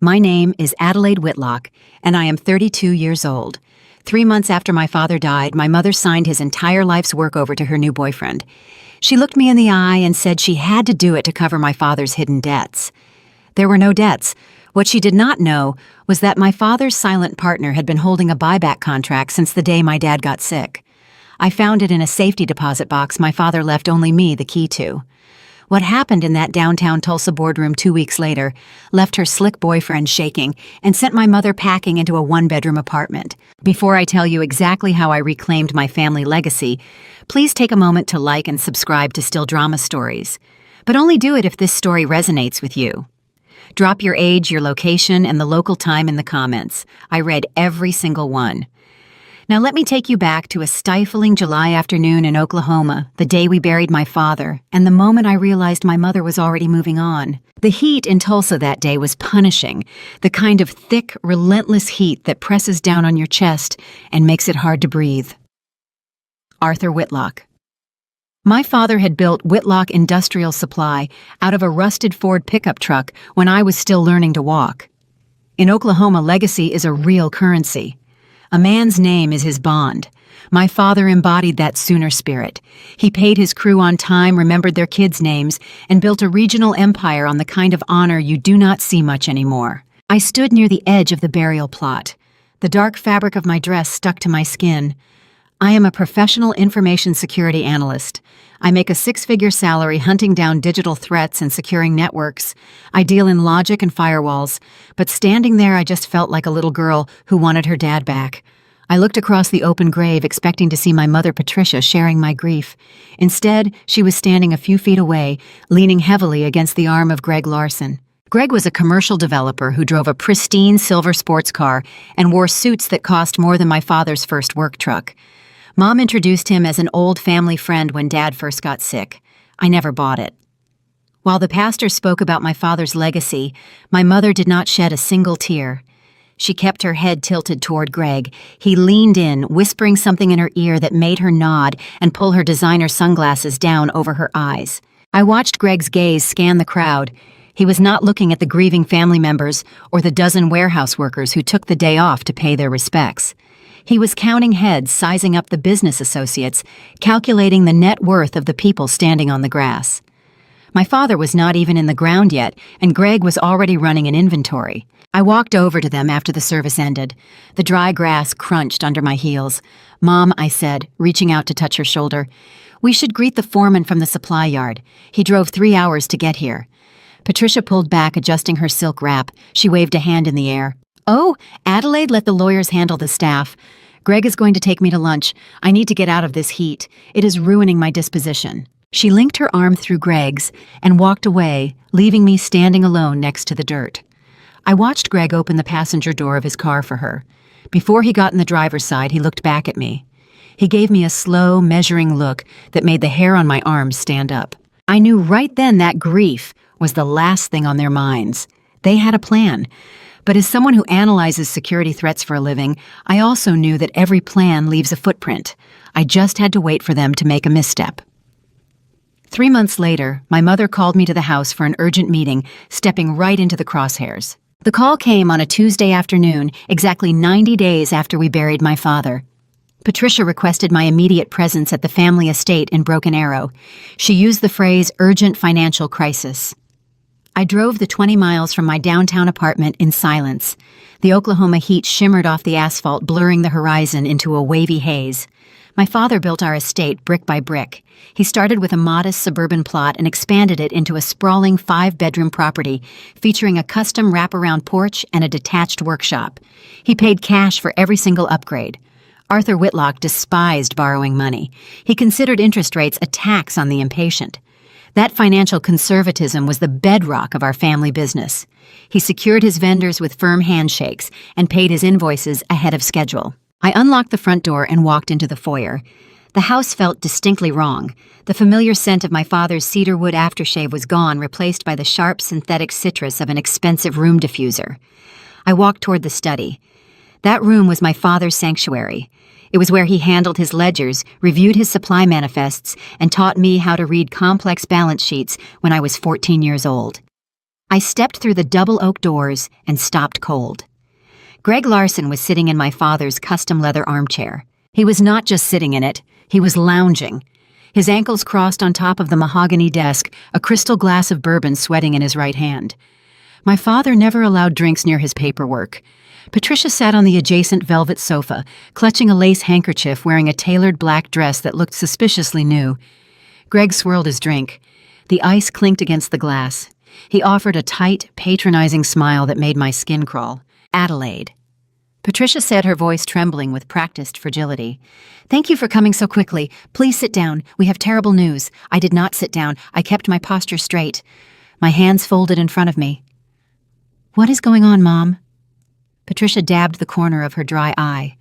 My name is Adelaide Whitlock, and I am 32 years old. 3 months after my father died, my mother signed his entire life's work over to her new boyfriend. She looked me in the eye and said she had to do it to cover my father's hidden debts. There were no debts. What she did not know was that my father's silent partner had been holding a buyback contract since the day my dad got sick. I found it in a safety deposit box my father left only me the key to. What happened in that downtown Tulsa boardroom 2 weeks later left her slick boyfriend shaking and sent my mother packing into a one-bedroom apartment. Before I tell you exactly how I reclaimed my family legacy, please take a moment to like and subscribe to Still Drama Stories. But only do it if this story resonates with you. Drop your age, your location, and the local time in the comments. I read every single one. Now let me take you back to a stifling July afternoon in Oklahoma, the day we buried my father, and the moment I realized my mother was already moving on. The heat in Tulsa that day was punishing, the kind of thick, relentless heat that presses down on your chest and makes it hard to breathe. Arthur Whitlock. My father had built Whitlock Industrial Supply out of a rusted Ford pickup truck when I was still learning to walk. In Oklahoma, legacy is a real currency. A man's name is his bond. My father embodied that Sooner spirit. He paid his crew on time, remembered their kids' names, and built a regional empire on the kind of honor you do not see much anymore. I stood near the edge of the burial plot. The dark fabric of my dress stuck to my skin. I am a professional information security analyst. I make a six-figure salary hunting down digital threats and securing networks. I deal in logic and firewalls, but standing there I just felt like a little girl who wanted her dad back. I looked across the open grave expecting to see my mother Patricia sharing my grief. Instead, she was standing a few feet away, leaning heavily against the arm of Greg Larson. Greg was a commercial developer who drove a pristine silver sports car and wore suits that cost more than my father's first work truck. Mom introduced him as an old family friend when Dad first got sick. I never bought it. While the pastor spoke about my father's legacy, my mother did not shed a single tear. She kept her head tilted toward Greg. He leaned in, whispering something in her ear that made her nod and pull her designer sunglasses down over her eyes. I watched Greg's gaze scan the crowd. He was not looking at the grieving family members or the dozen warehouse workers who took the day off to pay their respects. He was counting heads, sizing up the business associates, calculating the net worth of the people standing on the grass. My father was not even in the ground yet, and Greg was already running an inventory. I walked over to them after the service ended. The dry grass crunched under my heels. "Mom," I said, reaching out to touch her shoulder, "we should greet the foreman from the supply yard. He drove 3 hours to get here." Patricia pulled back, adjusting her silk wrap. She waved a hand in the air. "Oh, Adelaide, let the lawyers handle the staff. Greg is going to take me to lunch. I need to get out of this heat. It is ruining my disposition." She linked her arm through Greg's and walked away, leaving me standing alone next to the dirt. I watched Greg open the passenger door of his car for her. Before he got in the driver's side, he looked back at me. He gave me a slow, measuring look that made the hair on my arms stand up. I knew right then that grief was the last thing on their minds. They had a plan. But as someone who analyzes security threats for a living, I also knew that every plan leaves a footprint. I just had to wait for them to make a misstep. 3 months later, my mother called me to the house for an urgent meeting, stepping right into the crosshairs. The call came on a Tuesday afternoon, exactly 90 days after we buried my father. Patricia requested my immediate presence at the family estate in Broken Arrow. She used the phrase urgent financial crisis. I drove the 20 miles from my downtown apartment in silence. The Oklahoma heat shimmered off the asphalt, blurring the horizon into a wavy haze. My father built our estate brick by brick. He started with a modest suburban plot and expanded it into a sprawling 5-bedroom property, featuring a custom wraparound porch and a detached workshop. He paid cash for every single upgrade. Arthur Whitlock despised borrowing money. He considered interest rates a tax on the impatient. That financial conservatism was the bedrock of our family business. He secured his vendors with firm handshakes and paid his invoices ahead of schedule. I unlocked the front door and walked into the foyer. The house felt distinctly wrong. The familiar scent of my father's cedarwood aftershave was gone, replaced by the sharp synthetic citrus of an expensive room diffuser. I walked toward the study. That room was my father's sanctuary. It was where he handled his ledgers, reviewed his supply manifests, and taught me how to read complex balance sheets when I was 14 years old. I stepped through the double oak doors and stopped cold. Greg Larson was sitting in my father's custom leather armchair. He was not just sitting in it, he was lounging. His ankles crossed on top of the mahogany desk, a crystal glass of bourbon sweating in his right hand. My father never allowed drinks near his paperwork. Patricia sat on the adjacent velvet sofa, clutching a lace handkerchief, wearing a tailored black dress that looked suspiciously new. Greg swirled his drink. The ice clinked against the glass. He offered a tight, patronizing smile that made my skin crawl. Adelaide. Patricia said, her voice trembling with practiced fragility. "Thank you for coming so quickly. Please sit down. We have terrible news." I did not sit down. I kept my posture straight. My hands folded in front of me. "What is going on, Mom?" Patricia dabbed the corner of her dry eye.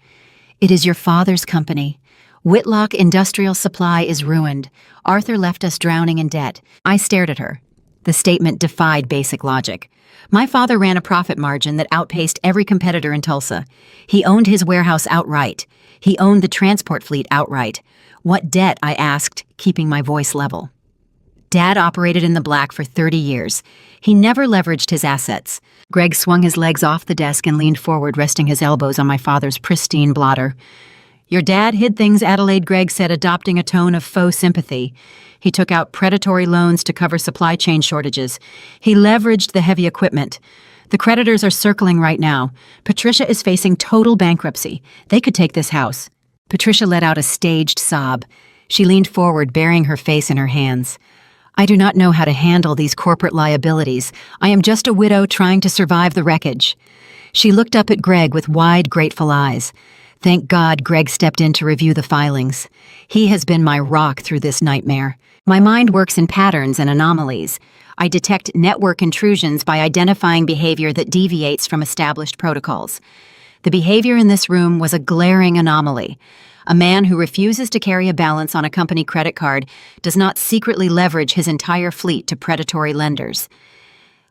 "It is your father's company. Whitlock Industrial Supply is ruined. Arthur left us drowning in debt." I stared at her. The statement defied basic logic. My father ran a profit margin that outpaced every competitor in Tulsa. He owned his warehouse outright. He owned the transport fleet outright. "What debt?" I asked, keeping my voice level. Dad operated in the black for 30 years. He never leveraged his assets. Greg swung his legs off the desk and leaned forward, resting his elbows on my father's pristine blotter. "Your dad hid things," Adelaide, Greg said, adopting a tone of faux sympathy. "He took out predatory loans to cover supply chain shortages. He leveraged the heavy equipment. The creditors are circling right now. Patricia is facing total bankruptcy. They could take this house." Patricia let out a staged sob. She leaned forward, burying her face in her hands. "I do not know how to handle these corporate liabilities. I am just a widow trying to survive the wreckage." She looked up at Greg with wide, grateful eyes. Thank God Greg stepped in to review the filings. He has been my rock through this nightmare. My mind works in patterns and anomalies. I detect network intrusions by identifying behavior that deviates from established protocols. The behavior in this room was a glaring anomaly. A man who refuses to carry a balance on a company credit card does not secretly leverage his entire fleet to predatory lenders.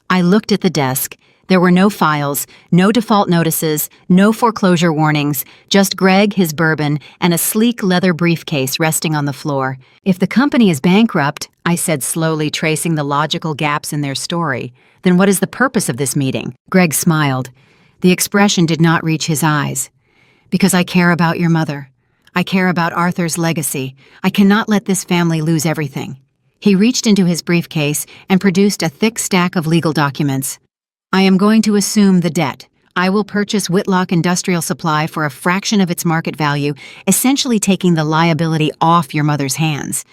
I looked at the desk. There were no files, no default notices, no foreclosure warnings, just Greg, his bourbon, and a sleek leather briefcase resting on the floor. "If the company is bankrupt," I said slowly, tracing the logical gaps in their story, "then what is the purpose of this meeting?" Greg smiled. The expression did not reach his eyes. "Because I care about your mother. I care about Arthur's legacy. I cannot let this family lose everything." He reached into his briefcase and produced a thick stack of legal documents. "I am going to assume the debt. I will purchase Whitlock Industrial Supply for a fraction of its market value, essentially taking the liability off your mother's hands.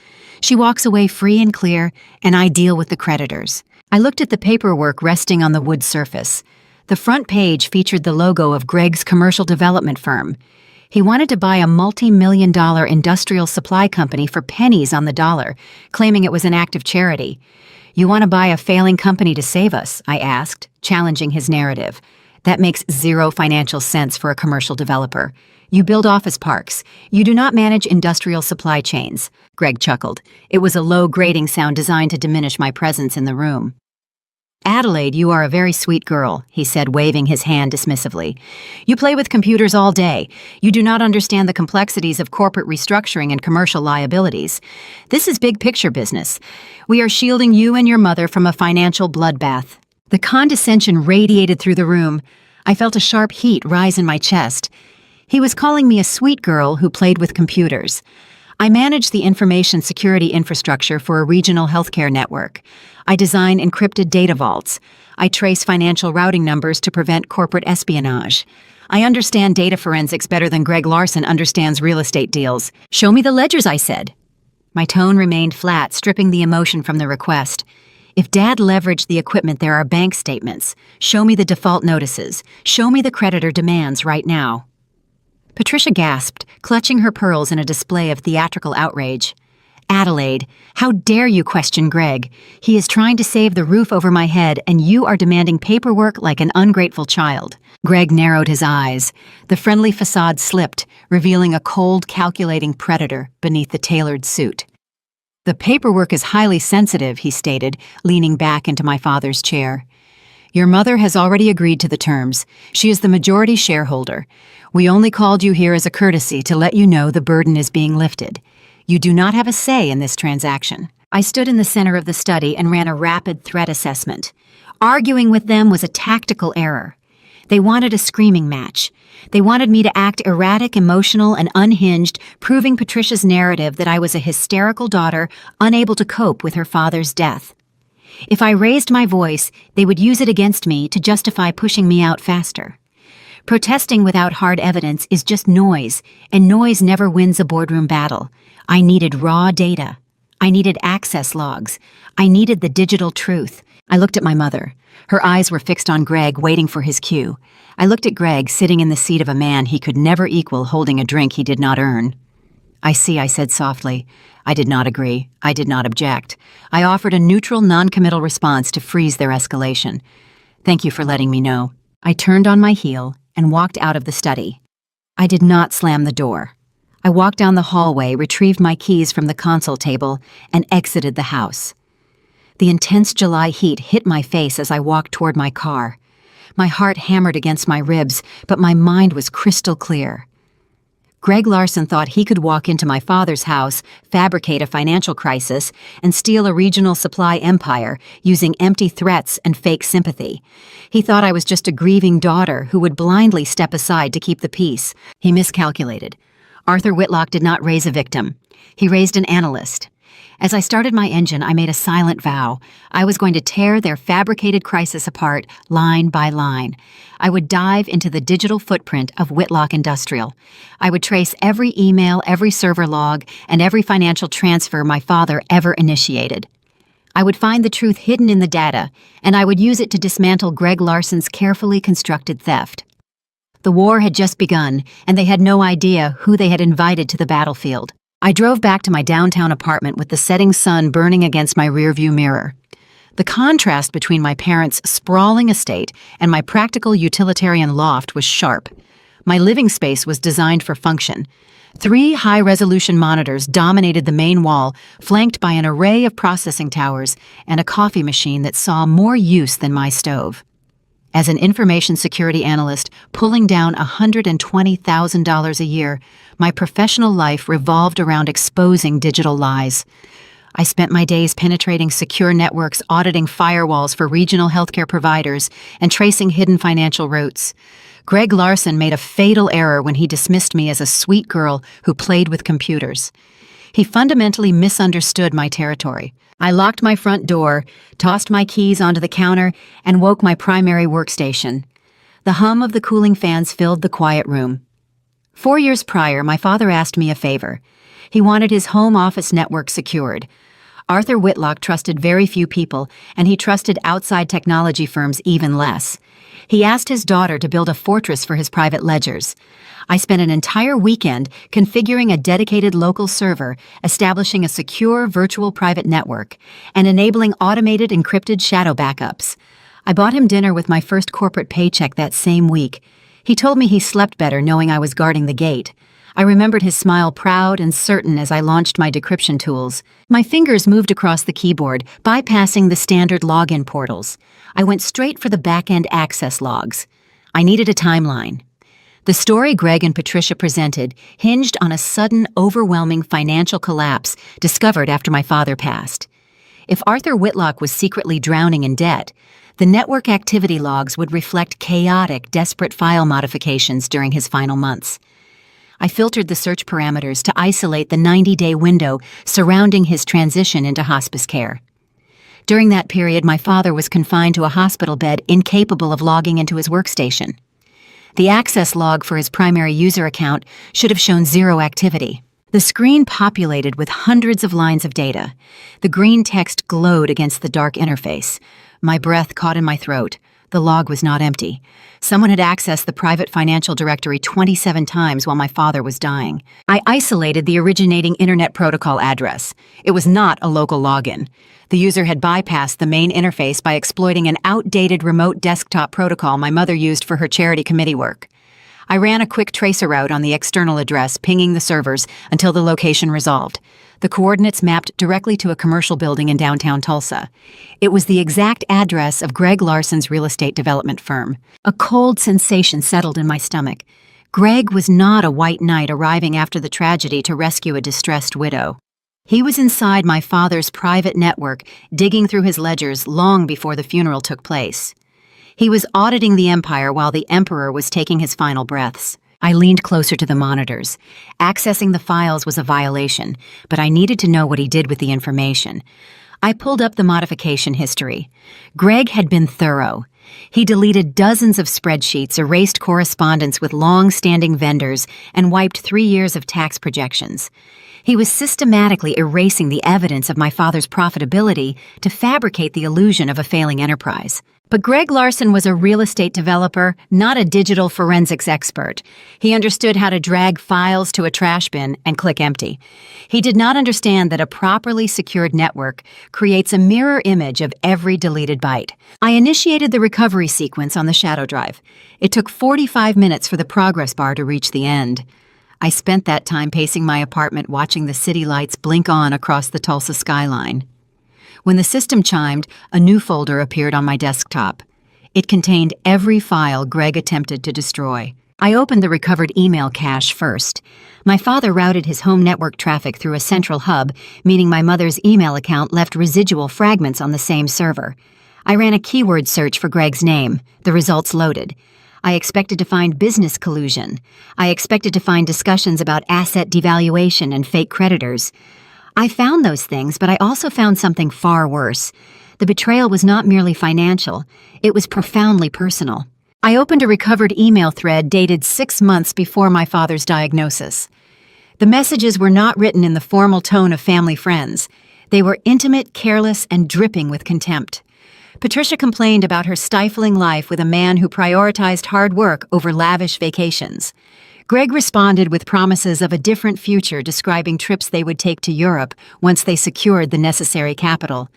She walks away free and clear, and I deal with the creditors." I looked at the paperwork resting on the wood surface. The front page featured the logo of Greg's commercial development firm. He wanted to buy a multi-million-dollar industrial supply company for pennies on the dollar, claiming it was an act of charity. "You want to buy a failing company to save us?" I asked, challenging his narrative. "That makes zero financial sense for a commercial developer. You build office parks. You do not manage industrial supply chains." Greg chuckled. It was a low grating sound designed to diminish my presence in the room. "Adelaide, you are a very sweet girl," he said, waving his hand dismissively. "You play with computers all day. You do not understand the complexities of corporate restructuring and commercial liabilities. This is big picture business. We are shielding you and your mother from a financial bloodbath." The condescension radiated through the room. I felt a sharp heat rise in my chest. He was calling me a sweet girl who played with computers. I manage the information security infrastructure for a regional healthcare network. I design encrypted data vaults. I trace financial routing numbers to prevent corporate espionage. I understand data forensics better than Greg Larson understands real estate deals. "Show me the ledgers," I said. My tone remained flat, stripping the emotion from the request. "If Dad leveraged the equipment, there are bank statements. Show me the default notices. Show me the creditor demands right now." Patricia gasped, clutching her pearls in a display of theatrical outrage. "Adelaide, how dare you question Greg? He is trying to save the roof over my head, and you are demanding paperwork like an ungrateful child." Greg narrowed his eyes. The friendly facade slipped, revealing a cold, calculating predator beneath the tailored suit. "The paperwork is highly sensitive," he stated, leaning back into my father's chair. "Your mother has already agreed to the terms. She is the majority shareholder. We only called you here as a courtesy to let you know the burden is being lifted. You do not have a say in this transaction." I stood in the center of the study and ran a rapid threat assessment. Arguing with them was a tactical error. They wanted a screaming match. They wanted me to act erratic, emotional, and unhinged, proving Patricia's narrative that I was a hysterical daughter unable to cope with her father's death. If I raised my voice, they would use it against me to justify pushing me out faster. Protesting without hard evidence is just noise, and noise never wins a boardroom battle. I needed raw data. I needed access logs. I needed the digital truth. I looked at my mother. Her eyes were fixed on Greg, waiting for his cue. I looked at Greg, sitting in the seat of a man he could never equal, holding a drink he did not earn. "I see," I said softly. I did not agree. I did not object. I offered a neutral, non-committal response to freeze their escalation. "Thank you for letting me know." I turned on my heel and walked out of the study. I did not slam the door. I walked down the hallway, retrieved my keys from the console table, and exited the house. The intense July heat hit my face as I walked toward my car. My heart hammered against my ribs, but my mind was crystal clear. Greg Larson thought he could walk into my father's house, fabricate a financial crisis, and steal a regional supply empire using empty threats and fake sympathy. He thought I was just a grieving daughter who would blindly step aside to keep the peace. He miscalculated. Arthur Whitlock did not raise a victim. He raised an analyst. As I started my engine, I made a silent vow. I was going to tear their fabricated crisis apart line by line. I would dive into the digital footprint of Whitlock Industrial. I would trace every email, every server log, and every financial transfer my father ever initiated. I would find the truth hidden in the data, and I would use it to dismantle Greg Larson's carefully constructed theft. The war had just begun, and they had no idea who they had invited to the battlefield. I drove back to my downtown apartment with the setting sun burning against my rearview mirror. The contrast between my parents' sprawling estate and my practical utilitarian loft was sharp. My living space was designed for function. 3 high-resolution monitors dominated the main wall, flanked by an array of processing towers and a coffee machine that saw more use than my stove. As an information security analyst pulling down $120,000 a year, my professional life revolved around exposing digital lies. I spent my days penetrating secure networks, auditing firewalls for regional healthcare providers, and tracing hidden financial routes. Greg Larson made a fatal error when he dismissed me as a sweet girl who played with computers. He fundamentally misunderstood my territory. I locked my front door, tossed my keys onto the counter, and woke my primary workstation. The hum of the cooling fans filled the quiet room. 4 years prior, my father asked me a favor. He wanted his home office network secured. Arthur Whitlock trusted very few people, and he trusted outside technology firms even less. He asked his daughter to build a fortress for his private ledgers. I spent an entire weekend configuring a dedicated local server, establishing a secure virtual private network, and enabling automated encrypted shadow backups. I bought him dinner with my first corporate paycheck that same week. He told me he slept better knowing I was guarding the gate. I remembered his smile, proud and certain, as I launched my decryption tools. My fingers moved across the keyboard, bypassing the standard login portals. I went straight for the back-end access logs. I needed a timeline. The story Greg and Patricia presented hinged on a sudden, overwhelming financial collapse discovered after my father passed. If Arthur Whitlock was secretly drowning in debt, the network activity logs would reflect chaotic, desperate file modifications during his final months. I filtered the search parameters to isolate the 90-day window surrounding his transition into hospice care. During that period, my father was confined to a hospital bed, incapable of logging into his workstation. The access log for his primary user account should have shown 0 activity. The screen populated with hundreds of lines of data. The green text glowed against the dark interface. My breath caught in my throat. The log was not empty. Someone had accessed the private financial directory 27 times while my father was dying. I isolated the originating Internet Protocol address. It was not a local login. The user had bypassed the main interface by exploiting an outdated remote desktop protocol my mother used for her charity committee work. I ran a quick tracer route on the external address, pinging the servers until the location resolved. The coordinates mapped directly to a commercial building in downtown Tulsa. It was the exact address of Greg Larson's real estate development firm. A cold sensation settled in my stomach. Greg was not a white knight arriving after the tragedy to rescue a distressed widow. He was inside my father's private network, digging through his ledgers long before the funeral took place. He was auditing the empire while the emperor was taking his final breaths. I leaned closer to the monitors. Accessing the files was a violation, but I needed to know what he did with the information. I pulled up the modification history. Greg had been thorough. He deleted dozens of spreadsheets, erased correspondence with long-standing vendors, and wiped 3 years of tax projections. He was systematically erasing the evidence of my father's profitability to fabricate the illusion of a failing enterprise. But Greg Larson was a real estate developer, not a digital forensics expert. He understood how to drag files to a trash bin and click empty. He did not understand that a properly secured network creates a mirror image of every deleted byte. I initiated the recovery sequence on the shadow drive. It took 45 minutes for the progress bar to reach the end. I spent that time pacing my apartment watching the city lights blink on across the Tulsa skyline. When the system chimed, a new folder appeared on my desktop. It contained every file Greg attempted to destroy. I opened the recovered email cache first. My father routed his home network traffic through a central hub, meaning my mother's email account left residual fragments on the same server. I ran a keyword search for Greg's name. The results loaded. I expected to find business collusion. I expected to find discussions about asset devaluation and fake creditors. I found those things, but I also found something far worse. The betrayal was not merely financial. It was profoundly personal. I opened a recovered email thread dated 6 months before my father's diagnosis. The messages were not written in the formal tone of family friends. They were intimate, careless, and dripping with contempt. Patricia complained about her stifling life with a man who prioritized hard work over lavish vacations. Greg responded with promises of a different future, describing trips they would take to Europe once they secured the necessary capital.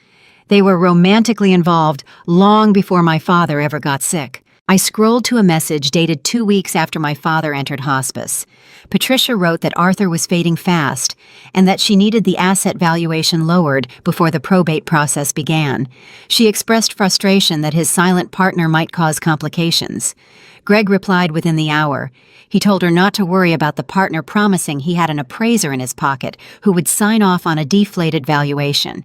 They were romantically involved long before my father ever got sick. I scrolled to a message dated 2 weeks after my father entered hospice. Patricia wrote that Arthur was fading fast and that she needed the asset valuation lowered before the probate process began. She expressed frustration that his silent partner might cause complications. Greg replied within the hour. He told her not to worry about the partner, promising he had an appraiser in his pocket who would sign off on a deflated valuation.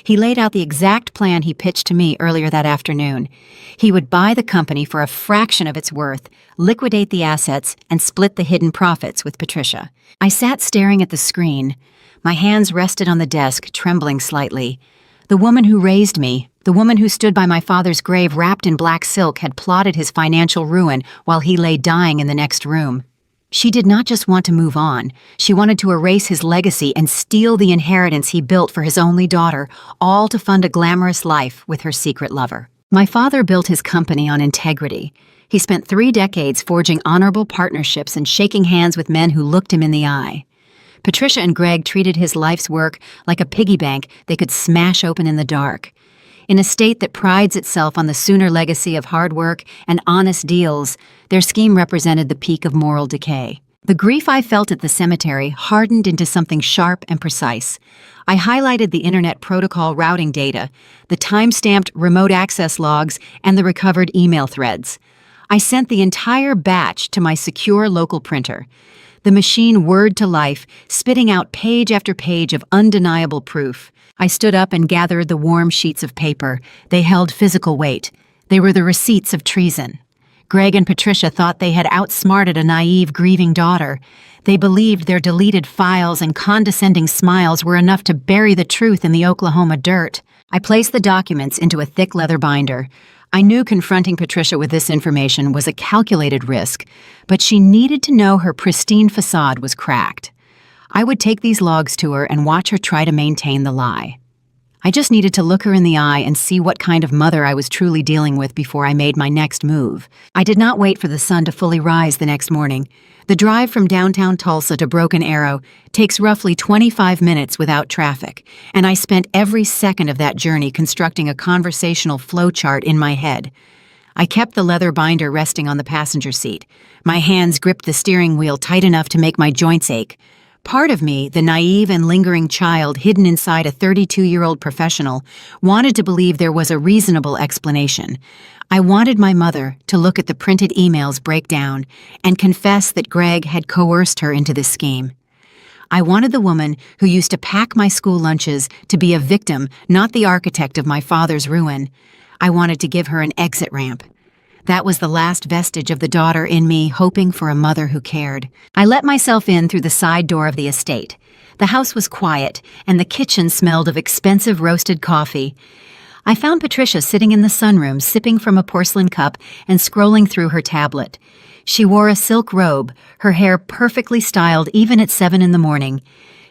He laid out the exact plan he pitched to me earlier that afternoon. He would buy the company for a fraction of its worth, liquidate the assets, and split the hidden profits with Patricia. I sat staring at the screen. My hands rested on the desk, trembling slightly. The woman who raised me, the woman who stood by my father's grave wrapped in black silk, had plotted his financial ruin while he lay dying in the next room. She did not just want to move on. She wanted to erase his legacy and steal the inheritance he built for his only daughter, all to fund a glamorous life with her secret lover. My father built his company on integrity. He spent 3 decades forging honorable partnerships and shaking hands with men who looked him in the eye. Patricia and Greg treated his life's work like a piggy bank they could smash open in the dark. In a state that prides itself on the Sooner legacy of hard work and honest deals, their scheme represented the peak of moral decay. The grief I felt at the cemetery hardened into something sharp and precise. I highlighted the internet protocol routing data, the time-stamped remote access logs, and the recovered email threads. I sent the entire batch to my secure local printer. The machine whirred to life, spitting out page after page of undeniable proof. I stood up and gathered the warm sheets of paper. They held physical weight. They were the receipts of treason. Greg and Patricia thought they had outsmarted a naive, grieving daughter. They believed their deleted files and condescending smiles were enough to bury the truth in the Oklahoma dirt. I placed the documents into a thick leather binder. I knew confronting Patricia with this information was a calculated risk, but she needed to know her pristine facade was cracked. I would take these logs to her and watch her try to maintain the lie. I just needed to look her in the eye and see what kind of mother I was truly dealing with before I made my next move. I did not wait for the sun to fully rise the next morning. The drive from downtown Tulsa to Broken Arrow takes roughly 25 minutes without traffic, and I spent every second of that journey constructing a conversational flowchart in my head. I kept the leather binder resting on the passenger seat. My hands gripped the steering wheel tight enough to make my joints ache. Part of me, the naive and lingering child hidden inside a 32-year-old professional, wanted to believe there was a reasonable explanation. I wanted my mother to look at the printed emails break down and confess that Greg had coerced her into this scheme. I wanted the woman who used to pack my school lunches to be a victim, not the architect of my father's ruin. I wanted to give her an exit ramp. That was the last vestige of the daughter in me, hoping for a mother who cared. I let myself in through the side door of the estate. The house was quiet, and the kitchen smelled of expensive roasted coffee. I found Patricia sitting in the sunroom, sipping from a porcelain cup and scrolling through her tablet. She wore a silk robe, her hair perfectly styled even at 7 in the morning.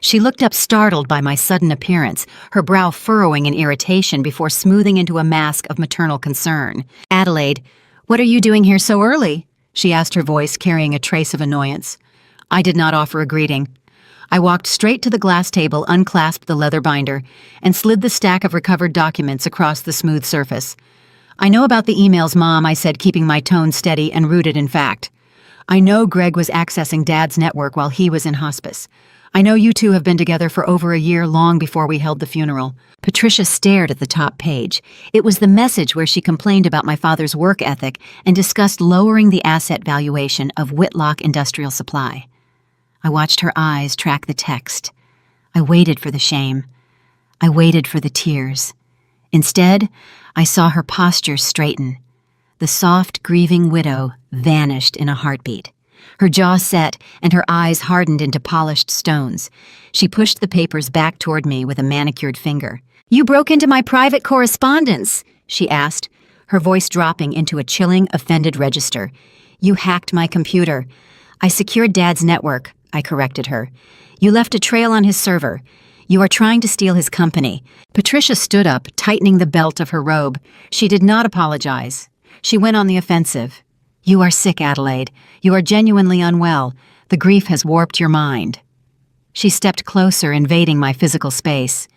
She looked up startled by my sudden appearance, her brow furrowing in irritation before smoothing into a mask of maternal concern. "Adelaide, what are you doing here so early?" she asked, her voice carrying a trace of annoyance. I did not offer a greeting. I walked straight to the glass table, unclasped the leather binder, and slid the stack of recovered documents across the smooth surface. "I know about the emails, Mom," I said, keeping my tone steady and rooted in fact. "I know Greg was accessing Dad's network while he was in hospice. I know you two have been together for over a year, long before we held the funeral." Patricia stared at the top page. It was the message where she complained about my father's work ethic and discussed lowering the asset valuation of Whitlock Industrial Supply. I watched her eyes track the text. I waited for the shame. I waited for the tears. Instead, I saw her posture straighten. The soft, grieving widow vanished in a heartbeat. Her jaw set and her eyes hardened into polished stones. She pushed the papers back toward me with a manicured finger. "You broke into my private correspondence," she asked, her voice dropping into a chilling, offended register. "You hacked my computer." "I secured Dad's network," I corrected her. "You left a trail on his server. You are trying to steal his company." Patricia stood up, tightening the belt of her robe. She did not apologize. She went on the offensive. "You are sick, Adelaide. You are genuinely unwell. The grief has warped your mind." She stepped closer, invading my physical space.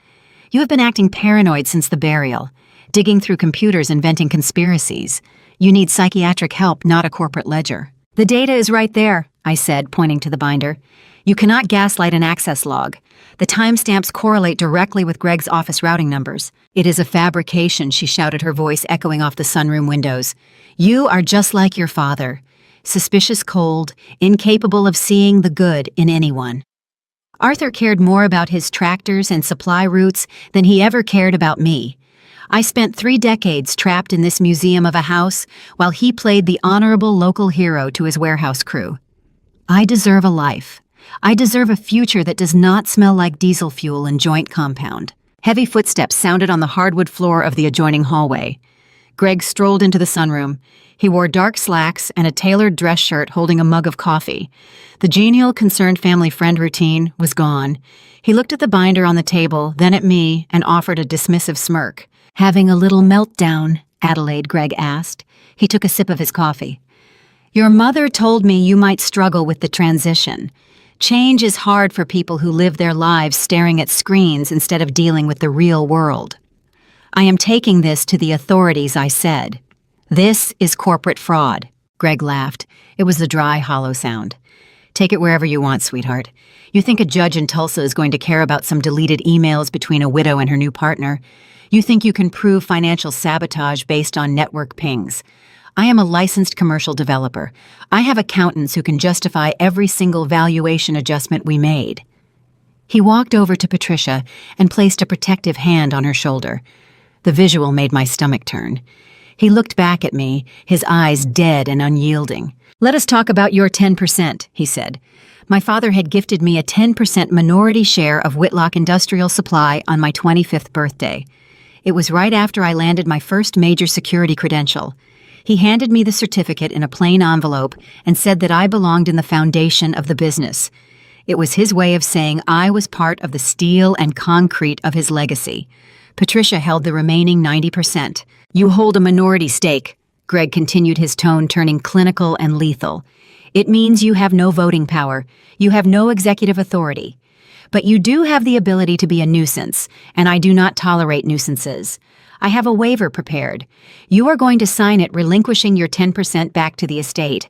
"You have been acting paranoid since the burial, digging through computers, inventing conspiracies. You need psychiatric help, not a corporate ledger." "The data is right there," I said, pointing to the binder. "You cannot gaslight an access log. The timestamps correlate directly with Greg's office routing numbers." "It is a fabrication," she shouted, her voice echoing off the sunroom windows. "You are just like your father, suspicious, cold, incapable of seeing the good in anyone." Arthur cared more about his tractors and supply routes than he ever cared about me. I spent 3 decades trapped in this museum of a house while he played the honorable local hero to his warehouse crew. I deserve a life. I deserve a future that does not smell like diesel fuel and joint compound. Heavy footsteps sounded on the hardwood floor of the adjoining hallway. Greg strolled into the sunroom. He wore dark slacks and a tailored dress shirt, holding a mug of coffee. The genial, concerned family friend routine was gone. He looked at the binder on the table, then at me, and offered a dismissive smirk. "Having a little meltdown, Adelaide?" Greg asked. He took a sip of his coffee. "Your mother told me you might struggle with the transition. Change is hard for people who live their lives staring at screens instead of dealing with the real world." "I am taking this to the authorities," I said. "This is corporate fraud." Greg laughed. It was the dry, hollow sound. "Take it wherever you want, sweetheart. You think a judge in Tulsa is going to care about some deleted emails between a widow and her new partner? You think you can prove financial sabotage based on network pings? I am a licensed commercial developer. I have accountants who can justify every single valuation adjustment we made." He walked over to Patricia and placed a protective hand on her shoulder. The visual made my stomach turn. He looked back at me, his eyes dead and unyielding. "Let us talk about your 10%, he said. "My father had gifted me a 10% minority share of Whitlock Industrial Supply on my 25th birthday. It was right after I landed my first major security credential. He handed me the certificate in a plain envelope and said that I belonged in the foundation of the business. It was his way of saying I was part of the steel and concrete of his legacy. Patricia held the remaining 90%. "You hold a minority stake," Greg continued, his tone turning clinical and lethal. "It means you have no voting power. You have no executive authority. But you do have the ability to be a nuisance, and I do not tolerate nuisances. I have a waiver prepared. You are going to sign it, relinquishing your 10% back to the estate."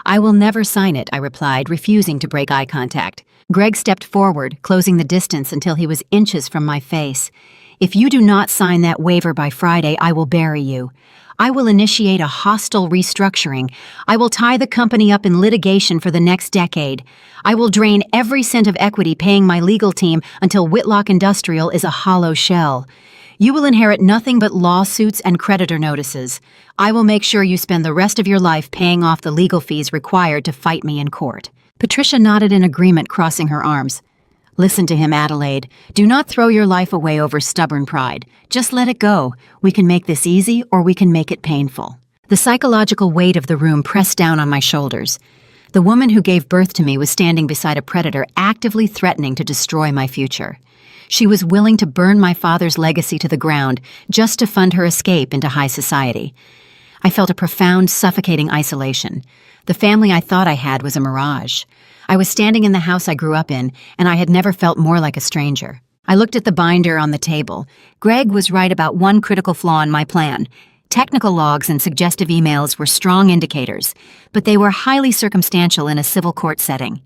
"I will never sign it," I replied, refusing to break eye contact. Greg stepped forward, closing the distance until he was inches from my face. "If you do not sign that waiver by Friday, I will bury you. I will initiate a hostile restructuring. I will tie the company up in litigation for the next decade. I will drain every cent of equity paying my legal team until Whitlock Industrial is a hollow shell. You will inherit nothing but lawsuits and creditor notices. I will make sure you spend the rest of your life paying off the legal fees required to fight me in court." Patricia nodded in agreement, crossing her arms. "Listen to him, Adelaide. Do not throw your life away over stubborn pride. Just let it go. We can make this easy, or we can make it painful." The psychological weight of the room pressed down on my shoulders. The woman who gave birth to me was standing beside a predator, actively threatening to destroy my future. She was willing to burn my father's legacy to the ground just to fund her escape into high society. I felt a profound, suffocating isolation. The family I thought I had was a mirage. I was standing in the house I grew up in, and I had never felt more like a stranger. I looked at the binder on the table. Greg was right about one critical flaw in my plan. Technical logs and suggestive emails were strong indicators, but they were highly circumstantial in a civil court setting.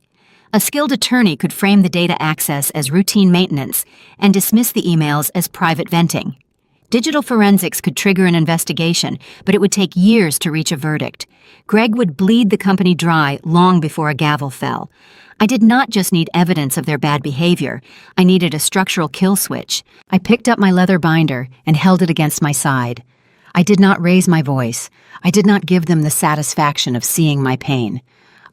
A skilled attorney could frame the data access as routine maintenance and dismiss the emails as private venting. Digital forensics could trigger an investigation, but it would take years to reach a verdict. Greg would bleed the company dry long before a gavel fell. I did not just need evidence of their bad behavior. I needed a structural kill switch. I picked up my leather binder and held it against my side. I did not raise my voice. I did not give them the satisfaction of seeing my pain.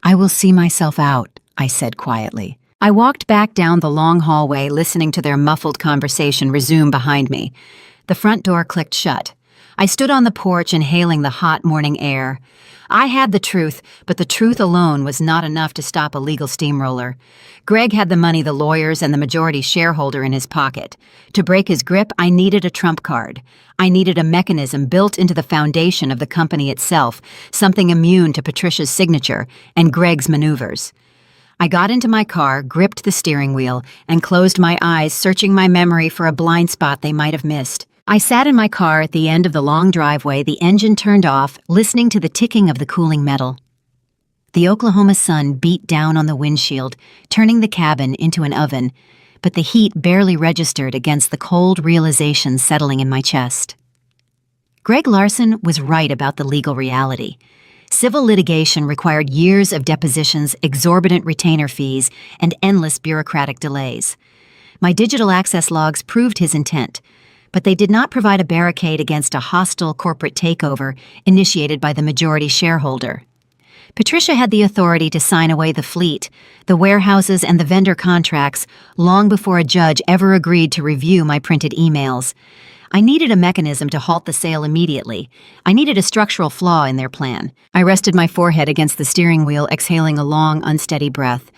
"I will see myself out," I said quietly. I walked back down the long hallway, listening to their muffled conversation resume behind me. The front door clicked shut. I stood on the porch, inhaling the hot morning air. I had the truth, but the truth alone was not enough to stop a legal steamroller. Greg had the money, the lawyers, and the majority shareholder in his pocket. To break his grip, I needed a trump card. I needed a mechanism built into the foundation of the company itself, something immune to Patricia's signature and Greg's maneuvers. I got into my car, gripped the steering wheel, and closed my eyes, searching my memory for a blind spot they might have missed. I sat in my car at the end of the long driveway, the engine turned off, listening to the ticking of the cooling metal. The Oklahoma sun beat down on the windshield, turning the cabin into an oven, but the heat barely registered against the cold realization settling in my chest. Greg Larson was right about the legal reality. Civil litigation required years of depositions, exorbitant retainer fees, and endless bureaucratic delays. My digital access logs proved his intent, but they did not provide a barricade against a hostile corporate takeover initiated by the majority shareholder. Patricia had the authority to sign away the fleet, the warehouses, and the vendor contracts long before a judge ever agreed to review my printed emails. I needed a mechanism to halt the sale immediately. I needed a structural flaw in their plan. I rested my forehead against the steering wheel, exhaling a long, unsteady breath.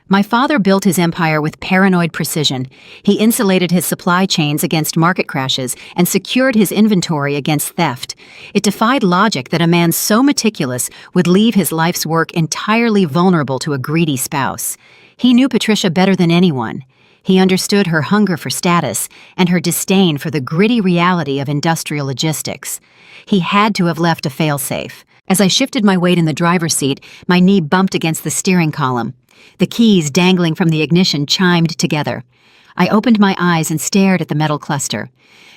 My father built his empire with paranoid precision. He insulated his supply chains against market crashes and secured his inventory against theft. It defied logic that a man so meticulous would leave his life's work entirely vulnerable to a greedy spouse. He knew Patricia better than anyone. He understood her hunger for status and her disdain for the gritty reality of industrial logistics. He had to have left a failsafe. As I shifted my weight in the driver's seat, my knee bumped against the steering column. The keys dangling from the ignition chimed together. I opened my eyes and stared at the metal cluster.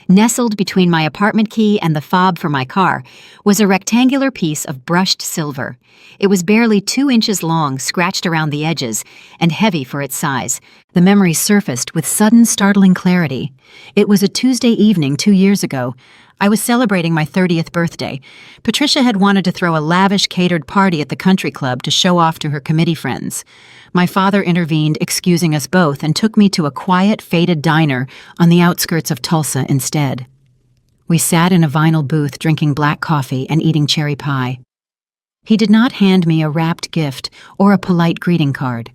Nestled between my apartment key and the fob for my car was a rectangular piece of brushed silver. It was barely 2 inches long, scratched around the edges, and heavy for its size. The memory surfaced with sudden, startling clarity. It was a Tuesday evening 2 years ago. I was celebrating my 30th birthday. Patricia had wanted to throw a lavish catered party at the country club to show off to her committee friends. My father intervened, excusing us both, and took me to a quiet, faded diner on the outskirts of Tulsa instead. We sat in a vinyl booth drinking black coffee and eating cherry pie. He did not hand me a wrapped gift or a polite greeting card.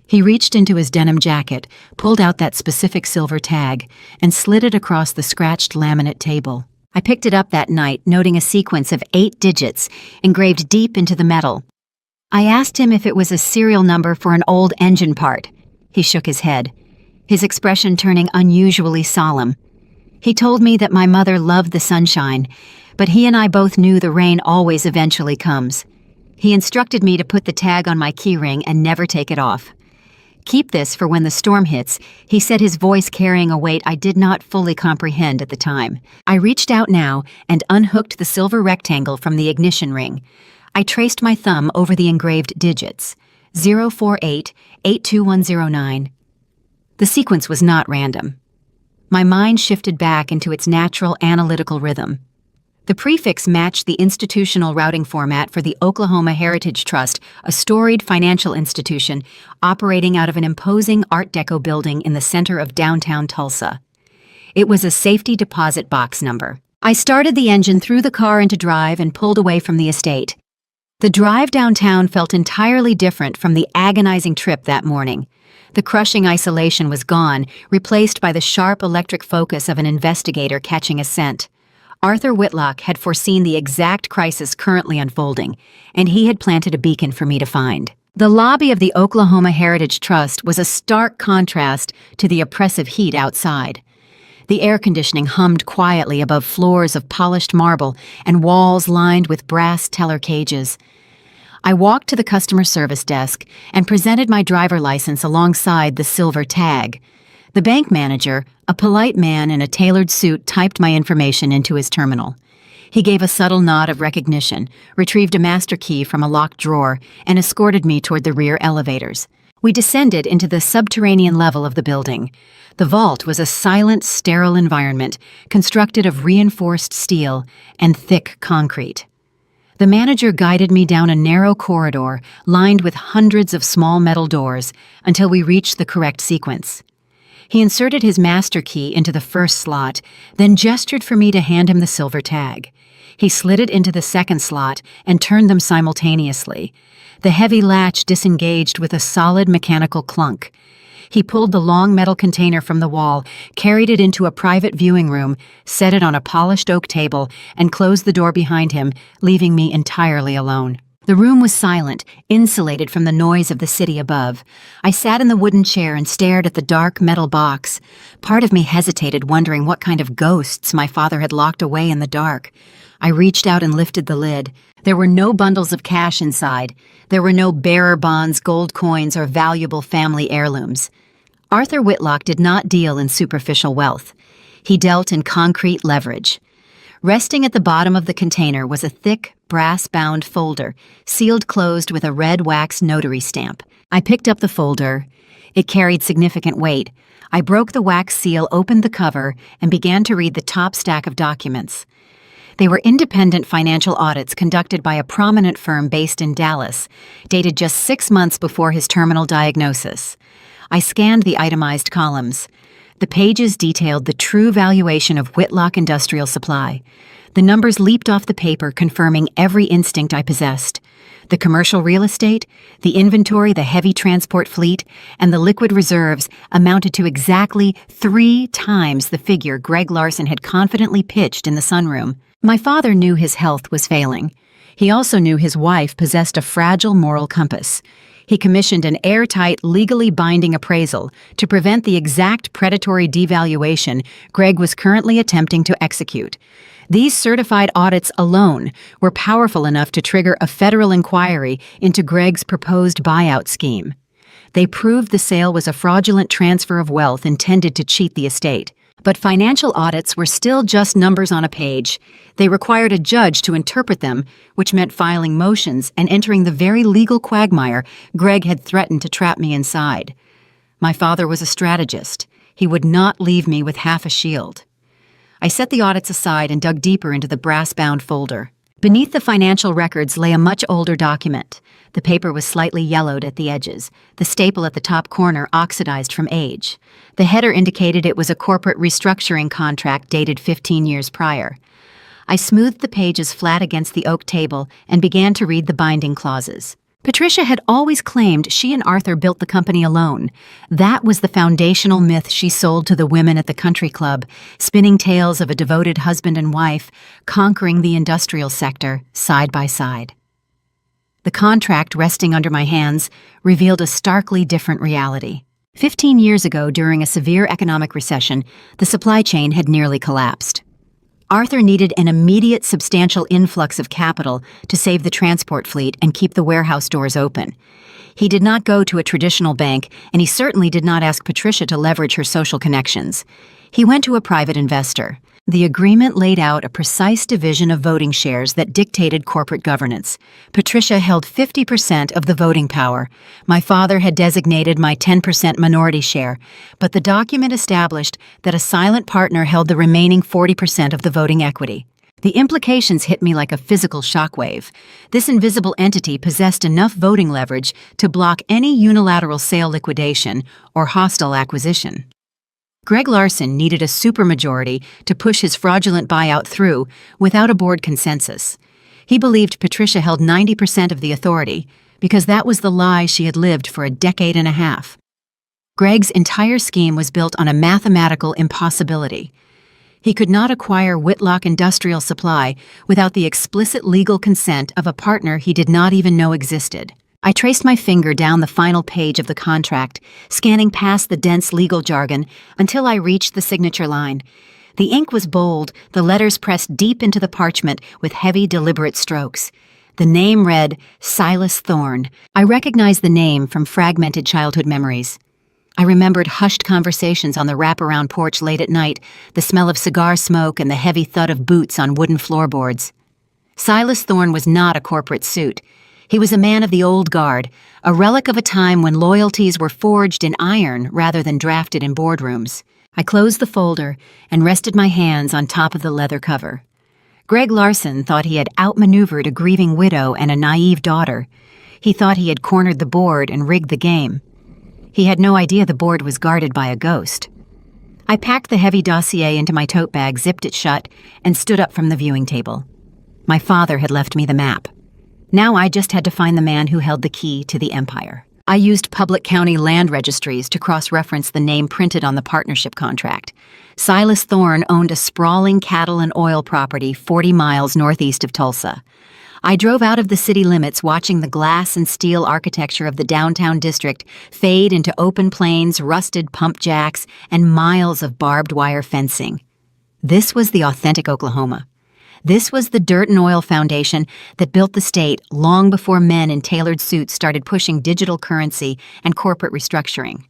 He reached into his denim jacket, pulled out that specific silver tag, and slid it across the scratched laminate table. I picked it up that night, noting a sequence of 8 digits engraved deep into the metal. I asked him if it was a serial number for an old engine part. He shook his head, his expression turning unusually solemn. He told me that my mother loved the sunshine, but he and I both knew the rain always eventually comes. He instructed me to put the tag on my keyring and never take it off. "Keep this for when the storm hits," he said, his voice carrying a weight I did not fully comprehend at the time. I reached out now and unhooked the silver rectangle from the ignition ring. I traced my thumb over the engraved digits. 048-82109. The sequence was not random. My mind shifted back into its natural analytical rhythm. The prefix matched the institutional routing format for the Oklahoma Heritage Trust, a storied financial institution operating out of an imposing Art Deco building in the center of downtown Tulsa. It was a safety deposit box number. I started the engine, threw the car into drive, and pulled away from the estate. The drive downtown felt entirely different from the agonizing trip that morning. The crushing isolation was gone, replaced by the sharp electric focus of an investigator catching a scent. Arthur Whitlock had foreseen the exact crisis currently unfolding, and he had planted a beacon for me to find. The lobby of the Oklahoma Heritage Trust was a stark contrast to the oppressive heat outside. The air conditioning hummed quietly above floors of polished marble and walls lined with brass teller cages. I walked to the customer service desk and presented my driver license alongside the silver tag. The bank manager, a polite man in a tailored suit, typed my information into his terminal. He gave a subtle nod of recognition, retrieved a master key from a locked drawer, and escorted me toward the rear elevators. We descended into the subterranean level of the building. The vault was a silent, sterile environment, constructed of reinforced steel and thick concrete. The manager guided me down a narrow corridor lined with hundreds of small metal doors until we reached the correct sequence. He inserted his master key into the first slot, then gestured for me to hand him the silver tag. He slid it into the second slot and turned them simultaneously. The heavy latch disengaged with a solid mechanical clunk. He pulled the long metal container from the wall, carried it into a private viewing room, set it on a polished oak table, and closed the door behind him, leaving me entirely alone. The room was silent, insulated from the noise of the city above. I sat in the wooden chair and stared at the dark metal box. Part of me hesitated, wondering what kind of ghosts my father had locked away in the dark. I reached out and lifted the lid. There were no bundles of cash inside. There were no bearer bonds, gold coins, or valuable family heirlooms. Arthur Whitlock did not deal in superficial wealth. He dealt in concrete leverage. Resting at the bottom of the container was a thick, brass-bound folder, sealed closed with a red wax notary stamp. I picked up the folder. It carried significant weight. I broke the wax seal, opened the cover, and began to read the top stack of documents. They were independent financial audits conducted by a prominent firm based in Dallas, dated just 6 months before his terminal diagnosis. I scanned the itemized columns. The pages detailed the true valuation of Whitlock Industrial Supply. The numbers leaped off the paper, confirming every instinct I possessed. The commercial real estate, the inventory, the heavy transport fleet, and the liquid reserves amounted to exactly 3 times the figure Greg Larson had confidently pitched in the sunroom. My father knew his health was failing. He also knew his wife possessed a fragile moral compass. He commissioned an airtight, legally binding appraisal to prevent the exact predatory devaluation Greg was currently attempting to execute. These certified audits alone were powerful enough to trigger a federal inquiry into Greg's proposed buyout scheme. They proved the sale was a fraudulent transfer of wealth intended to cheat the estate. But financial audits were still just numbers on a page. They required a judge to interpret them, which meant filing motions and entering the very legal quagmire Greg had threatened to trap me inside. My father was a strategist. He would not leave me with half a shield. I set the audits aside and dug deeper into the brass-bound folder. Beneath the financial records lay a much older document. The paper was slightly yellowed at the edges, the staple at the top corner oxidized from age. The header indicated it was a corporate restructuring contract dated 15 years prior. I smoothed the pages flat against the oak table and began to read the binding clauses. Patricia had always claimed she and Arthur built the company alone. That was the foundational myth she sold to the women at the country club, spinning tales of a devoted husband and wife conquering the industrial sector side by side. The contract resting under my hands revealed a starkly different reality. 15 years ago, during a severe economic recession, the supply chain had nearly collapsed. Arthur needed an immediate substantial influx of capital to save the transport fleet and keep the warehouse doors open. He did not go to a traditional bank, and he certainly did not ask Patricia to leverage her social connections. He went to a private investor. The agreement laid out a precise division of voting shares that dictated corporate governance. Patricia held 50% of the voting power. My father had designated my 10% minority share, but the document established that a silent partner held the remaining 40% of the voting equity. The implications hit me like a physical shockwave. This invisible entity possessed enough voting leverage to block any unilateral sale liquidation or hostile acquisition. Greg Larson needed a supermajority to push his fraudulent buyout through without a board consensus. He believed Patricia held 90% of the authority because that was the lie she had lived for a decade and a half. Greg's entire scheme was built on a mathematical impossibility. He could not acquire Whitlock Industrial Supply without the explicit legal consent of a partner he did not even know existed. I traced my finger down the final page of the contract, scanning past the dense legal jargon until I reached the signature line. The ink was bold, the letters pressed deep into the parchment with heavy, deliberate strokes. The name read, Silas Thorne. I recognized the name from fragmented childhood memories. I remembered hushed conversations on the wraparound porch late at night, the smell of cigar smoke and the heavy thud of boots on wooden floorboards. Silas Thorne was not a corporate suit. He was a man of the old guard, a relic of a time when loyalties were forged in iron rather than drafted in boardrooms. I closed the folder and rested my hands on top of the leather cover. Greg Larson thought he had outmaneuvered a grieving widow and a naive daughter. He thought he had cornered the board and rigged the game. He had no idea the board was guarded by a ghost. I packed the heavy dossier into my tote bag, zipped it shut, and stood up from the viewing table. My father had left me the map. Now I just had to find the man who held the key to the empire. I used public county land registries to cross-reference the name printed on the partnership contract. Silas Thorne owned a sprawling cattle and oil property 40 miles northeast of Tulsa. I drove out of the city limits watching the glass and steel architecture of the downtown district fade into open plains, rusted pump jacks, and miles of barbed wire fencing. This was the authentic Oklahoma. This was the dirt and oil foundation that built the state long before men in tailored suits started pushing digital currency and corporate restructuring.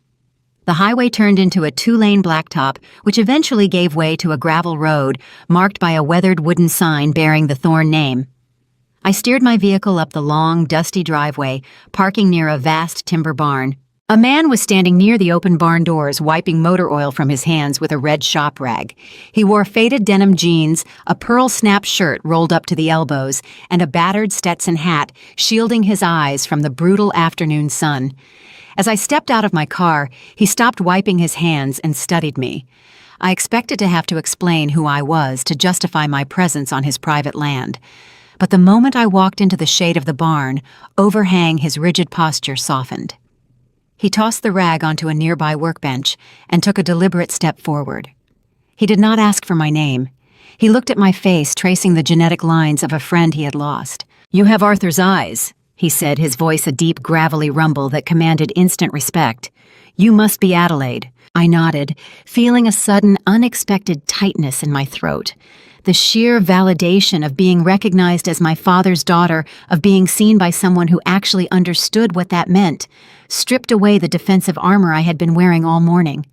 The highway turned into a two-lane blacktop, which eventually gave way to a gravel road marked by a weathered wooden sign bearing the Thorne name. I steered my vehicle up the long, dusty driveway, parking near a vast timber barn. A man was standing near the open barn doors, wiping motor oil from his hands with a red shop rag. He wore faded denim jeans, a pearl-snap shirt rolled up to the elbows, and a battered Stetson hat, shielding his eyes from the brutal afternoon sun. As I stepped out of my car, he stopped wiping his hands and studied me. I expected to have to explain who I was to justify my presence on his private land. But the moment I walked into the shade of the barn, overhang his rigid posture softened. He tossed the rag onto a nearby workbench and took a deliberate step forward. He did not ask for my name. He looked at my face, tracing the genetic lines of a friend he had lost. "You have Arthur's eyes," he said, his voice a deep, gravelly rumble that commanded instant respect. "You must be Adelaide." I nodded, feeling a sudden, unexpected tightness in my throat. The sheer validation of being recognized as my father's daughter, of being seen by someone who actually understood what that meant, stripped away the defensive armor I had been wearing all morning.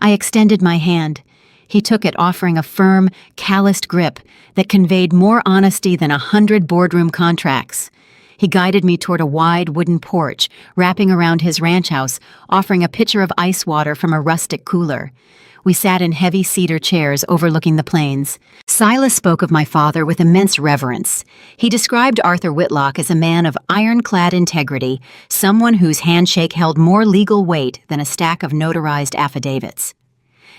I extended my hand. He took it, offering a firm, calloused grip that conveyed more honesty than 100 boardroom contracts. He guided me toward a wide wooden porch, wrapping around his ranch house, offering a pitcher of ice water from a rustic cooler. We sat in heavy cedar chairs overlooking the plains. Silas spoke of my father with immense reverence. He described Arthur Whitlock as a man of ironclad integrity, someone whose handshake held more legal weight than a stack of notarized affidavits.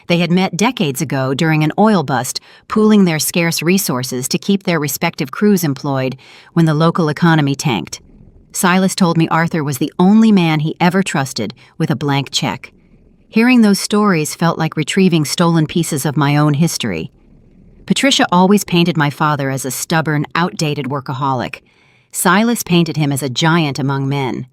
They had met decades ago during an oil bust, pooling their scarce resources to keep their respective crews employed when the local economy tanked. Silas told me Arthur was the only man he ever trusted with a blank check. Hearing those stories felt like retrieving stolen pieces of my own history. Patricia always painted my father as a stubborn, outdated workaholic. Silas painted him as a giant among men.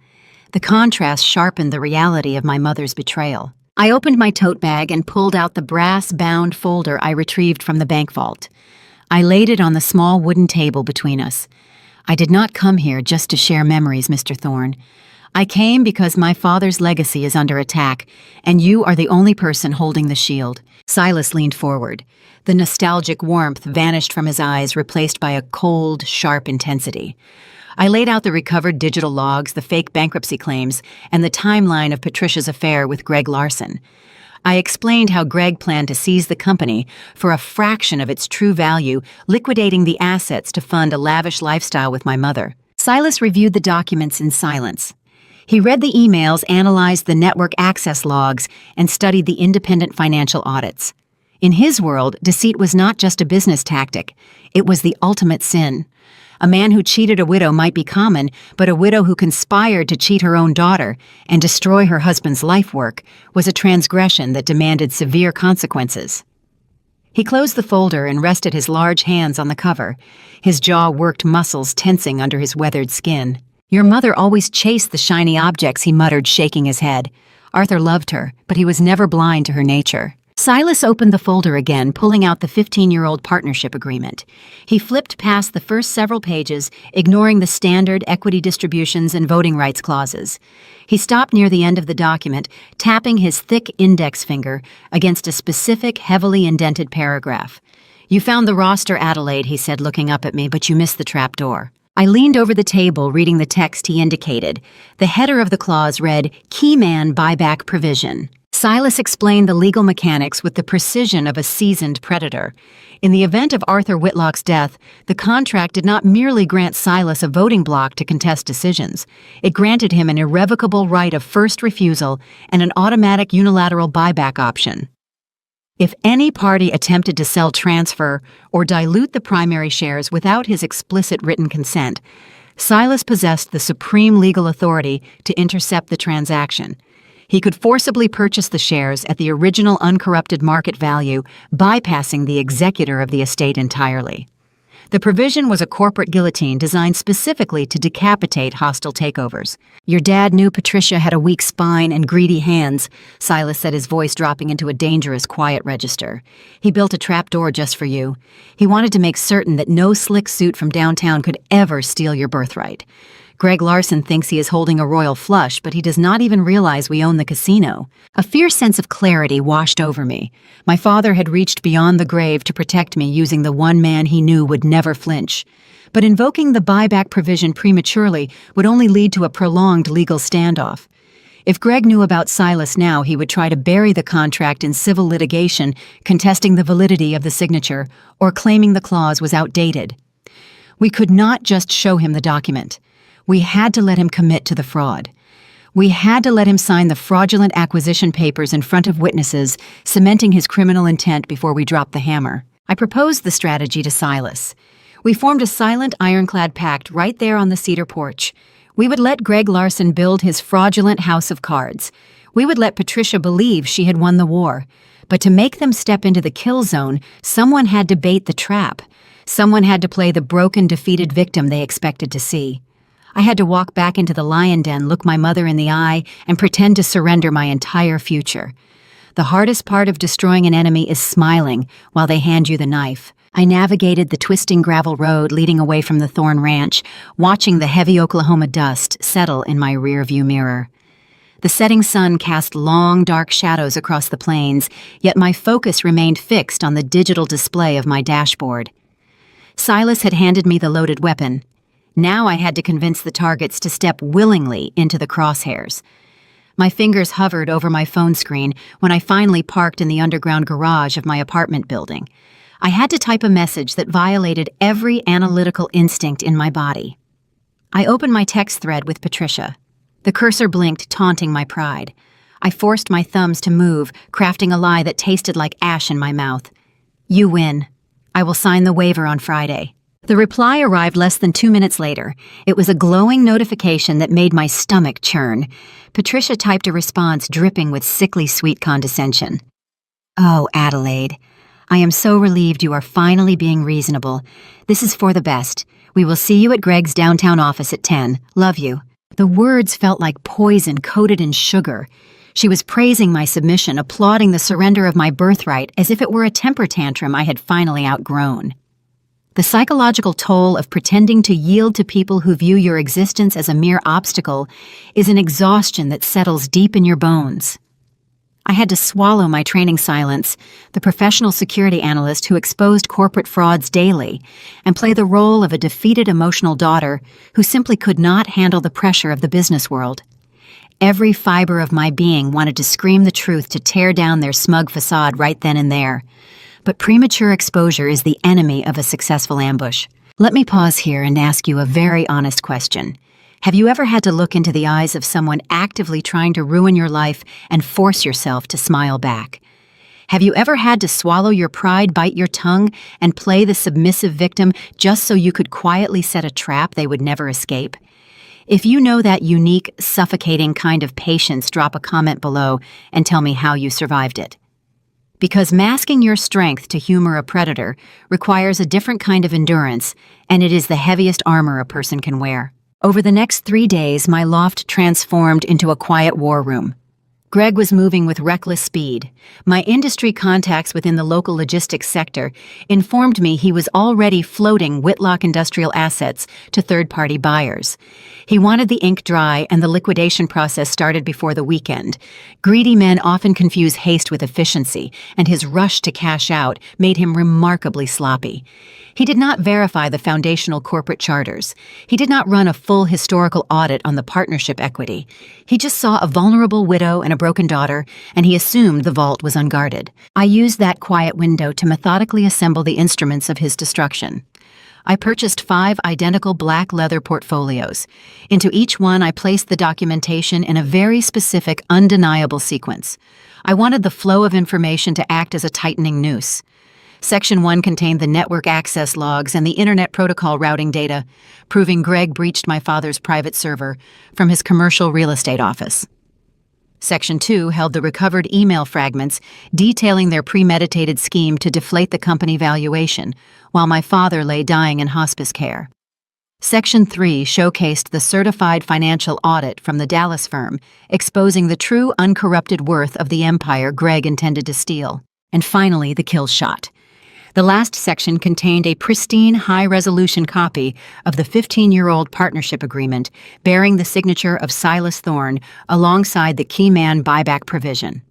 The contrast sharpened the reality of my mother's betrayal. I opened my tote bag and pulled out the brass-bound folder I retrieved from the bank vault. I laid it on the small wooden table between us. "I did not come here just to share memories, Mr. Thorne. I came because my father's legacy is under attack, and you are the only person holding the shield." Silas leaned forward. The nostalgic warmth vanished from his eyes, replaced by a cold, sharp intensity. I laid out the recovered digital logs, the fake bankruptcy claims, and the timeline of Patricia's affair with Greg Larson. I explained how Greg planned to seize the company for a fraction of its true value, liquidating the assets to fund a lavish lifestyle with my mother. Silas reviewed the documents in silence. He read the emails, analyzed the network access logs, and studied the independent financial audits. In his world, deceit was not just a business tactic. It was the ultimate sin. A man who cheated a widow might be common, but a widow who conspired to cheat her own daughter and destroy her husband's life work was a transgression that demanded severe consequences. He closed the folder and rested his large hands on the cover, his jaw-worked muscles tensing under his weathered skin. "Your mother always chased the shiny objects," he muttered, shaking his head. "Arthur loved her, but he was never blind to her nature." Silas opened the folder again, pulling out the 15-year-old partnership agreement. He flipped past the first several pages, ignoring the standard equity distributions and voting rights clauses. He stopped near the end of the document, tapping his thick index finger against a specific, heavily indented paragraph. "You found the roster, Adelaide," he said, looking up at me, "but you missed the trapdoor." I leaned over the table, reading the text he indicated. The header of the clause read, "Keyman Buyback Provision." Silas explained the legal mechanics with the precision of a seasoned predator. In the event of Arthur Whitlock's death, the contract did not merely grant Silas a voting block to contest decisions. It granted him an irrevocable right of first refusal and an automatic unilateral buyback option. If any party attempted to sell, transfer, or dilute the primary shares without his explicit written consent, Silas possessed the supreme legal authority to intercept the transaction. He could forcibly purchase the shares at the original uncorrupted market value, bypassing the executor of the estate entirely. The provision was a corporate guillotine designed specifically to decapitate hostile takeovers. "Your dad knew Patricia had a weak spine and greedy hands," Silas said, his voice dropping into a dangerous quiet register. "He built a trapdoor just for you. He wanted to make certain that no slick suit from downtown could ever steal your birthright. Greg Larson thinks he is holding a royal flush, but he does not even realize we own the casino." A fierce sense of clarity washed over me. My father had reached beyond the grave to protect me using the one man he knew would never flinch. But invoking the buyback provision prematurely would only lead to a prolonged legal standoff. If Greg knew about Silas now, he would try to bury the contract in civil litigation, contesting the validity of the signature or claiming the clause was outdated. We could not just show him the document. We had to let him commit to the fraud. We had to let him sign the fraudulent acquisition papers in front of witnesses, cementing his criminal intent before we dropped the hammer. I proposed the strategy to Silas. We formed a silent, ironclad pact right there on the cedar porch. We would let Greg Larson build his fraudulent house of cards. We would let Patricia believe she had won the war. But to make them step into the kill zone, someone had to bait the trap. Someone had to play the broken, defeated victim they expected to see. I had to walk back into the lion den, look my mother in the eye, and pretend to surrender my entire future. The hardest part of destroying an enemy is smiling while they hand you the knife. I navigated the twisting gravel road leading away from the Thorne Ranch, watching the heavy Oklahoma dust settle in my rearview mirror. The setting sun cast long, dark shadows across the plains, yet my focus remained fixed on the digital display of my dashboard. Silas had handed me the loaded weapon. Now I had to convince the targets to step willingly into the crosshairs. My fingers hovered over my phone screen when I finally parked in the underground garage of my apartment building. I had to type a message that violated every analytical instinct in my body. I opened my text thread with Patricia. The cursor blinked, taunting my pride. I forced my thumbs to move, crafting a lie that tasted like ash in my mouth. "You win. I will sign the waiver on Friday." The reply arrived less than 2 minutes later. It was a glowing notification that made my stomach churn. Patricia typed a response dripping with sickly sweet condescension. "Oh, Adelaide, I am so relieved you are finally being reasonable. This is for the best. We will see you at Greg's downtown office at 10. Love you." The words felt like poison coated in sugar. She was praising my submission, applauding the surrender of my birthright as if it were a temper tantrum I had finally outgrown. The psychological toll of pretending to yield to people who view your existence as a mere obstacle is an exhaustion that settles deep in your bones. I had to swallow my training silence, the professional security analyst who exposed corporate frauds daily, and play the role of a defeated emotional daughter who simply could not handle the pressure of the business world. Every fiber of my being wanted to scream the truth to tear down their smug facade right then and there. But premature exposure is the enemy of a successful ambush. Let me pause here and ask you a very honest question. Have you ever had to look into the eyes of someone actively trying to ruin your life and force yourself to smile back? Have you ever had to swallow your pride, bite your tongue, and play the submissive victim just so you could quietly set a trap they would never escape? If you know that unique, suffocating kind of patience, drop a comment below and tell me how you survived it. Because masking your strength to humor a predator requires a different kind of endurance, and it is the heaviest armor a person can wear. Over the next 3 days, my loft transformed into a quiet war room. Greg was moving with reckless speed. My industry contacts within the local logistics sector informed me he was already floating Whitlock industrial assets to third-party buyers. He wanted the ink dry and the liquidation process started before the weekend. Greedy men often confuse haste with efficiency, and his rush to cash out made him remarkably sloppy. He did not verify the foundational corporate charters. He did not run a full historical audit on the partnership equity. He just saw a vulnerable widow and a broken daughter, and he assumed the vault was unguarded. I used that quiet window to methodically assemble the instruments of his destruction. I purchased 5 identical black leather portfolios. Into each one I placed the documentation in a very specific, undeniable sequence. I wanted the flow of information to act as a tightening noose. Section 1 contained the network access logs and the Internet Protocol routing data, proving Greg breached my father's private server from his commercial real estate office. Section 2 held the recovered email fragments detailing their premeditated scheme to deflate the company valuation, while my father lay dying in hospice care. Section 3 showcased the certified financial audit from the Dallas firm, exposing the true uncorrupted worth of the empire Greg intended to steal. And finally, the kill shot. The last section contained a pristine, high-resolution copy of the 15-year-old partnership agreement bearing the signature of Silas Thorne alongside the key man buyback provision.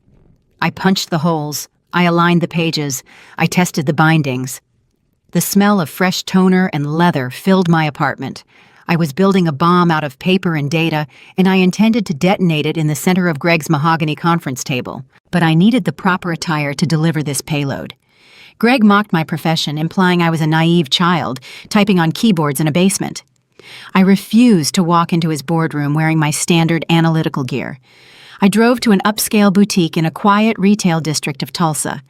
I punched the holes, I aligned the pages, I tested the bindings. The smell of fresh toner and leather filled my apartment. I was building a bomb out of paper and data, and I intended to detonate it in the center of Greg's mahogany conference table. But I needed the proper attire to deliver this payload. Greg mocked my profession, implying I was a naive child, typing on keyboards in a basement. I refused to walk into his boardroom wearing my standard analytical gear. I drove to an upscale boutique in a quiet retail district of Tulsa.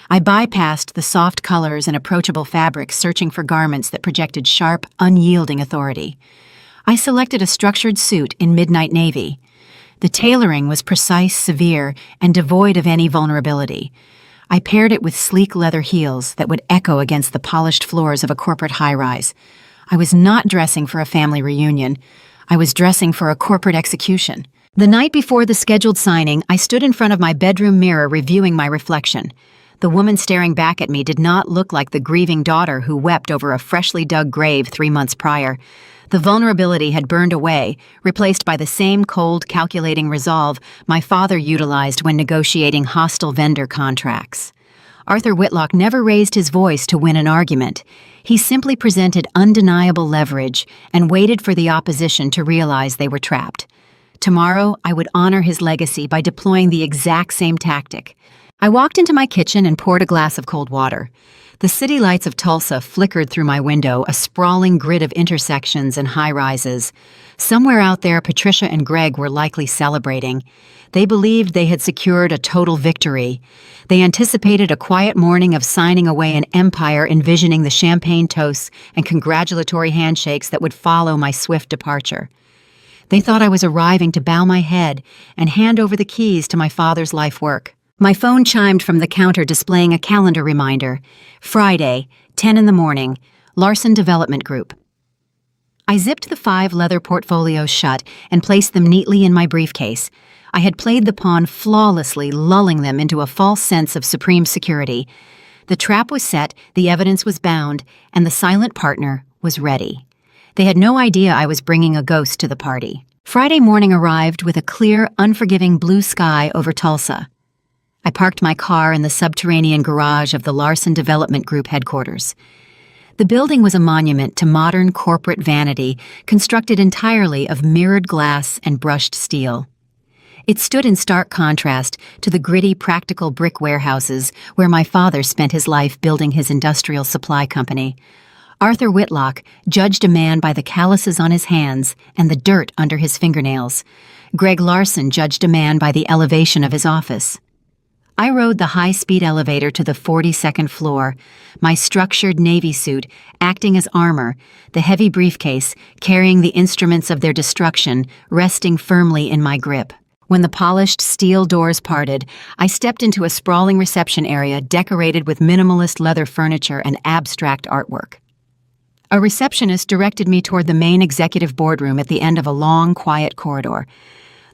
I bypassed the soft colors and approachable fabrics, searching for garments that projected sharp, unyielding authority. I selected a structured suit in midnight navy. The tailoring was precise, severe, and devoid of any vulnerability. I paired it with sleek leather heels that would echo against the polished floors of a corporate high-rise. I was not dressing for a family reunion. I was dressing for a corporate execution. The night before the scheduled signing, I stood in front of my bedroom mirror reviewing my reflection. The woman staring back at me did not look like the grieving daughter who wept over a freshly dug grave 3 months prior. The vulnerability had burned away, replaced by the same cold, calculating resolve my father utilized when negotiating hostile vendor contracts. Arthur Whitlock never raised his voice to win an argument. He simply presented undeniable leverage and waited for the opposition to realize they were trapped. Tomorrow, I would honor his legacy by deploying the exact same tactic. I walked into my kitchen and poured a glass of cold water. The city lights of Tulsa flickered through my window, a sprawling grid of intersections and high-rises. Somewhere out there, Patricia and Greg were likely celebrating. They believed they had secured a total victory. They anticipated a quiet morning of signing away an empire, envisioning the champagne toasts and congratulatory handshakes that would follow my swift departure. They thought I was arriving to bow my head and hand over the keys to my father's life work. My phone chimed from the counter displaying a calendar reminder. Friday, 10 in the morning, Larson Development Group. I zipped the 5 leather portfolios shut and placed them neatly in my briefcase. I had played the pawn flawlessly, lulling them into a false sense of supreme security. The trap was set, the evidence was bound, and the silent partner was ready. They had no idea I was bringing a ghost to the party. Friday morning arrived with a clear, unforgiving blue sky over Tulsa. I parked my car in the subterranean garage of the Larson Development Group headquarters. The building was a monument to modern corporate vanity, constructed entirely of mirrored glass and brushed steel. It stood in stark contrast to the gritty, practical brick warehouses where my father spent his life building his industrial supply company. Arthur Whitlock judged a man by the calluses on his hands and the dirt under his fingernails. Greg Larson judged a man by the elevation of his office. I rode the high-speed elevator to the 42nd floor, my structured Navy suit acting as armor, the heavy briefcase carrying the instruments of their destruction resting firmly in my grip. When the polished steel doors parted, I stepped into a sprawling reception area decorated with minimalist leather furniture and abstract artwork. A receptionist directed me toward the main executive boardroom at the end of a long, quiet corridor.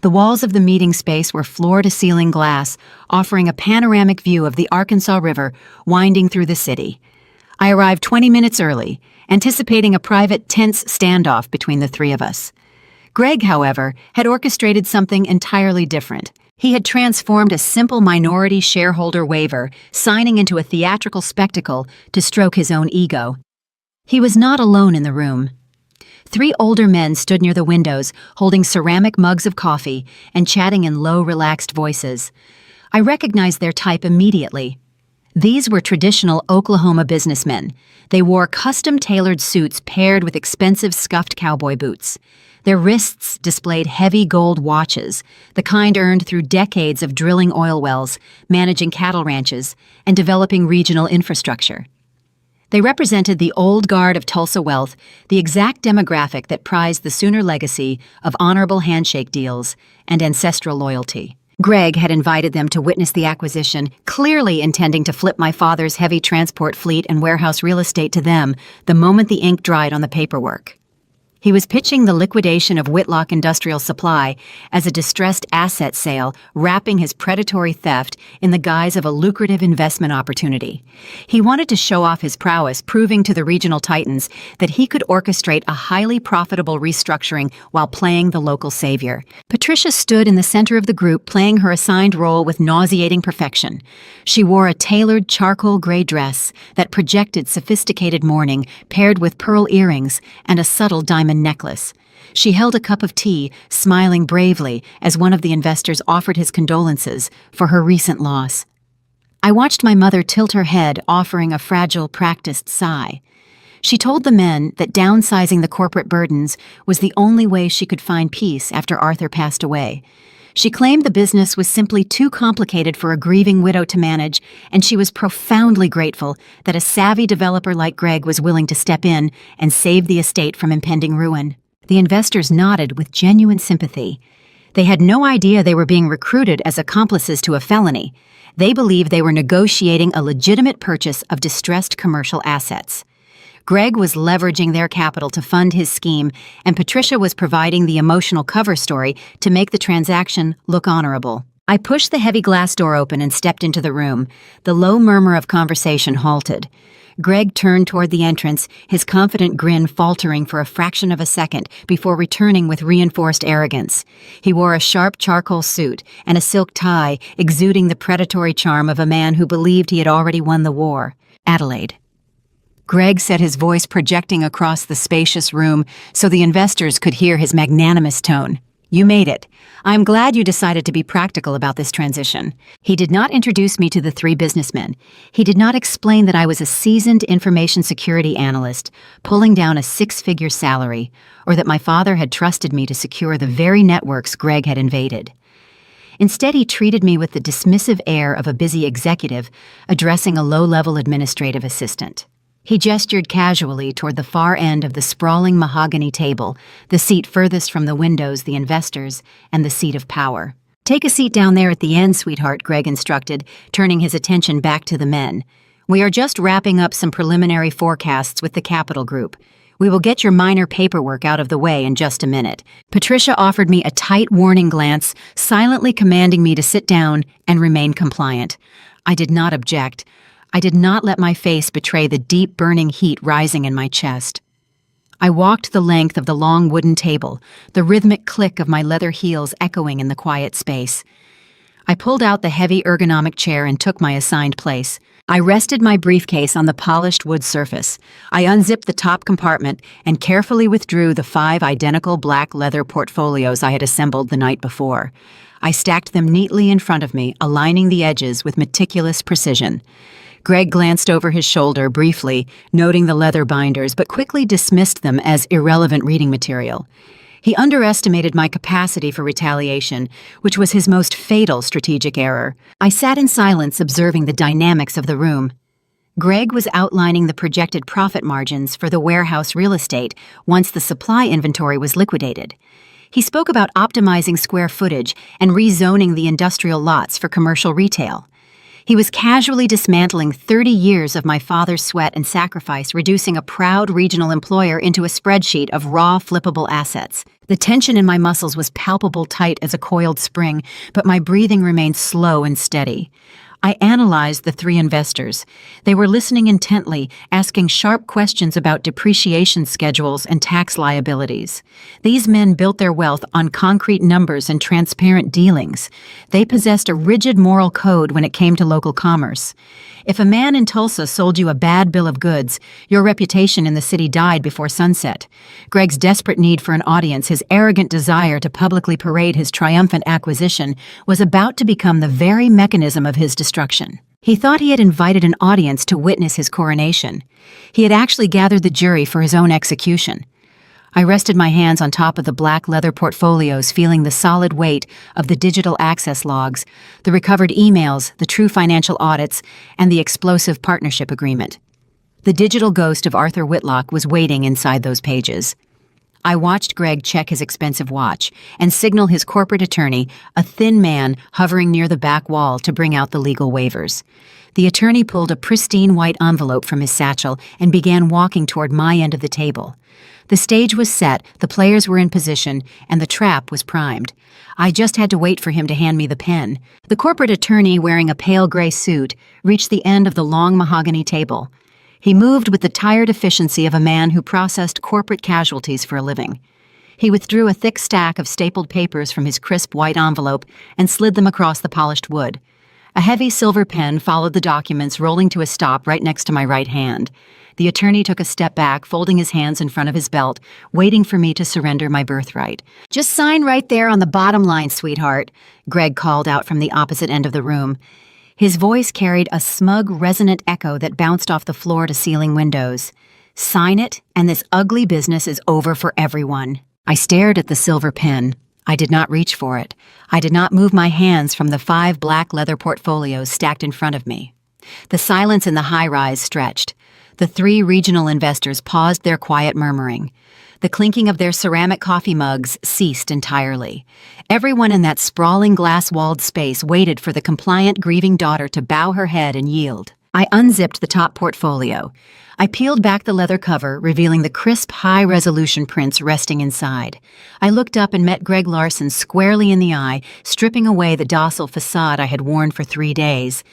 The walls of the meeting space were floor-to-ceiling glass, offering a panoramic view of the Arkansas River winding through the city. I arrived 20 minutes early, anticipating a private, tense standoff between the three of us. Greg, however, had orchestrated something entirely different. He had transformed a simple minority shareholder waiver, signing into a theatrical spectacle to stroke his own ego. He was not alone in the room. 3 older men stood near the windows, holding ceramic mugs of coffee and chatting in low, relaxed voices. I recognized their type immediately. These were traditional Oklahoma businessmen. They wore custom-tailored suits paired with expensive scuffed cowboy boots. Their wrists displayed heavy gold watches, the kind earned through decades of drilling oil wells, managing cattle ranches, and developing regional infrastructure. They represented the old guard of Tulsa wealth, the exact demographic that prized the Sooner legacy of honorable handshake deals and ancestral loyalty. Greg had invited them to witness the acquisition, clearly intending to flip my father's heavy transport fleet and warehouse real estate to them the moment the ink dried on the paperwork. He was pitching the liquidation of Whitlock Industrial Supply as a distressed asset sale, wrapping his predatory theft in the guise of a lucrative investment opportunity. He wanted to show off his prowess, proving to the regional titans that he could orchestrate a highly profitable restructuring while playing the local savior. Patricia stood in the center of the group, playing her assigned role with nauseating perfection. She wore a tailored charcoal gray dress that projected sophisticated mourning, paired with pearl earrings and a subtle diamond necklace. She held a cup of tea, smiling bravely as one of the investors offered his condolences for her recent loss. I watched my mother tilt her head, offering a fragile, practiced sigh. She told the men that downsizing the corporate burdens was the only way she could find peace after Arthur passed away. She claimed the business was simply too complicated for a grieving widow to manage, and she was profoundly grateful that a savvy developer like Greg was willing to step in and save the estate from impending ruin. The investors nodded with genuine sympathy. They had no idea they were being recruited as accomplices to a felony. They believed they were negotiating a legitimate purchase of distressed commercial assets. Greg was leveraging their capital to fund his scheme, and Patricia was providing the emotional cover story to make the transaction look honorable. I pushed the heavy glass door open and stepped into the room. The low murmur of conversation halted. Greg turned toward the entrance, his confident grin faltering for a fraction of a second before returning with reinforced arrogance. He wore a sharp charcoal suit and a silk tie, exuding the predatory charm of a man who believed he had already won the war. Adelaide. Greg said, his voice projecting across the spacious room so the investors could hear his magnanimous tone. You made it. I'm glad you decided to be practical about this transition. He did not introduce me to the 3 businessmen. He did not explain that I was a seasoned information security analyst, pulling down a 6-figure salary, or that my father had trusted me to secure the very networks Greg had invaded. Instead, he treated me with the dismissive air of a busy executive addressing a low-level administrative assistant. He gestured casually toward the far end of the sprawling mahogany table, the seat furthest from the windows, the investors, and the seat of power. Take a seat down there at the end, sweetheart, Greg instructed, turning his attention back to the men. We are just wrapping up some preliminary forecasts with the Capital Group. We will get your minor paperwork out of the way in just a minute. Patricia offered me a tight warning glance, silently commanding me to sit down and remain compliant. I did not object. I did not let my face betray the deep burning heat rising in my chest. I walked the length of the long wooden table, the rhythmic click of my leather heels echoing in the quiet space. I pulled out the heavy ergonomic chair and took my assigned place. I rested my briefcase on the polished wood surface. I unzipped the top compartment and carefully withdrew the 5 identical black leather portfolios I had assembled the night before. I stacked them neatly in front of me, aligning the edges with meticulous precision. Greg glanced over his shoulder briefly, noting the leather binders, but quickly dismissed them as irrelevant reading material. He underestimated my capacity for retaliation, which was his most fatal strategic error. I sat in silence, observing the dynamics of the room. Greg was outlining the projected profit margins for the warehouse real estate once the supply inventory was liquidated. He spoke about optimizing square footage and rezoning the industrial lots for commercial retail. He was casually dismantling 30 years of my father's sweat and sacrifice, reducing a proud regional employer into a spreadsheet of raw, flippable assets. The tension in my muscles was palpable, tight as a coiled spring, but my breathing remained slow and steady. I analyzed the 3 investors. They were listening intently, asking sharp questions about depreciation schedules and tax liabilities. These men built their wealth on concrete numbers and transparent dealings. They possessed a rigid moral code when it came to local commerce. If a man in Tulsa sold you a bad bill of goods, your reputation in the city died before sunset. Greg's desperate need for an audience, his arrogant desire to publicly parade his triumphant acquisition, was about to become the very mechanism of his destruction. He thought he had invited an audience to witness his coronation. He had actually gathered the jury for his own execution. I rested my hands on top of the black leather portfolios, feeling the solid weight of the digital access logs, the recovered emails, the true financial audits, and the explosive partnership agreement. The digital ghost of Arthur Whitlock was waiting inside those pages. I watched Greg check his expensive watch and signal his corporate attorney, a thin man hovering near the back wall, to bring out the legal waivers. The attorney pulled a pristine white envelope from his satchel and began walking toward my end of the table. The stage was set, the players were in position, and the trap was primed. I just had to wait for him to hand me the pen. The corporate attorney, wearing a pale gray suit, reached the end of the long mahogany table. He moved with the tired efficiency of a man who processed corporate casualties for a living. He withdrew a thick stack of stapled papers from his crisp white envelope and slid them across the polished wood. A heavy silver pen followed the documents, rolling to a stop right next to my right hand. The attorney took a step back, folding his hands in front of his belt, waiting for me to surrender my birthright. "Just sign right there on the bottom line, sweetheart," Greg called out from the opposite end of the room. His voice carried a smug, resonant echo that bounced off the floor-to-ceiling windows. "Sign it, and this ugly business is over for everyone." I stared at the silver pen. I did not reach for it. I did not move my hands from the 5 black leather portfolios stacked in front of me. The silence in the high-rise stretched. The 3 regional investors paused their quiet murmuring. The clinking of their ceramic coffee mugs ceased entirely. Everyone in that sprawling glass-walled space waited for the compliant, grieving daughter to bow her head and yield. I unzipped the top portfolio. I peeled back the leather cover, revealing the crisp, high-resolution prints resting inside. I looked up and met Greg Larson squarely in the eye, stripping away the docile facade I had worn for 3 days.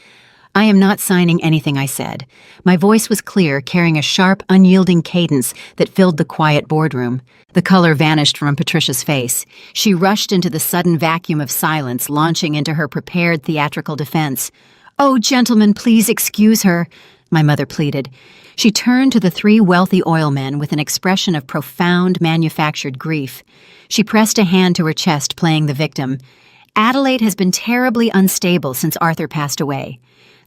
"I am not signing anything," I said. My voice was clear, carrying a sharp, unyielding cadence that filled the quiet boardroom. The color vanished from Patricia's face. She rushed into the sudden vacuum of silence, launching into her prepared theatrical defense. "Oh, gentlemen, please excuse her," my mother pleaded. She turned to the 3 wealthy oil men with an expression of profound, manufactured grief. She pressed a hand to her chest, playing the victim. "Adelaide has been terribly unstable since Arthur passed away.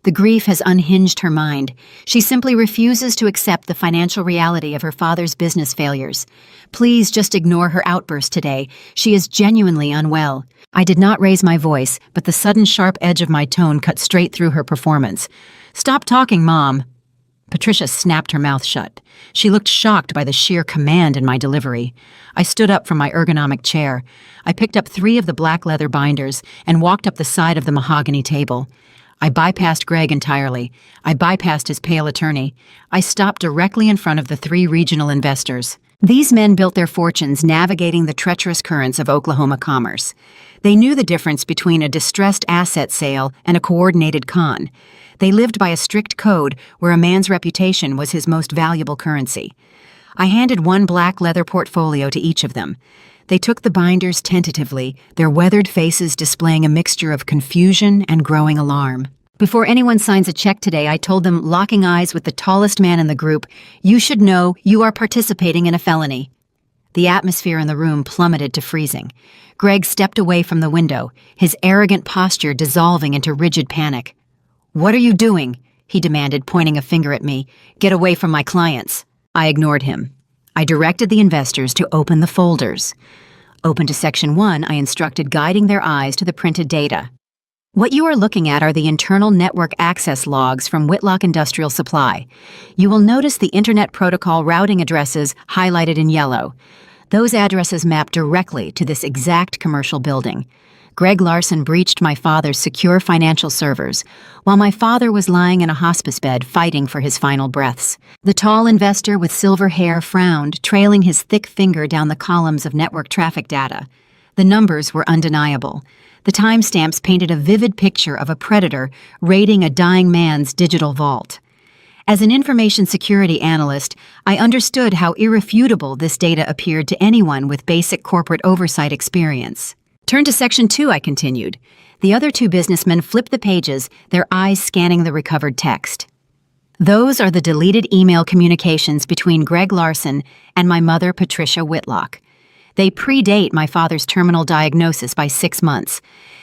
The grief has unhinged her mind. She simply refuses to accept the financial reality of her father's business failures. Please just ignore her outburst today. She is genuinely unwell." I did not raise my voice, but the sudden sharp edge of my tone cut straight through her performance. "Stop talking, Mom." Patricia snapped her mouth shut. She looked shocked by the sheer command in my delivery. I stood up from my ergonomic chair. I picked up 3 of the black leather binders and walked up the side of the mahogany table. I bypassed Greg entirely. I bypassed his pale attorney. I stopped directly in front of the three regional investors. These men built their fortunes navigating the treacherous currents of Oklahoma commerce. They knew the difference between a distressed asset sale and a coordinated con. They lived by a strict code where a man's reputation was his most valuable currency. I handed one black leather portfolio to each of them. They took the binders tentatively, their weathered faces displaying a mixture of confusion and growing alarm. Before anyone signs a check today, I told them, locking eyes with the tallest man in the group, "You should know you are participating in a felony." The atmosphere in the room plummeted to freezing. Greg stepped away from the window, his arrogant posture dissolving into rigid panic. "What are you doing?" he demanded, pointing a finger at me. "Get away from my clients." I ignored him. I directed the investors to open the folders. Open to Section 1, I instructed, guiding their eyes to the printed data. What you are looking at are the internal network access logs from Whitlock Industrial Supply. You will notice the Internet Protocol routing addresses highlighted in yellow. Those addresses map directly to this exact commercial building. Greg Larson breached my father's secure financial servers, while my father was lying in a hospice bed fighting for his final breaths. The tall investor with silver hair frowned, trailing his thick finger down the columns of network traffic data. The numbers were undeniable. The timestamps painted a vivid picture of a predator raiding a dying man's digital vault. As an information security analyst, I understood how irrefutable this data appeared to anyone with basic corporate oversight experience. "Turn to Section 2, I continued. The other two businessmen flipped the pages, their eyes scanning the recovered text. Those are the deleted email communications between Greg Larson and my mother, Patricia Whitlock. They predate my father's terminal diagnosis by 6 months.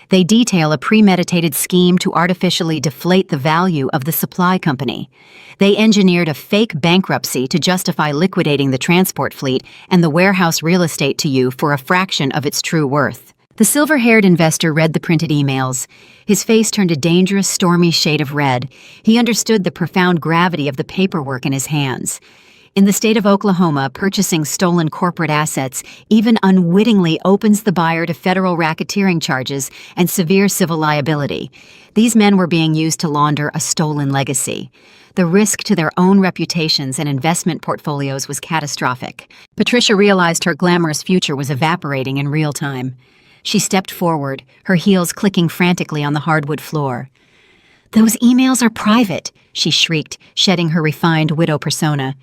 They detail a premeditated scheme to artificially deflate the value of the supply company. They engineered a fake bankruptcy to justify liquidating the transport fleet and the warehouse real estate to you for a fraction of its true worth." The silver-haired investor read the printed emails. His face turned a dangerous, stormy shade of red. He understood the profound gravity of the paperwork in his hands. In the state of Oklahoma, purchasing stolen corporate assets even unwittingly opens the buyer to federal racketeering charges and severe civil liability. These men were being used to launder a stolen legacy. The risk to their own reputations and investment portfolios was catastrophic. Patricia realized her glamorous future was evaporating in real time. She stepped forward, her heels clicking frantically on the hardwood floor. "Those emails are private," she shrieked, shedding her refined widow persona.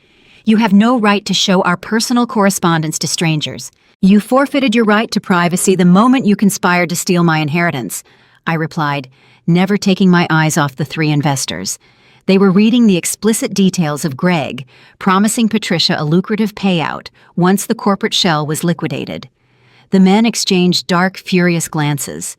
"You have no right to show our personal correspondence to strangers. You forfeited your right to privacy the moment you conspired to steal my inheritance," I replied, never taking my eyes off the three investors. They were reading the explicit details of Greg, promising Patricia a lucrative payout once the corporate shell was liquidated. The men exchanged dark, furious glances.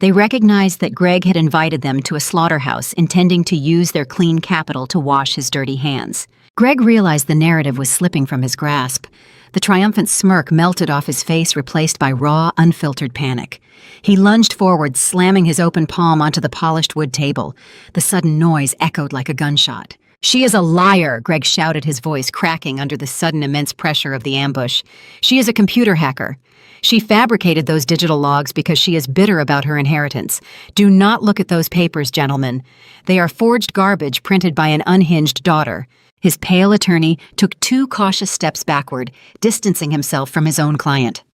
They recognized that Greg had invited them to a slaughterhouse, intending to use their clean capital to wash his dirty hands. Greg realized the narrative was slipping from his grasp. The triumphant smirk melted off his face, replaced by raw, unfiltered panic. He lunged forward, slamming his open palm onto the polished wood table. The sudden noise echoed like a gunshot. "She is a liar," Greg shouted, his voice cracking under the sudden immense pressure of the ambush. "She is a computer hacker. She fabricated those digital logs because she is bitter about her inheritance. Do not look at those papers, gentlemen. They are forged garbage printed by an unhinged daughter." His pale attorney took 2 cautious steps backward, distancing himself from his own client.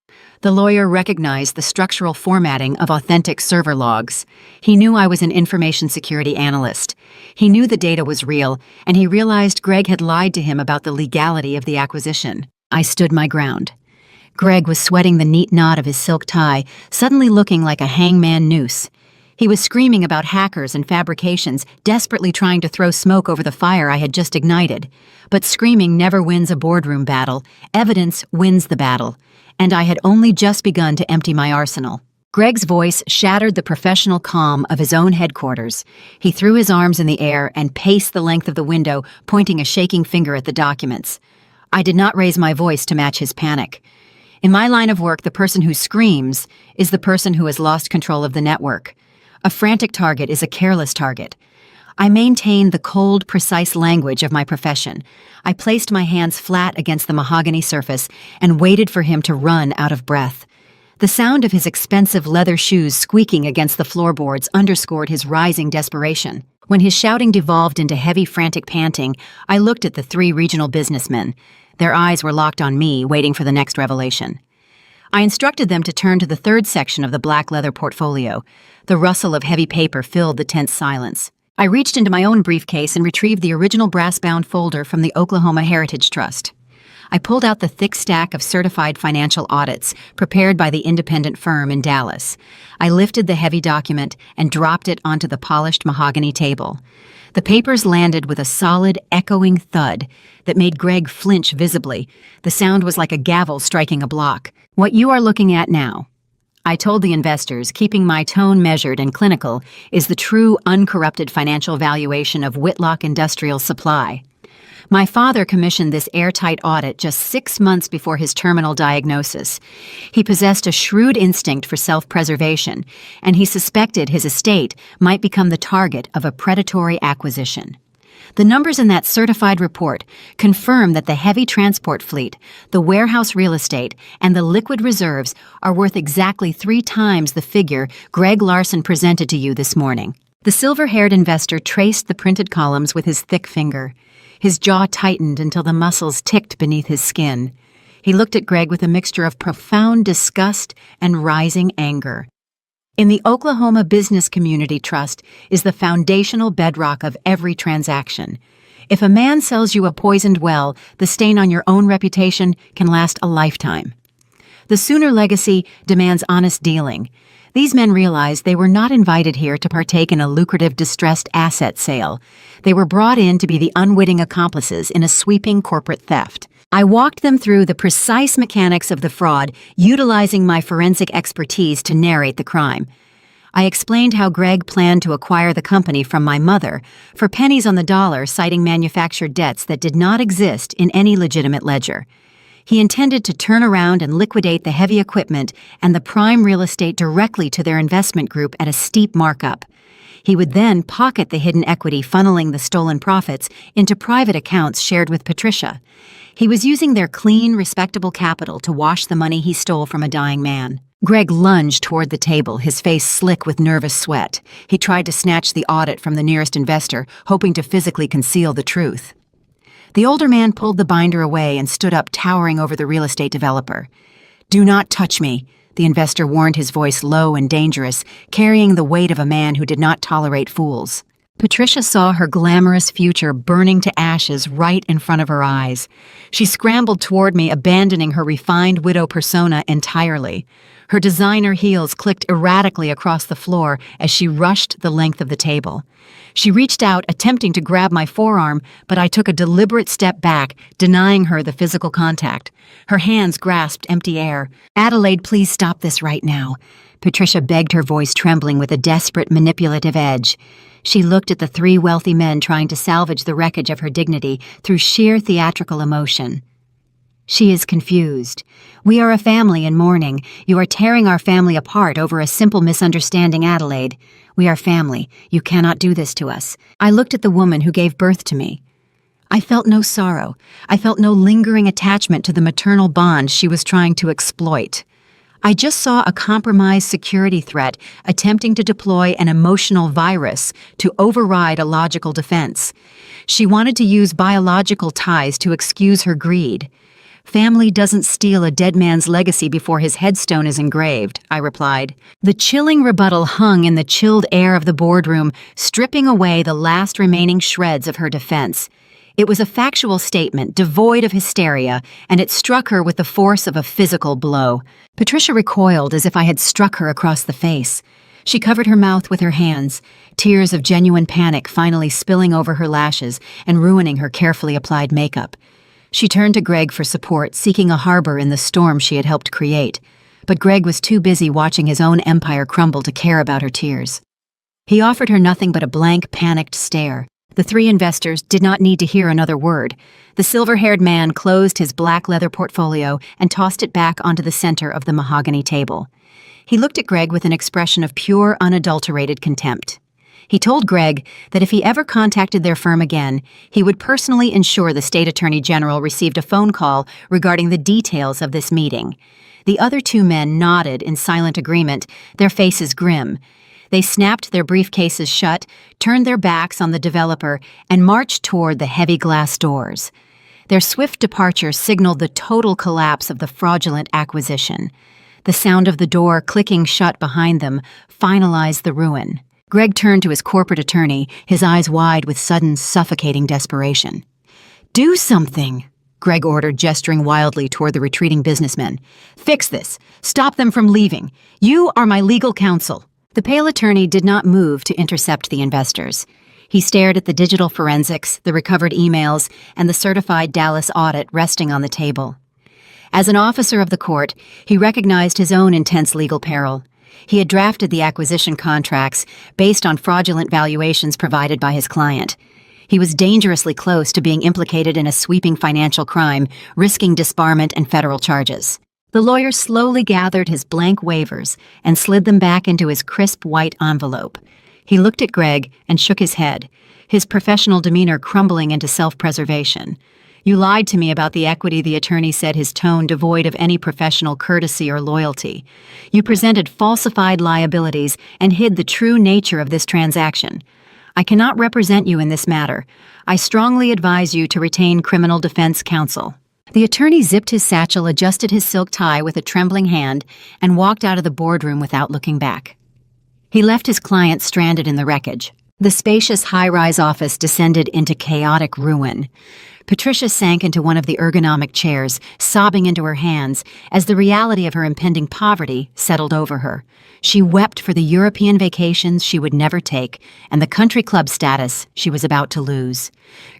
The lawyer recognized the structural formatting of authentic server logs. He knew I was an information security analyst. He knew the data was real, and he realized Greg had lied to him about the legality of the acquisition. I stood my ground. Greg was sweating the neat knot of his silk tie, suddenly looking like a hangman noose. He was screaming about hackers and fabrications, desperately trying to throw smoke over the fire I had just ignited. But screaming never wins a boardroom battle. Evidence wins the battle. And I had only just begun to empty my arsenal. Greg's voice shattered the professional calm of his own headquarters. He threw his arms in the air and paced the length of the window, pointing a shaking finger at the documents. I did not raise my voice to match his panic. In my line of work, the person who screams is the person who has lost control of the network. A frantic target is a careless target. I maintained the cold, precise language of my profession. I placed my hands flat against the mahogany surface and waited for him to run out of breath. The sound of his expensive leather shoes squeaking against the floorboards underscored his rising desperation. When his shouting devolved into heavy, frantic panting, I looked at the three regional businessmen. Their eyes were locked on me, waiting for the next revelation. I instructed them to turn to the third section of the black leather portfolio. The rustle of heavy paper filled the tense silence. I reached into my own briefcase and retrieved the original brass-bound folder from the Oklahoma Heritage Trust. I pulled out the thick stack of certified financial audits prepared by the independent firm in Dallas. I lifted the heavy document and dropped it onto the polished mahogany table. The papers landed with a solid, echoing thud that made Greg flinch visibly. The sound was like a gavel striking a block. "What you are looking at now," I told the investors, keeping my tone measured and clinical, "is the true, uncorrupted financial valuation of Whitlock Industrial Supply. My father commissioned this airtight audit just 6 months before his terminal diagnosis. He possessed a shrewd instinct for self-preservation, and he suspected his estate might become the target of a predatory acquisition. The numbers in that certified report confirm that the heavy transport fleet, the warehouse real estate, and the liquid reserves are worth exactly 3 times the figure Greg Larson presented to you this morning." The silver-haired investor traced the printed columns with his thick finger. His jaw tightened until the muscles ticked beneath his skin. He looked at Greg with a mixture of profound disgust and rising anger. "In the Oklahoma Business Community Trust is the foundational bedrock of every transaction. If a man sells you a poisoned well, the stain on your own reputation can last a lifetime. The Sooner legacy demands honest dealing. These men realized they were not invited here to partake in a lucrative distressed asset sale. They were brought in to be the unwitting accomplices in a sweeping corporate theft. I walked them through the precise mechanics of the fraud, utilizing my forensic expertise to narrate the crime. I explained how Greg planned to acquire the company from my mother for pennies on the dollar, citing manufactured debts that did not exist in any legitimate ledger. He intended to turn around and liquidate the heavy equipment and the prime real estate directly to their investment group at a steep markup. He would then pocket the hidden equity, funneling the stolen profits into private accounts shared with Patricia. He was using their clean, respectable capital to wash the money he stole from a dying man. Greg lunged toward the table, his face slick with nervous sweat. He tried to snatch the audit from the nearest investor, hoping to physically conceal the truth. The older man pulled the binder away and stood up, towering over the real estate developer. "Do not touch me," the investor warned, his voice low and dangerous, carrying the weight of a man who did not tolerate fools. Patricia saw her glamorous future burning to ashes right in front of her eyes. She scrambled toward me, abandoning her refined widow persona entirely. Her designer heels clicked erratically across the floor as she rushed the length of the table. She reached out, attempting to grab my forearm, but I took a deliberate step back, denying her the physical contact. Her hands grasped empty air. "Adelaide, please stop this right now," Patricia begged, her voice trembling with a desperate, manipulative edge. She looked at the 3 wealthy men trying to salvage the wreckage of her dignity through sheer theatrical emotion. "She is confused. We are a family in mourning. You are tearing our family apart over a simple misunderstanding, Adelaide. We are family. You cannot do this to us." I looked at the woman who gave birth to me. I felt no sorrow. I felt no lingering attachment to the maternal bond she was trying to exploit. I just saw a compromised security threat attempting to deploy an emotional virus to override a logical defense. She wanted to use biological ties to excuse her greed. "Family doesn't steal a dead man's legacy before his headstone is engraved," I replied. The chilling rebuttal hung in the chilled air of the boardroom, stripping away the last remaining shreds of her defense. It was a factual statement, devoid of hysteria, and it struck her with the force of a physical blow. Patricia recoiled as if I had struck her across the face. She covered her mouth with her hands, tears of genuine panic finally spilling over her lashes and ruining her carefully applied makeup. She turned to Greg for support, seeking a harbor in the storm she had helped create. But Greg was too busy watching his own empire crumble to care about her tears. He offered her nothing but a blank, panicked stare. The 3 investors did not need to hear another word. The silver-haired man closed his black leather portfolio and tossed it back onto the center of the mahogany table. He looked at Greg with an expression of pure, unadulterated contempt. He told Greg that if he ever contacted their firm again, he would personally ensure the state attorney general received a phone call regarding the details of this meeting. The other two men nodded in silent agreement, their faces grim. They snapped their briefcases shut, turned their backs on the developer, and marched toward the heavy glass doors. Their swift departure signaled the total collapse of the fraudulent acquisition. The sound of the door clicking shut behind them finalized the ruin. Greg turned to his corporate attorney, his eyes wide with sudden, suffocating desperation. "Do something," Greg ordered, gesturing wildly toward the retreating businessmen. "Fix this. Stop them from leaving. You are my legal counsel." The pale attorney did not move to intercept the investors. He stared at the digital forensics, the recovered emails, and the certified Dallas audit resting on the table. As an officer of the court, he recognized his own intense legal peril. He had drafted the acquisition contracts based on fraudulent valuations provided by his client. He was dangerously close to being implicated in a sweeping financial crime, risking disbarment and federal charges. The lawyer slowly gathered his blank waivers and slid them back into his crisp white envelope. He looked at Greg and shook his head, his professional demeanor crumbling into self-preservation. "You lied to me about the equity," the attorney said, his tone devoid of any professional courtesy or loyalty. "You presented falsified liabilities and hid the true nature of this transaction. I cannot represent you in this matter. I strongly advise you to retain criminal defense counsel." The attorney zipped his satchel, adjusted his silk tie with a trembling hand, and walked out of the boardroom without looking back. He left his client stranded in the wreckage. The spacious high-rise office descended into chaotic ruin. Patricia sank into one of the ergonomic chairs, sobbing into her hands as the reality of her impending poverty settled over her. She wept for the European vacations she would never take and the country club status she was about to lose.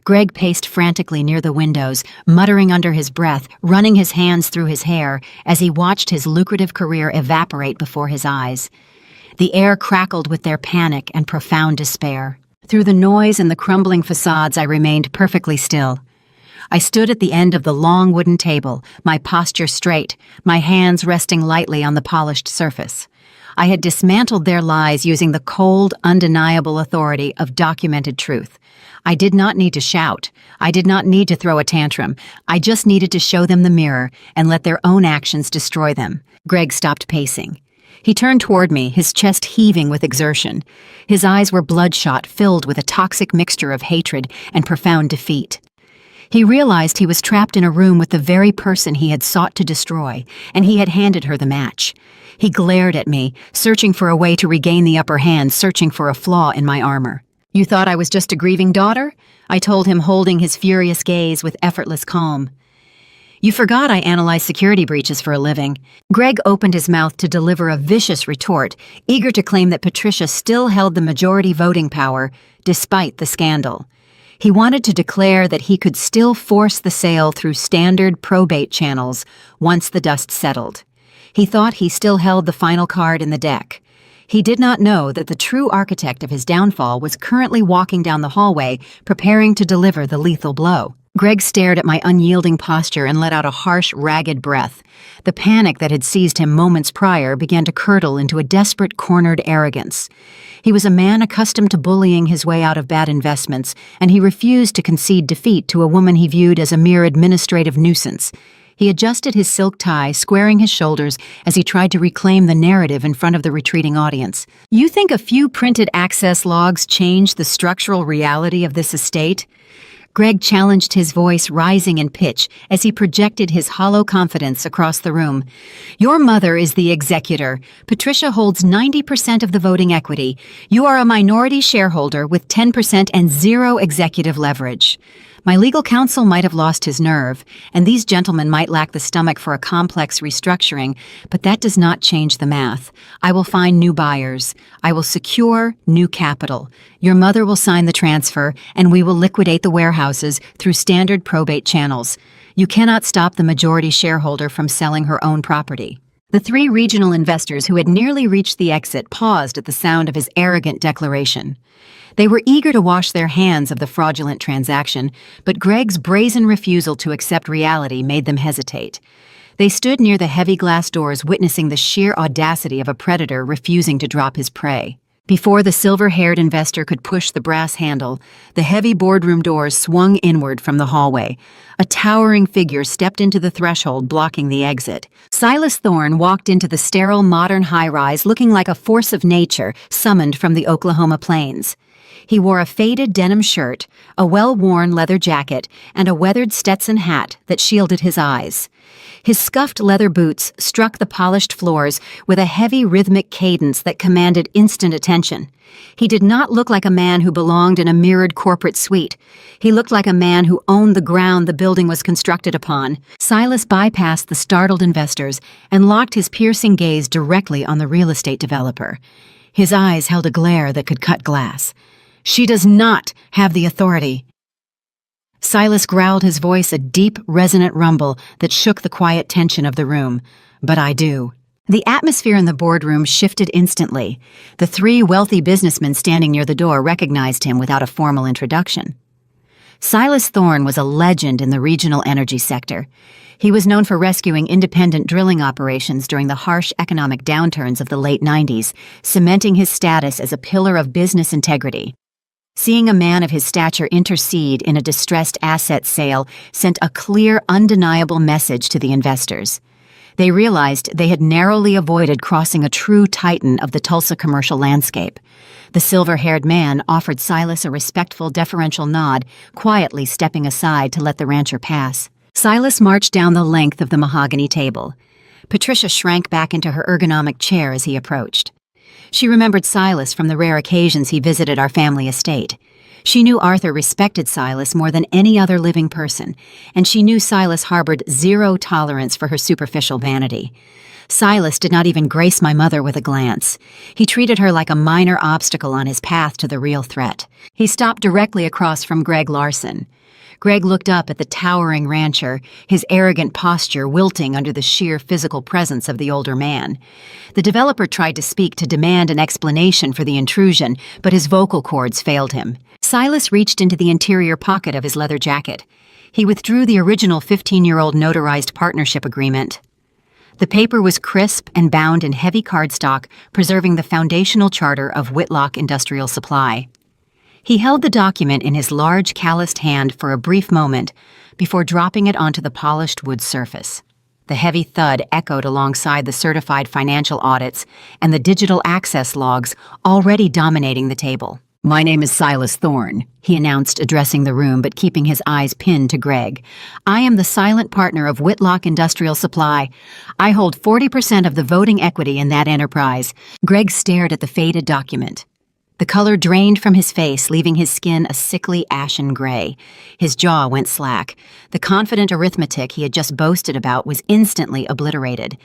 Greg paced frantically near the windows, muttering under his breath, running his hands through his hair as he watched his lucrative career evaporate before his eyes. The air crackled with their panic and profound despair. Through the noise and the crumbling facades, I remained perfectly still. I stood at the end of the long wooden table, my posture straight, my hands resting lightly on the polished surface. I had dismantled their lies using the cold, undeniable authority of documented truth. I did not need to shout. I did not need to throw a tantrum. I just needed to show them the mirror and let their own actions destroy them. Greg stopped pacing. He turned toward me, his chest heaving with exertion. His eyes were bloodshot, filled with a toxic mixture of hatred and profound defeat. He realized he was trapped in a room with the very person he had sought to destroy, and he had handed her the match. He glared at me, searching for a way to regain the upper hand, searching for a flaw in my armor. "You thought I was just a grieving daughter?" I told him, holding his furious gaze with effortless calm. "You forgot I analyze security breaches for a living." Greg opened his mouth to deliver a vicious retort, eager to claim that Patricia still held the majority voting power, despite the scandal. He wanted to declare that he could still force the sale through standard probate channels once the dust settled. He thought he still held the final card in the deck. He did not know that the true architect of his downfall was currently walking down the hallway, preparing to deliver the lethal blow. Greg stared at my unyielding posture and let out a harsh, ragged breath. The panic that had seized him moments prior began to curdle into a desperate, cornered arrogance. He was a man accustomed to bullying his way out of bad investments, and he refused to concede defeat to a woman he viewed as a mere administrative nuisance. He adjusted his silk tie, squaring his shoulders as he tried to reclaim the narrative in front of the retreating audience. "You think a few printed access logs change the structural reality of this estate?" Greg challenged, his voice rising in pitch as he projected his hollow confidence across the room. "Your mother is the executor. Patricia holds 90% of the voting equity. You are a minority shareholder with 10% and zero executive leverage. My legal counsel might have lost his nerve, and these gentlemen might lack the stomach for a complex restructuring, but that does not change the math. I will find new buyers. I will secure new capital. Your mother will sign the transfer, and we will liquidate the warehouses through standard probate channels. You cannot stop the majority shareholder from selling her own property." The three regional investors who had nearly reached the exit paused at the sound of his arrogant declaration. They were eager to wash their hands of the fraudulent transaction, but Greg's brazen refusal to accept reality made them hesitate. They stood near the heavy glass doors, witnessing the sheer audacity of a predator refusing to drop his prey. Before the silver-haired investor could push the brass handle, the heavy boardroom doors swung inward from the hallway. A towering figure stepped into the threshold, blocking the exit. Silas Thorne walked into the sterile modern high-rise looking like a force of nature summoned from the Oklahoma plains. He wore a faded denim shirt, a well-worn leather jacket, and a weathered Stetson hat that shielded his eyes. His scuffed leather boots struck the polished floors with a heavy rhythmic cadence that commanded instant attention. He did not look like a man who belonged in a mirrored corporate suite. He looked like a man who owned the ground the building was constructed upon. Silas bypassed the startled investors and locked his piercing gaze directly on the real estate developer. His eyes held a glare that could cut glass. "She does not have the authority." Silas growled, his voice a deep, resonant rumble that shook the quiet tension of the room. "But I do." The atmosphere in the boardroom shifted instantly. The three wealthy businessmen standing near the door recognized him without a formal introduction. Silas Thorne was a legend in the regional energy sector. He was known for rescuing independent drilling operations during the harsh economic downturns of the late 90s, cementing his status as a pillar of business integrity. Seeing a man of his stature intercede in a distressed asset sale sent a clear, undeniable message to the investors. They realized they had narrowly avoided crossing a true titan of the Tulsa commercial landscape. The silver-haired man offered Silas a respectful, deferential nod, quietly stepping aside to let the rancher pass. Silas marched down the length of the mahogany table. Patricia shrank back into her ergonomic chair as he approached. She remembered Silas from the rare occasions he visited our family estate. She knew Arthur respected Silas more than any other living person, and she knew Silas harbored zero tolerance for her superficial vanity. Silas did not even grace my mother with a glance. He treated her like a minor obstacle on his path to the real threat. He stopped directly across from Greg Larson. Greg looked up at the towering rancher, his arrogant posture wilting under the sheer physical presence of the older man. The developer tried to speak to demand an explanation for the intrusion, but his vocal cords failed him. Silas reached into the interior pocket of his leather jacket. He withdrew the original 15-year-old notarized partnership agreement. The paper was crisp and bound in heavy cardstock, preserving the foundational charter of Whitlock Industrial Supply. He held the document in his large, calloused hand for a brief moment before dropping it onto the polished wood surface. The heavy thud echoed alongside the certified financial audits and the digital access logs already dominating the table. "My name is Silas Thorne," he announced, addressing the room but keeping his eyes pinned to Greg. "I am the silent partner of Whitlock Industrial Supply. I hold 40% of the voting equity in that enterprise." Greg stared at the faded document. The color drained from his face, leaving his skin a sickly ashen gray. His jaw went slack. The confident arithmetic he had just boasted about was instantly obliterated.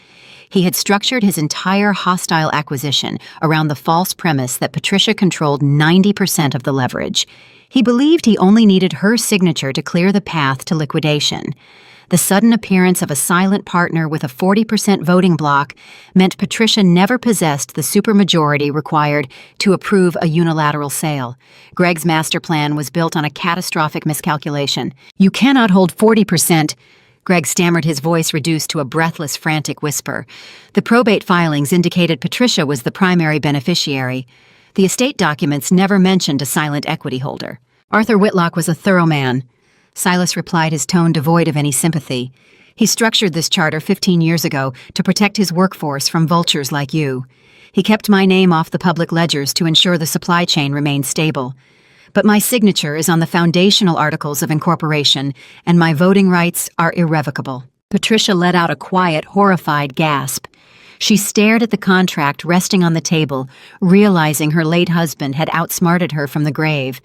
He had structured his entire hostile acquisition around the false premise that Patricia controlled 90% of the leverage. He believed he only needed her signature to clear the path to liquidation. The sudden appearance of a silent partner with a 40% voting bloc meant Patricia never possessed the supermajority required to approve a unilateral sale. Greg's master plan was built on a catastrophic miscalculation. "You cannot hold 40%. Greg stammered, his voice reduced to a breathless, frantic whisper. The probate filings indicated Patricia was the primary beneficiary. The estate documents never mentioned a silent equity holder. Arthur Whitlock was a thorough man. Silas replied, his tone devoid of any sympathy. He structured this charter 15 years ago to protect his workforce from vultures like you. He kept my name off the public ledgers to ensure the supply chain remained stable. But my signature is on the foundational articles of incorporation, and my voting rights are irrevocable." Patricia let out a quiet, horrified gasp. She stared at the contract resting on the table, realizing her late husband had outsmarted her from the grave.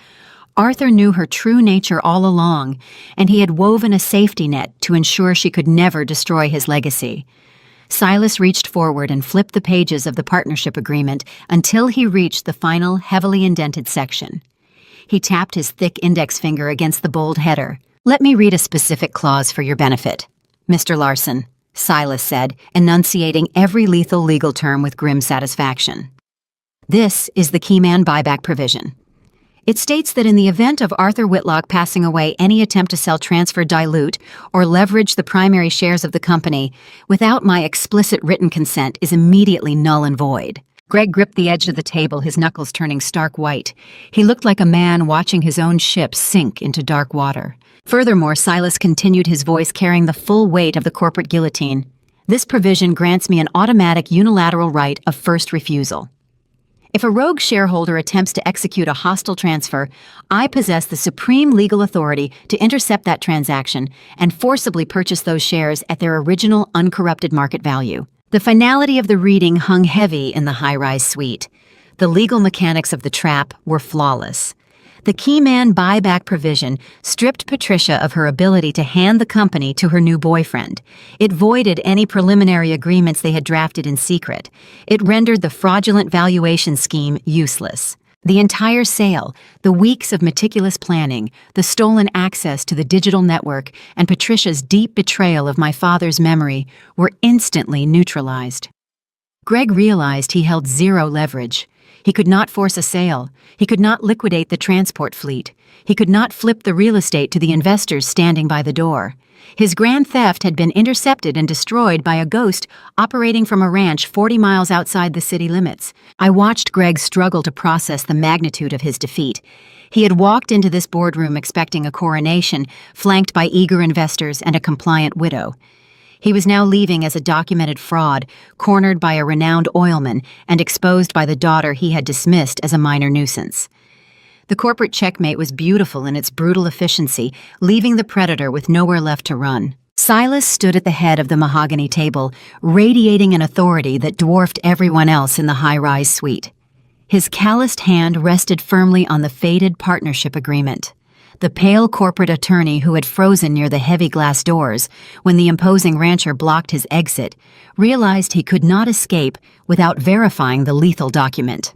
Arthur knew her true nature all along, and he had woven a safety net to ensure she could never destroy his legacy. Silas reached forward and flipped the pages of the partnership agreement until he reached the final, heavily indented section. He tapped his thick index finger against the bold header. "Let me read a specific clause for your benefit, Mr. Larson," Silas said, enunciating every lethal legal term with grim satisfaction. "This is the keyman buyback provision. It states that in the event of Arthur Whitlock passing away, any attempt to sell, transfer, dilute, or leverage the primary shares of the company without my explicit written consent is immediately null and void. Greg gripped the edge of the table, his knuckles turning stark white. He looked like a man watching his own ship sink into dark water. Furthermore, Silas continued, his voice carrying the full weight of the corporate guillotine. This provision grants me an automatic unilateral right of first refusal. If a rogue shareholder attempts to execute a hostile transfer, I possess the supreme legal authority to intercept that transaction and forcibly purchase those shares at their original uncorrupted market value. The finality of the reading hung heavy in the high-rise suite. The legal mechanics of the trap were flawless. The keyman buyback provision stripped Patricia of her ability to hand the company to her new boyfriend. It voided any preliminary agreements they had drafted in secret. It rendered the fraudulent valuation scheme useless. The entire sale, the weeks of meticulous planning, the stolen access to the digital network, and Patricia's deep betrayal of my father's memory were instantly neutralized. Greg realized he held zero leverage. He could not force a sale. He could not liquidate the transport fleet. He could not flip the real estate to the investors standing by the door. His grand theft had been intercepted and destroyed by a ghost operating from a ranch 40 miles outside the city limits. I watched Greg struggle to process the magnitude of his defeat. He had walked into this boardroom expecting a coronation, flanked by eager investors and a compliant widow. He was now leaving as a documented fraud, cornered by a renowned oilman and exposed by the daughter he had dismissed as a minor nuisance. The corporate checkmate was beautiful in its brutal efficiency, leaving the predator with nowhere left to run. Silas stood at the head of the mahogany table, radiating an authority that dwarfed everyone else in the high-rise suite. His calloused hand rested firmly on the faded partnership agreement. The pale corporate attorney who had frozen near the heavy glass doors when the imposing rancher blocked his exit realized he could not escape without verifying the lethal document.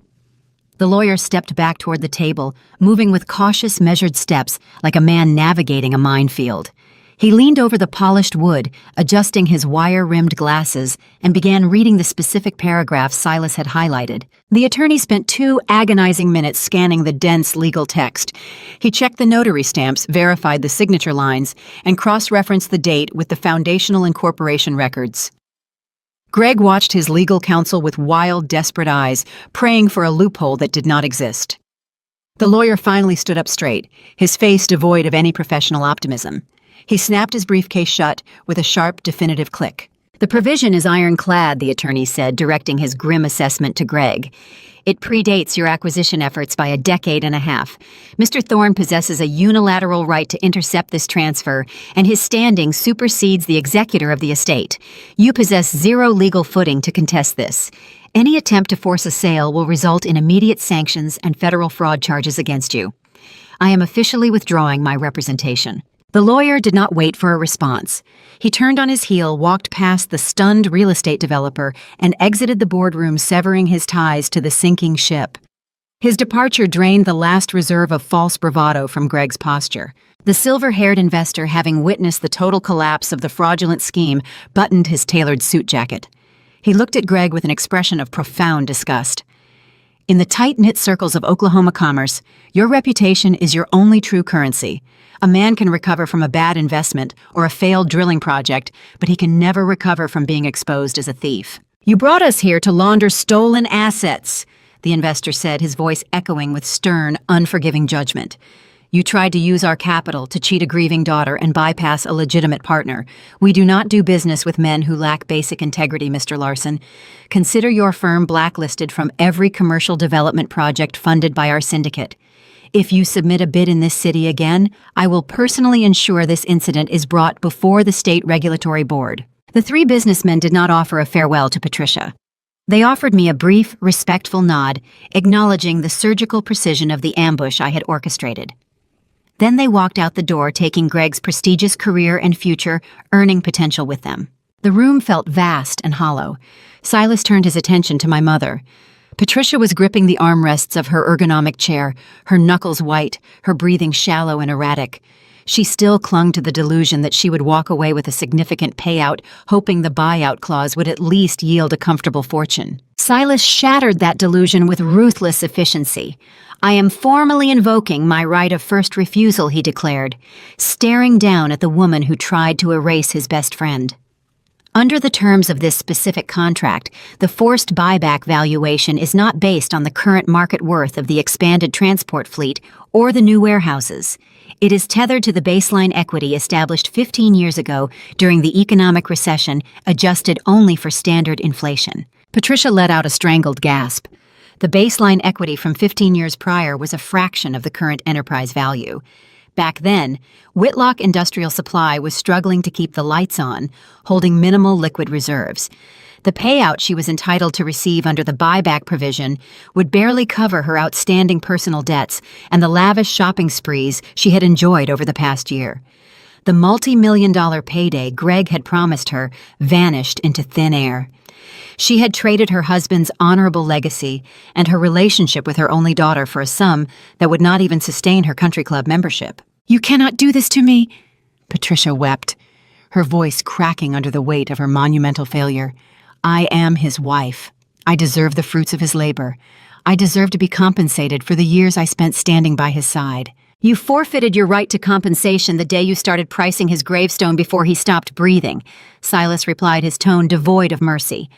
The lawyer stepped back toward the table, moving with cautious, measured steps like a man navigating a minefield. He leaned over the polished wood, adjusting his wire-rimmed glasses, and began reading the specific paragraphs Silas had highlighted. The attorney spent 2 agonizing minutes scanning the dense legal text. He checked the notary stamps, verified the signature lines, and cross-referenced the date with the foundational incorporation records. Greg watched his legal counsel with wild, desperate eyes, praying for a loophole that did not exist. The lawyer finally stood up straight, his face devoid of any professional optimism. He snapped his briefcase shut with a sharp, definitive click. "The provision is ironclad," the attorney said, directing his grim assessment to Greg. "It predates your acquisition efforts by a decade and a half. Mr. Thorne possesses a unilateral right to intercept this transfer, and his standing supersedes the executor of the estate. You possess zero legal footing to contest this. Any attempt to force a sale will result in immediate sanctions and federal fraud charges against you. I am officially withdrawing my representation." The lawyer did not wait for a response. He turned on his heel, walked past the stunned real estate developer, and exited the boardroom, severing his ties to the sinking ship. His departure drained the last reserve of false bravado from Greg's posture. The silver-haired investor, having witnessed the total collapse of the fraudulent scheme, buttoned his tailored suit jacket. He looked at Greg with an expression of profound disgust. "In the tight-knit circles of Oklahoma commerce, your reputation is your only true currency. A man can recover from a bad investment or a failed drilling project, but he can never recover from being exposed as a thief. You brought us here to launder stolen assets," the investor said, his voice echoing with stern, unforgiving judgment. "You tried to use our capital to cheat a grieving daughter and bypass a legitimate partner. We do not do business with men who lack basic integrity, Mr. Larson. Consider your firm blacklisted from every commercial development project funded by our syndicate. If you submit a bid in this city again, I will personally ensure this incident is brought before the state regulatory board." The 3 businessmen did not offer a farewell to Patricia. They offered me a brief, respectful nod, acknowledging the surgical precision of the ambush I had orchestrated. Then they walked out the door, taking Greg's prestigious career and future earning potential with them. The room felt vast and hollow. Silas turned his attention to my mother. Patricia was gripping the armrests of her ergonomic chair, her knuckles white, her breathing shallow and erratic. She still clung to the delusion that she would walk away with a significant payout, hoping the buyout clause would at least yield a comfortable fortune. Silas shattered that delusion with ruthless efficiency. "I am formally invoking my right of first refusal," he declared, staring down at the woman who tried to erase his best friend. Under the terms of this specific contract, the forced buyback valuation is not based on the current market worth of the expanded transport fleet or the new warehouses. It is tethered to the baseline equity established 15 years ago during the economic recession, adjusted only for standard inflation. Patricia let out a strangled gasp. The baseline equity from 15 years prior was a fraction of the current enterprise value. Back then, Whitlock Industrial Supply was struggling to keep the lights on, holding minimal liquid reserves. The payout she was entitled to receive under the buyback provision would barely cover her outstanding personal debts and the lavish shopping sprees she had enjoyed over the past year. The multi-million-dollar payday Greg had promised her vanished into thin air. She had traded her husband's honorable legacy and her relationship with her only daughter for a sum that would not even sustain her country club membership. "You cannot do this to me," Patricia wept, her voice cracking under the weight of her monumental failure. "I am his wife. I deserve the fruits of his labor. I deserve to be compensated for the years I spent standing by his side." "You forfeited your right to compensation the day you started pricing his gravestone before he stopped breathing," Silas replied, his tone devoid of mercy.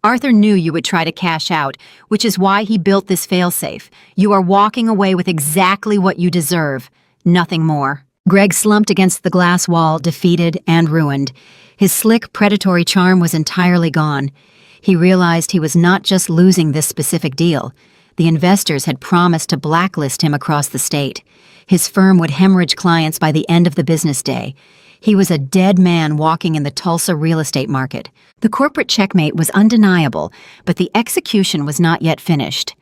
"Arthur knew you would try to cash out, which is why he built this failsafe. You are walking away with exactly what you deserve. Nothing more." Greg slumped against the glass wall, defeated and ruined. His slick, predatory charm was entirely gone. He realized he was not just losing this specific deal. The investors had promised to blacklist him across the state. His firm would hemorrhage clients by the end of the business day. He was a dead man walking in the Tulsa real estate market. The corporate checkmate was undeniable, but the execution was not yet finished.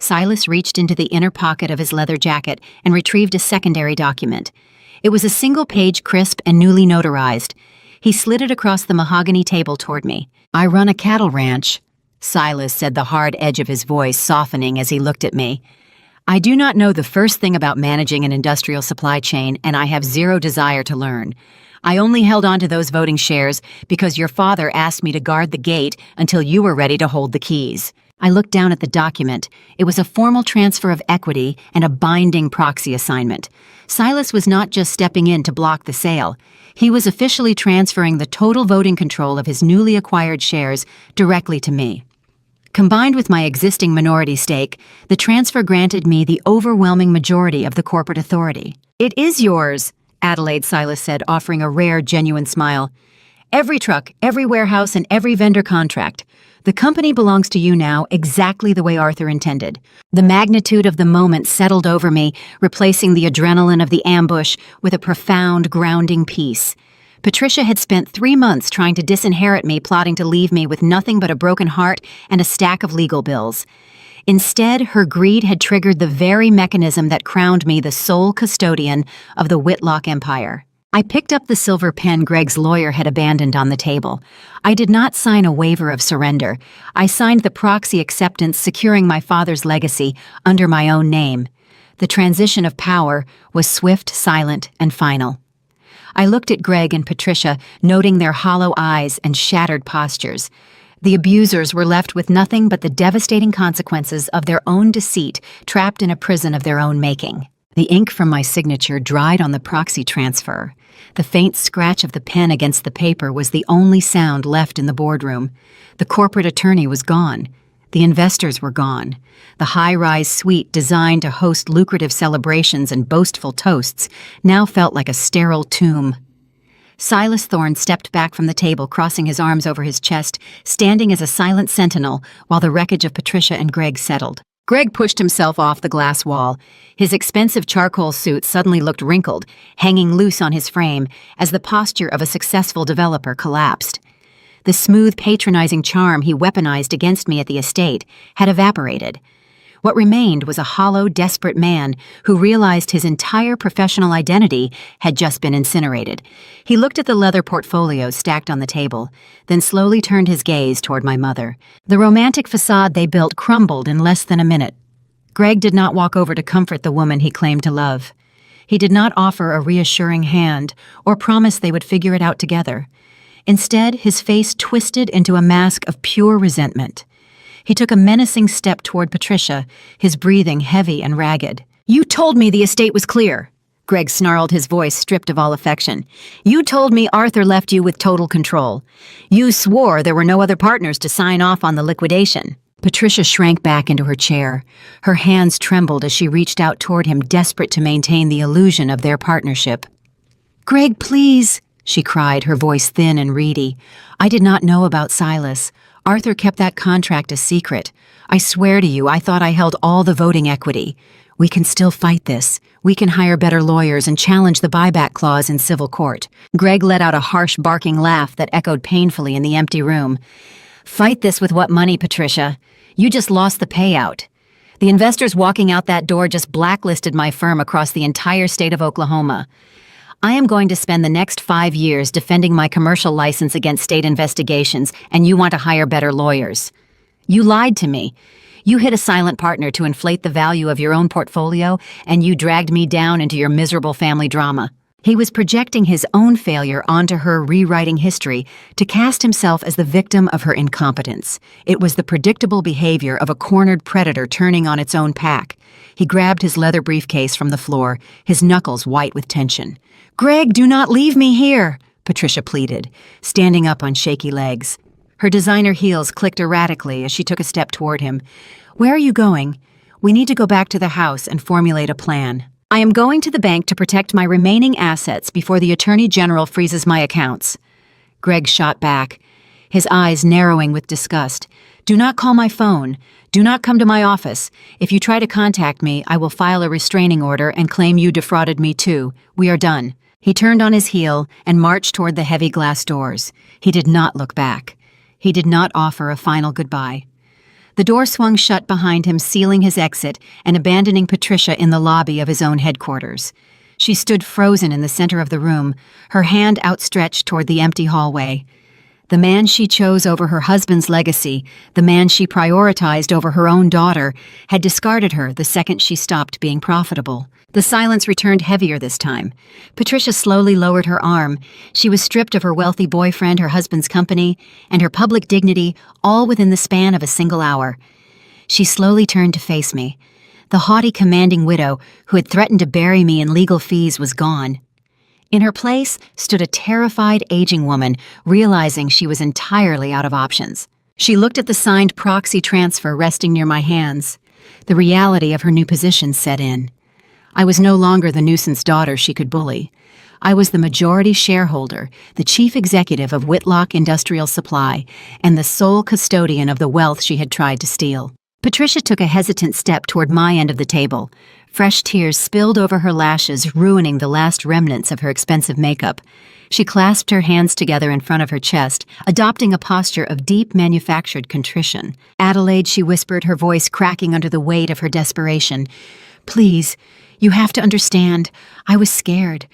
Silas reached into the inner pocket of his leather jacket and retrieved a secondary document. It was a single-page, crisp, and newly notarized. He slid it across the mahogany table toward me. "I run a cattle ranch," Silas said, the hard edge of his voice softening as he looked at me. "I do not know the first thing about managing an industrial supply chain, and I have zero desire to learn. I only held on to those voting shares because your father asked me to guard the gate until you were ready to hold the keys." I looked down at the document. It was a formal transfer of equity and a binding proxy assignment. Silas was not just stepping in to block the sale. He was officially transferring the total voting control of his newly acquired shares directly to me. Combined with my existing minority stake, the transfer granted me the overwhelming majority of the corporate authority. "It is yours," Adelaide, Silas said, offering a rare, genuine smile. "Every truck, every warehouse, and every vendor contract. The company belongs to you now, exactly the way Arthur intended." The magnitude of the moment settled over me, replacing the adrenaline of the ambush with a profound, grounding peace. Patricia had spent 3 months trying to disinherit me, plotting to leave me with nothing but a broken heart and a stack of legal bills. Instead, her greed had triggered the very mechanism that crowned me the sole custodian of the Whitlock empire. I picked up the silver pen Greg's lawyer had abandoned on the table. I did not sign a waiver of surrender. I signed the proxy acceptance securing my father's legacy under my own name. The transition of power was swift, silent, and final. I looked at Greg and Patricia, noting their hollow eyes and shattered postures. The abusers were left with nothing but the devastating consequences of their own deceit, trapped in a prison of their own making. The ink from my signature dried on the proxy transfer. The faint scratch of the pen against the paper was the only sound left in the boardroom. The corporate attorney was gone. The investors were gone. The high-rise suite designed to host lucrative celebrations and boastful toasts now felt like a sterile tomb. Silas Thorne stepped back from the table, crossing his arms over his chest, standing as a silent sentinel while the wreckage of Patricia and Greg settled. Greg pushed himself off the glass wall. His expensive charcoal suit suddenly looked wrinkled, hanging loose on his frame as the posture of a successful developer collapsed. The smooth, patronizing charm he weaponized against me at the estate had evaporated. What remained was a hollow, desperate man who realized his entire professional identity had just been incinerated. He looked at the leather portfolios stacked on the table, then slowly turned his gaze toward my mother. The romantic facade they built crumbled in less than a minute. Greg did not walk over to comfort the woman he claimed to love. He did not offer a reassuring hand or promise they would figure it out together. Instead, his face twisted into a mask of pure resentment. He took a menacing step toward Patricia, his breathing heavy and ragged. "You told me the estate was clear. Greg snarled, his voice stripped of all affection. You told me Arthur left you with total control. You swore there were no other partners to sign off on the liquidation. Patricia shrank back into her chair. Her hands trembled as she reached out toward him, desperate to maintain the illusion of their partnership. Greg, please, she cried, her voice thin and reedy. I did not know about Silas. Arthur kept that contract a secret. I swear to you, I thought I held all the voting equity. We can still fight this. We can hire better lawyers and challenge the buyback clause in civil court. Greg let out a harsh, barking laugh that echoed painfully in the empty room. Fight this with what money, Patricia? You just lost the payout. The investors walking out that door just blacklisted my firm across the entire state of Oklahoma. I am going to spend the next 5 years defending my commercial license against state investigations, and you want to hire better lawyers. You lied to me. You hid a silent partner to inflate the value of your own portfolio, and you dragged me down into your miserable family drama. He was projecting his own failure onto her, rewriting history to cast himself as the victim of her incompetence. It was the predictable behavior of a cornered predator turning on its own pack. He grabbed his leather briefcase from the floor, his knuckles white with tension. Greg, do not leave me here, Patricia pleaded, standing up on shaky legs. Her designer heels clicked erratically as she took a step toward him. Where are you going? We need to go back to the house and formulate a plan. I am going to the bank to protect my remaining assets before the Attorney General freezes my accounts. Greg shot back, his eyes narrowing with disgust. Do not call my phone. Do not come to my office. If you try to contact me, I will file a restraining order and claim you defrauded me too. We are done. He turned on his heel and marched toward the heavy glass doors. He did not look back. He did not offer a final goodbye. The door swung shut behind him, sealing his exit and abandoning Patricia in the lobby of his own headquarters. She stood frozen in the center of the room, her hand outstretched toward the empty hallway. The man she chose over her husband's legacy, the man she prioritized over her own daughter, had discarded her the second she stopped being profitable. The silence returned heavier this time. Patricia slowly lowered her arm. She was stripped of her wealthy boyfriend, her husband's company, and her public dignity, all within the span of a single hour. She slowly turned to face me. The haughty, commanding widow who had threatened to bury me in legal fees was gone. In her place stood a terrified, aging woman, realizing she was entirely out of options. She looked at the signed proxy transfer resting near my hands. The reality of her new position set in. I was no longer the nuisance daughter she could bully. I was the majority shareholder, the chief executive of Whitlock Industrial Supply, and the sole custodian of the wealth she had tried to steal. Patricia took a hesitant step toward my end of the table. Fresh tears spilled over her lashes, ruining the last remnants of her expensive makeup. She clasped her hands together in front of her chest, adopting a posture of deep manufactured contrition. Adelaide, she whispered, her voice cracking under the weight of her desperation. Please, you have to understand, I was scared.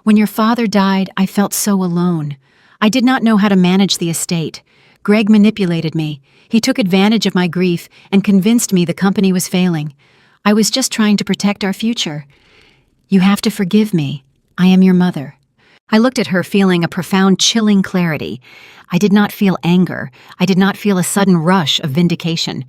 When your father died, I felt so alone. I did not know how to manage the estate. Greg manipulated me. He took advantage of my grief and convinced me the company was failing. I was just trying to protect our future. You have to forgive me. I am your mother. I looked at her, feeling a profound, chilling clarity. I did not feel anger. I did not feel a sudden rush of vindication.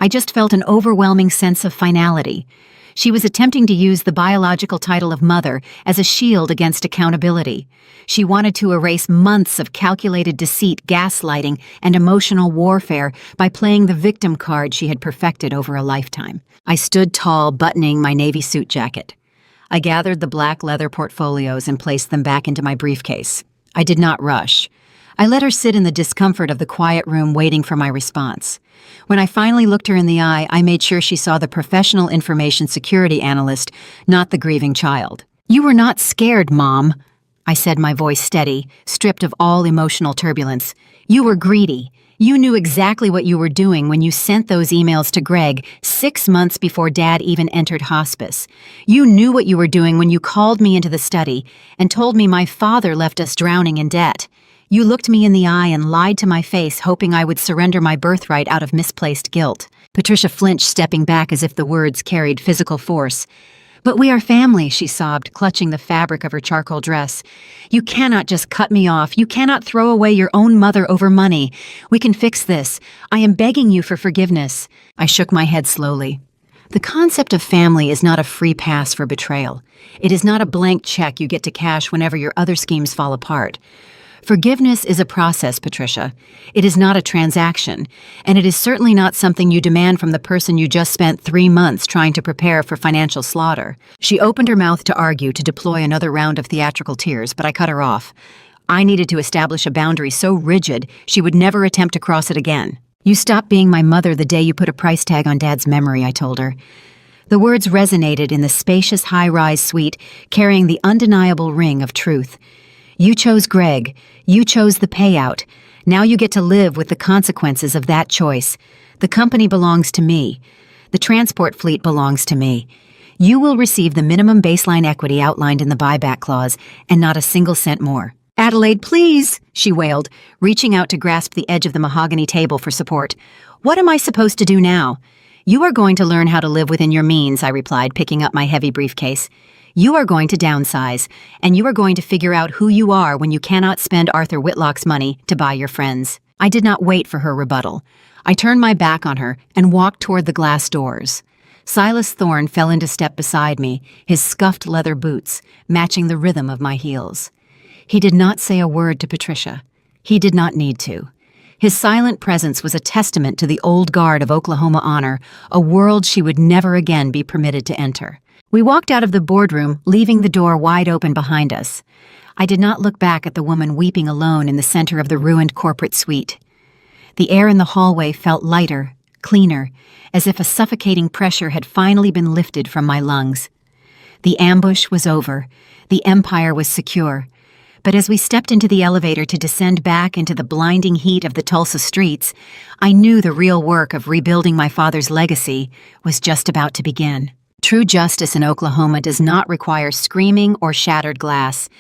I just felt an overwhelming sense of finality. She was attempting to use the biological title of mother as a shield against accountability. She wanted to erase months of calculated deceit, gaslighting, and emotional warfare by playing the victim card she had perfected over a lifetime. I stood tall, buttoning my navy suit jacket. I gathered the black leather portfolios and placed them back into my briefcase. I did not rush. I let her sit in the discomfort of the quiet room, waiting for my response. When I finally looked her in the eye, I made sure she saw the professional information security analyst, not the grieving child. You were not scared, Mom, I said, my voice steady, stripped of all emotional turbulence. You were greedy. You knew exactly what you were doing when you sent those emails to Greg 6 months before Dad even entered hospice. You knew what you were doing when you called me into the study and told me my father left us drowning in debt. You looked me in the eye and lied to my face, hoping I would surrender my birthright out of misplaced guilt. Patricia flinched, stepping back as if the words carried physical force. But we are family, she sobbed, clutching the fabric of her charcoal dress. You cannot just cut me off. You cannot throw away your own mother over money. We can fix this. I am begging you for forgiveness. I shook my head slowly. The concept of family is not a free pass for betrayal. It is not a blank check you get to cash whenever your other schemes fall apart. Forgiveness is a process, Patricia. It is not a transaction, and it is certainly not something you demand from the person you just spent 3 months trying to prepare for financial slaughter. She opened her mouth to argue to deploy another round of theatrical tears, but I cut her off. I needed to establish a boundary so rigid she would never attempt to cross it again. You stopped being my mother the day you put a price tag on Dad's memory, I told her. The words resonated in the spacious high-rise suite, carrying the undeniable ring of truth. You chose Greg. You chose the payout. Now you get to live with the consequences of that choice. The company belongs to me. The transport fleet belongs to me. You will receive the minimum baseline equity outlined in the buyback clause, and not a single cent more. Adelaide, please, she wailed, reaching out to grasp the edge of the mahogany table for support. What am I supposed to do now? You are going to learn how to live within your means, I replied, picking up my heavy briefcase. You are going to downsize, and you are going to figure out who you are when you cannot spend Arthur Whitlock's money to buy your friends. I did not wait for her rebuttal. I turned my back on her and walked toward the glass doors. Silas Thorne fell into step beside me, his scuffed leather boots matching the rhythm of my heels. He did not say a word to Patricia. He did not need to. His silent presence was a testament to the old guard of Oklahoma honor, a world she would never again be permitted to enter. We walked out of the boardroom, leaving the door wide open behind us. I did not look back at the woman weeping alone in the center of the ruined corporate suite. The air in the hallway felt lighter, cleaner, as if a suffocating pressure had finally been lifted from my lungs. The ambush was over. The empire was secure. But as we stepped into the elevator to descend back into the blinding heat of the Tulsa streets, I knew the real work of rebuilding my father's legacy was just about to begin. True justice in Oklahoma does not require screaming or shattered glass.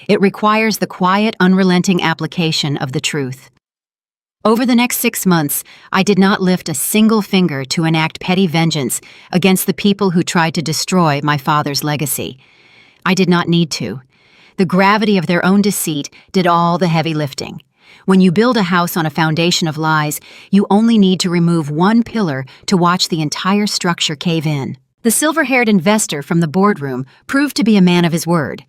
It requires the quiet, unrelenting application of the truth. Over the next 6 months, I did not lift a single finger to enact petty vengeance against the people who tried to destroy my father's legacy. I did not need to. The gravity of their own deceit did all the heavy lifting. When you build a house on a foundation of lies, you only need to remove one pillar to watch the entire structure cave in. The silver-haired investor from the boardroom proved to be a man of his word.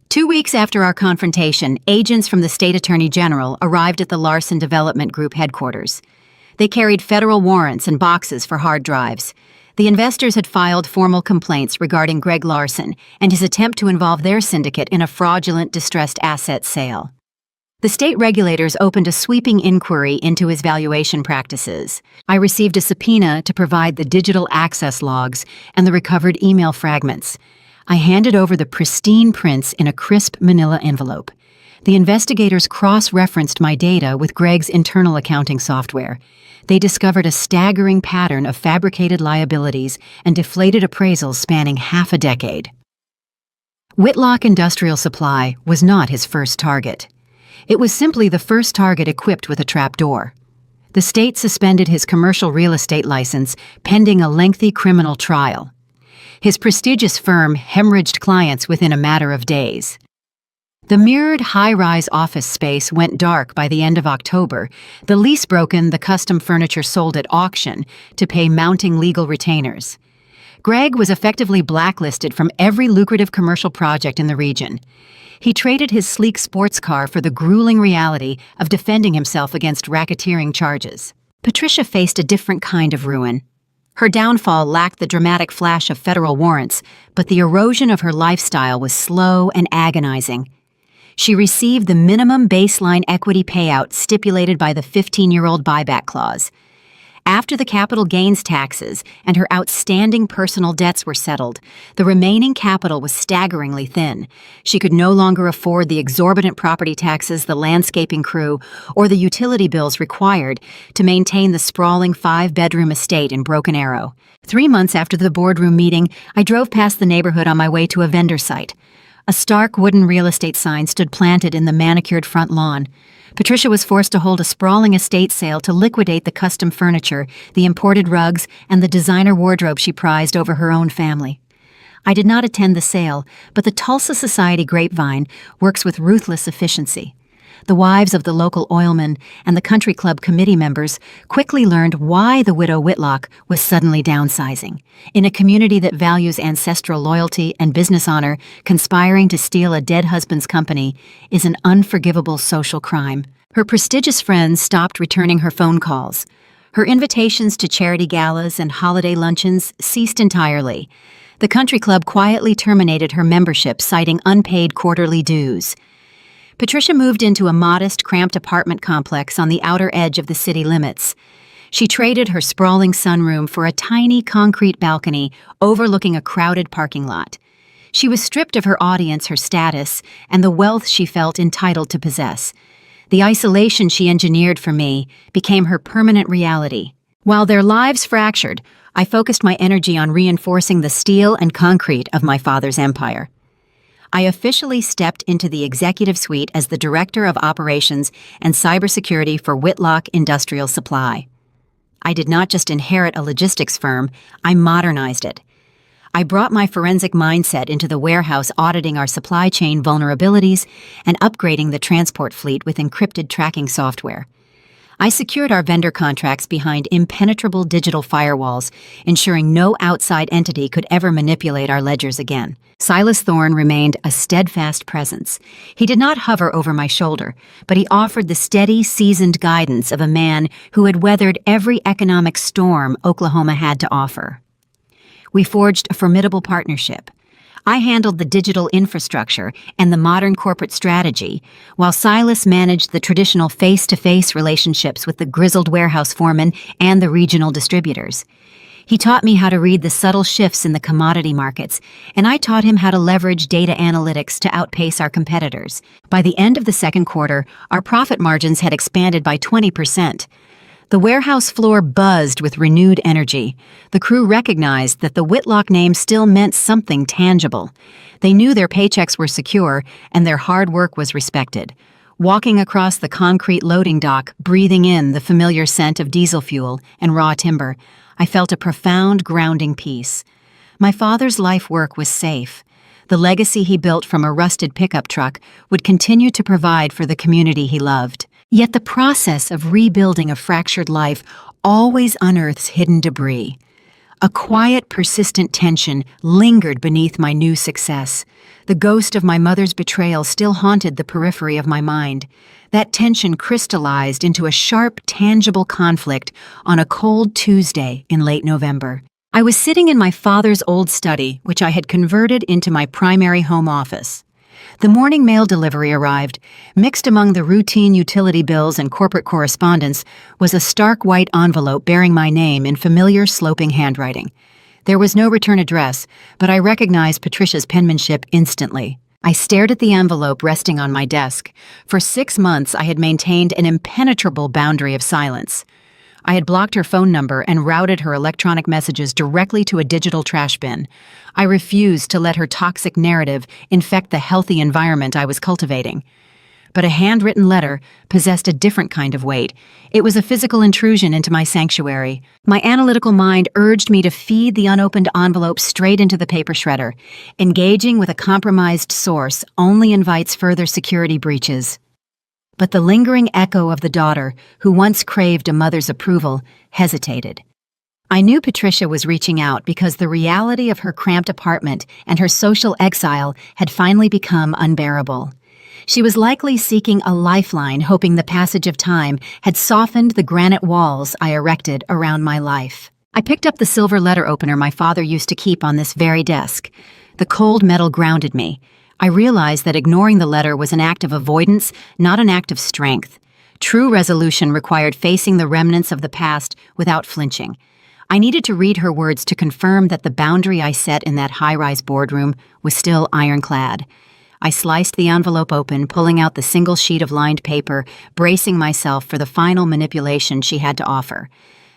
2 weeks after our confrontation, agents from the state attorney general arrived at the Larson Development Group headquarters. They carried federal warrants and boxes for hard drives. The investors had filed formal complaints regarding Greg Larson and his attempt to involve their syndicate in a fraudulent distressed asset sale. The state regulators opened a sweeping inquiry into his valuation practices. I received a subpoena to provide the digital access logs and the recovered email fragments. I handed over the pristine prints in a crisp manila envelope. The investigators cross-referenced my data with Greg's internal accounting software. They discovered a staggering pattern of fabricated liabilities and deflated appraisals spanning half a decade. Whitlock Industrial Supply was not his first target. It was simply the first target equipped with a trapdoor. The state suspended his commercial real estate license pending a lengthy criminal trial. His prestigious firm hemorrhaged clients within a matter of days. The mirrored high-rise office space went dark by the end of October, the lease broken, the custom furniture sold at auction to pay mounting legal retainers. Greg was effectively blacklisted from every lucrative commercial project in the region. He traded his sleek sports car for the grueling reality of defending himself against racketeering charges. Patricia faced a different kind of ruin. Her downfall lacked the dramatic flash of federal warrants, but the erosion of her lifestyle was slow and agonizing. She received the minimum baseline equity payout stipulated by the 15-year-old buyback clause. After the capital gains taxes and her outstanding personal debts were settled, the remaining capital was staggeringly thin. She could no longer afford the exorbitant property taxes, the landscaping crew, or the utility bills required to maintain the sprawling 5-bedroom estate in Broken Arrow. 3 months after the boardroom meeting, I drove past the neighborhood on my way to a vendor site. A stark wooden real estate sign stood planted in the manicured front lawn. Patricia was forced to hold a sprawling estate sale to liquidate the custom furniture, the imported rugs, and the designer wardrobe she prized over her own family. I did not attend the sale, but the Tulsa Society grapevine works with ruthless efficiency. The wives of the local oilmen and the country club committee members quickly learned why the widow Whitlock was suddenly downsizing. In a community that values ancestral loyalty and business honor, conspiring to steal a dead husband's company is an unforgivable social crime. Her prestigious friends stopped returning her phone calls. Her invitations to charity galas and holiday luncheons ceased entirely. The country club quietly terminated her membership, citing unpaid quarterly dues. Patricia moved into a modest, cramped apartment complex on the outer edge of the city limits. She traded her sprawling sunroom for a tiny concrete balcony overlooking a crowded parking lot. She was stripped of her audience, her status, and the wealth she felt entitled to possess. The isolation she engineered for me became her permanent reality. While their lives fractured, I focused my energy on reinforcing the steel and concrete of my father's empire. I officially stepped into the executive suite as the Director of Operations and Cybersecurity for Whitlock Industrial Supply. I did not just inherit a logistics firm, I modernized it. I brought my forensic mindset into the warehouse, auditing our supply chain vulnerabilities and upgrading the transport fleet with encrypted tracking software. I secured our vendor contracts behind impenetrable digital firewalls, ensuring no outside entity could ever manipulate our ledgers again. Silas Thorne remained a steadfast presence. He did not hover over my shoulder, but he offered the steady, seasoned guidance of a man who had weathered every economic storm Oklahoma had to offer. We forged a formidable partnership. I handled the digital infrastructure and the modern corporate strategy, while Silas managed the traditional face-to-face relationships with the grizzled warehouse foreman and the regional distributors. He taught me how to read the subtle shifts in the commodity markets, and I taught him how to leverage data analytics to outpace our competitors. By the end of the second quarter, our profit margins had expanded by 20%. The warehouse floor buzzed with renewed energy. The crew recognized that the Whitlock name still meant something tangible. They knew their paychecks were secure and their hard work was respected. Walking across the concrete loading dock, breathing in the familiar scent of diesel fuel and raw timber, I felt a profound, grounding peace. My father's life work was safe. The legacy he built from a rusted pickup truck would continue to provide for the community he loved. Yet the process of rebuilding a fractured life always unearths hidden debris. A quiet, persistent tension lingered beneath my new success. The ghost of my mother's betrayal still haunted the periphery of my mind. That tension crystallized into a sharp, tangible conflict on a cold Tuesday in late November. I was sitting in my father's old study, which I had converted into my primary home office. The morning mail delivery arrived. Mixed among the routine utility bills and corporate correspondence was a stark white envelope bearing my name in familiar sloping handwriting. There was no return address, but I recognized Patricia's penmanship instantly. I stared at the envelope resting on my desk. For 6 months, I had maintained an impenetrable boundary of silence. I had blocked her phone number and routed her electronic messages directly to a digital trash bin. I refused to let her toxic narrative infect the healthy environment I was cultivating. But a handwritten letter possessed a different kind of weight. It was a physical intrusion into my sanctuary. My analytical mind urged me to feed the unopened envelope straight into the paper shredder. Engaging with a compromised source only invites further security breaches. But the lingering echo of the daughter, who once craved a mother's approval, hesitated. I knew Patricia was reaching out because the reality of her cramped apartment and her social exile had finally become unbearable. She was likely seeking a lifeline, hoping the passage of time had softened the granite walls I erected around my life. I picked up the silver letter opener my father used to keep on this very desk. The cold metal grounded me. I realized that ignoring the letter was an act of avoidance, not an act of strength. True resolution required facing the remnants of the past without flinching. I needed to read her words to confirm that the boundary I set in that high-rise boardroom was still ironclad. I sliced the envelope open, pulling out the single sheet of lined paper, bracing myself for the final manipulation she had to offer.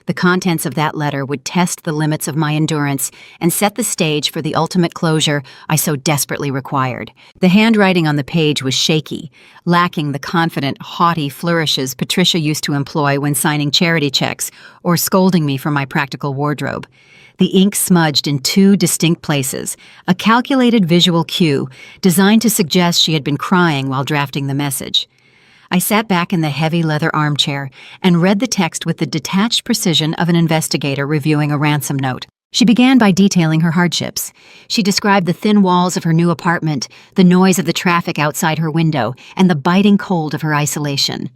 The contents of that letter would test the limits of my endurance and set the stage for the ultimate closure I so desperately required. The handwriting on the page was shaky, lacking the confident, haughty flourishes Patricia used to employ when signing charity checks or scolding me for my practical wardrobe. The ink smudged in 2 distinct places, a calculated visual cue designed to suggest she had been crying while drafting the message. I sat back in the heavy leather armchair and read the text with the detached precision of an investigator reviewing a ransom note. She began by detailing her hardships. She described the thin walls of her new apartment, the noise of the traffic outside her window, and the biting cold of her isolation.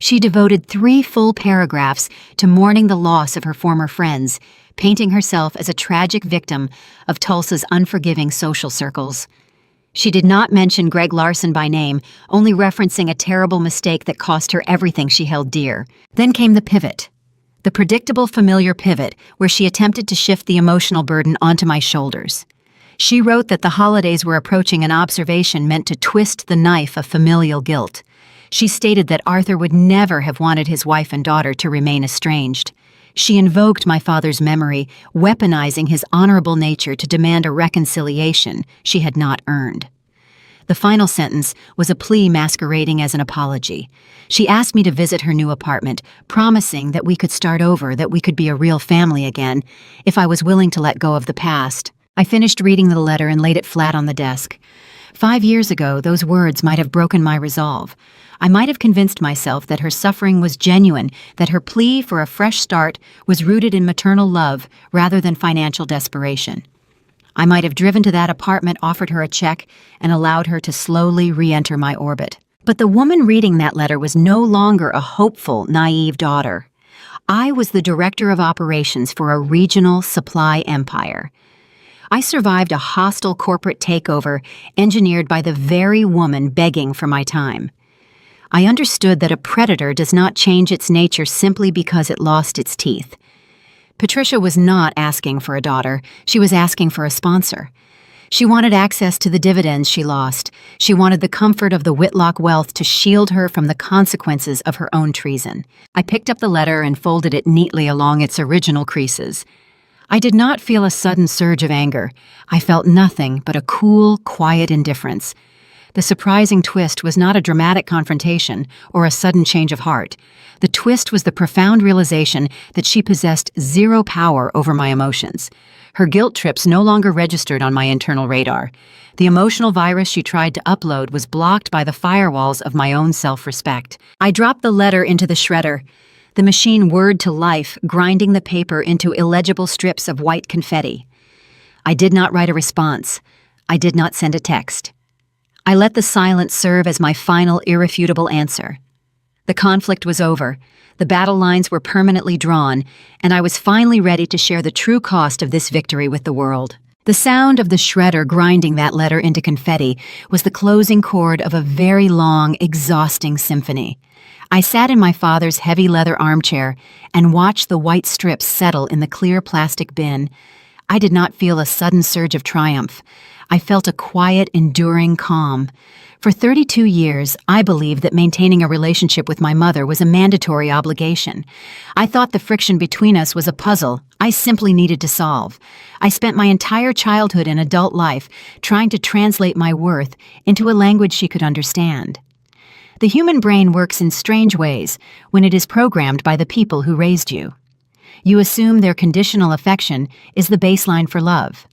She devoted 3 full paragraphs to mourning the loss of her former friends, painting herself as a tragic victim of Tulsa's unforgiving social circles. She did not mention Greg Larson by name, only referencing a terrible mistake that cost her everything she held dear. Then came the pivot. The predictable, familiar pivot where she attempted to shift the emotional burden onto my shoulders. She wrote that the holidays were approaching an observation meant to twist the knife of familial guilt. She stated that Arthur would never have wanted his wife and daughter to remain estranged. She invoked my father's memory, weaponizing his honorable nature to demand a reconciliation she had not earned. The final sentence was a plea masquerading as an apology. She asked me to visit her new apartment, promising that we could start over, that we could be a real family again, if I was willing to let go of the past. I finished reading the letter and laid it flat on the desk. 5 years ago, those words might have broken my resolve. I might have convinced myself that her suffering was genuine, that her plea for a fresh start was rooted in maternal love rather than financial desperation. I might have driven to that apartment, offered her a check, and allowed her to slowly re-enter my orbit. But the woman reading that letter was no longer a hopeful, naive daughter. I was the director of operations for a regional supply empire. I survived a hostile corporate takeover engineered by the very woman begging for my time. I understood that a predator does not change its nature simply because it lost its teeth. Patricia was not asking for a daughter, she was asking for a sponsor. She wanted access to the dividends she lost. She wanted the comfort of the Whitlock wealth to shield her from the consequences of her own treason. I picked up the letter and folded it neatly along its original creases. I did not feel a sudden surge of anger. I felt nothing but a cool, quiet indifference. The surprising twist was not a dramatic confrontation or a sudden change of heart. The twist was the profound realization that she possessed zero power over my emotions. Her guilt trips no longer registered on my internal radar. The emotional virus she tried to upload was blocked by the firewalls of my own self-respect. I dropped the letter into the shredder. The machine whirred to life, grinding the paper into illegible strips of white confetti. I did not write a response. I did not send a text. I let the silence serve as my final, irrefutable answer. The conflict was over. The battle lines were permanently drawn, and I was finally ready to share the true cost of this victory with the world. The sound of the shredder grinding that letter into confetti was the closing chord of a very long, exhausting symphony. I sat in my father's heavy leather armchair and watched the white strips settle in the clear plastic bin. I did not feel a sudden surge of triumph. I felt a quiet, enduring calm. For 32 years, I believed that maintaining a relationship with my mother was a mandatory obligation. I thought the friction between us was a puzzle I simply needed to solve. I spent my entire childhood and adult life trying to translate my worth into a language she could understand. The human brain works in strange ways when it is programmed by the people who raised you. You assume their conditional affection is the baseline for love.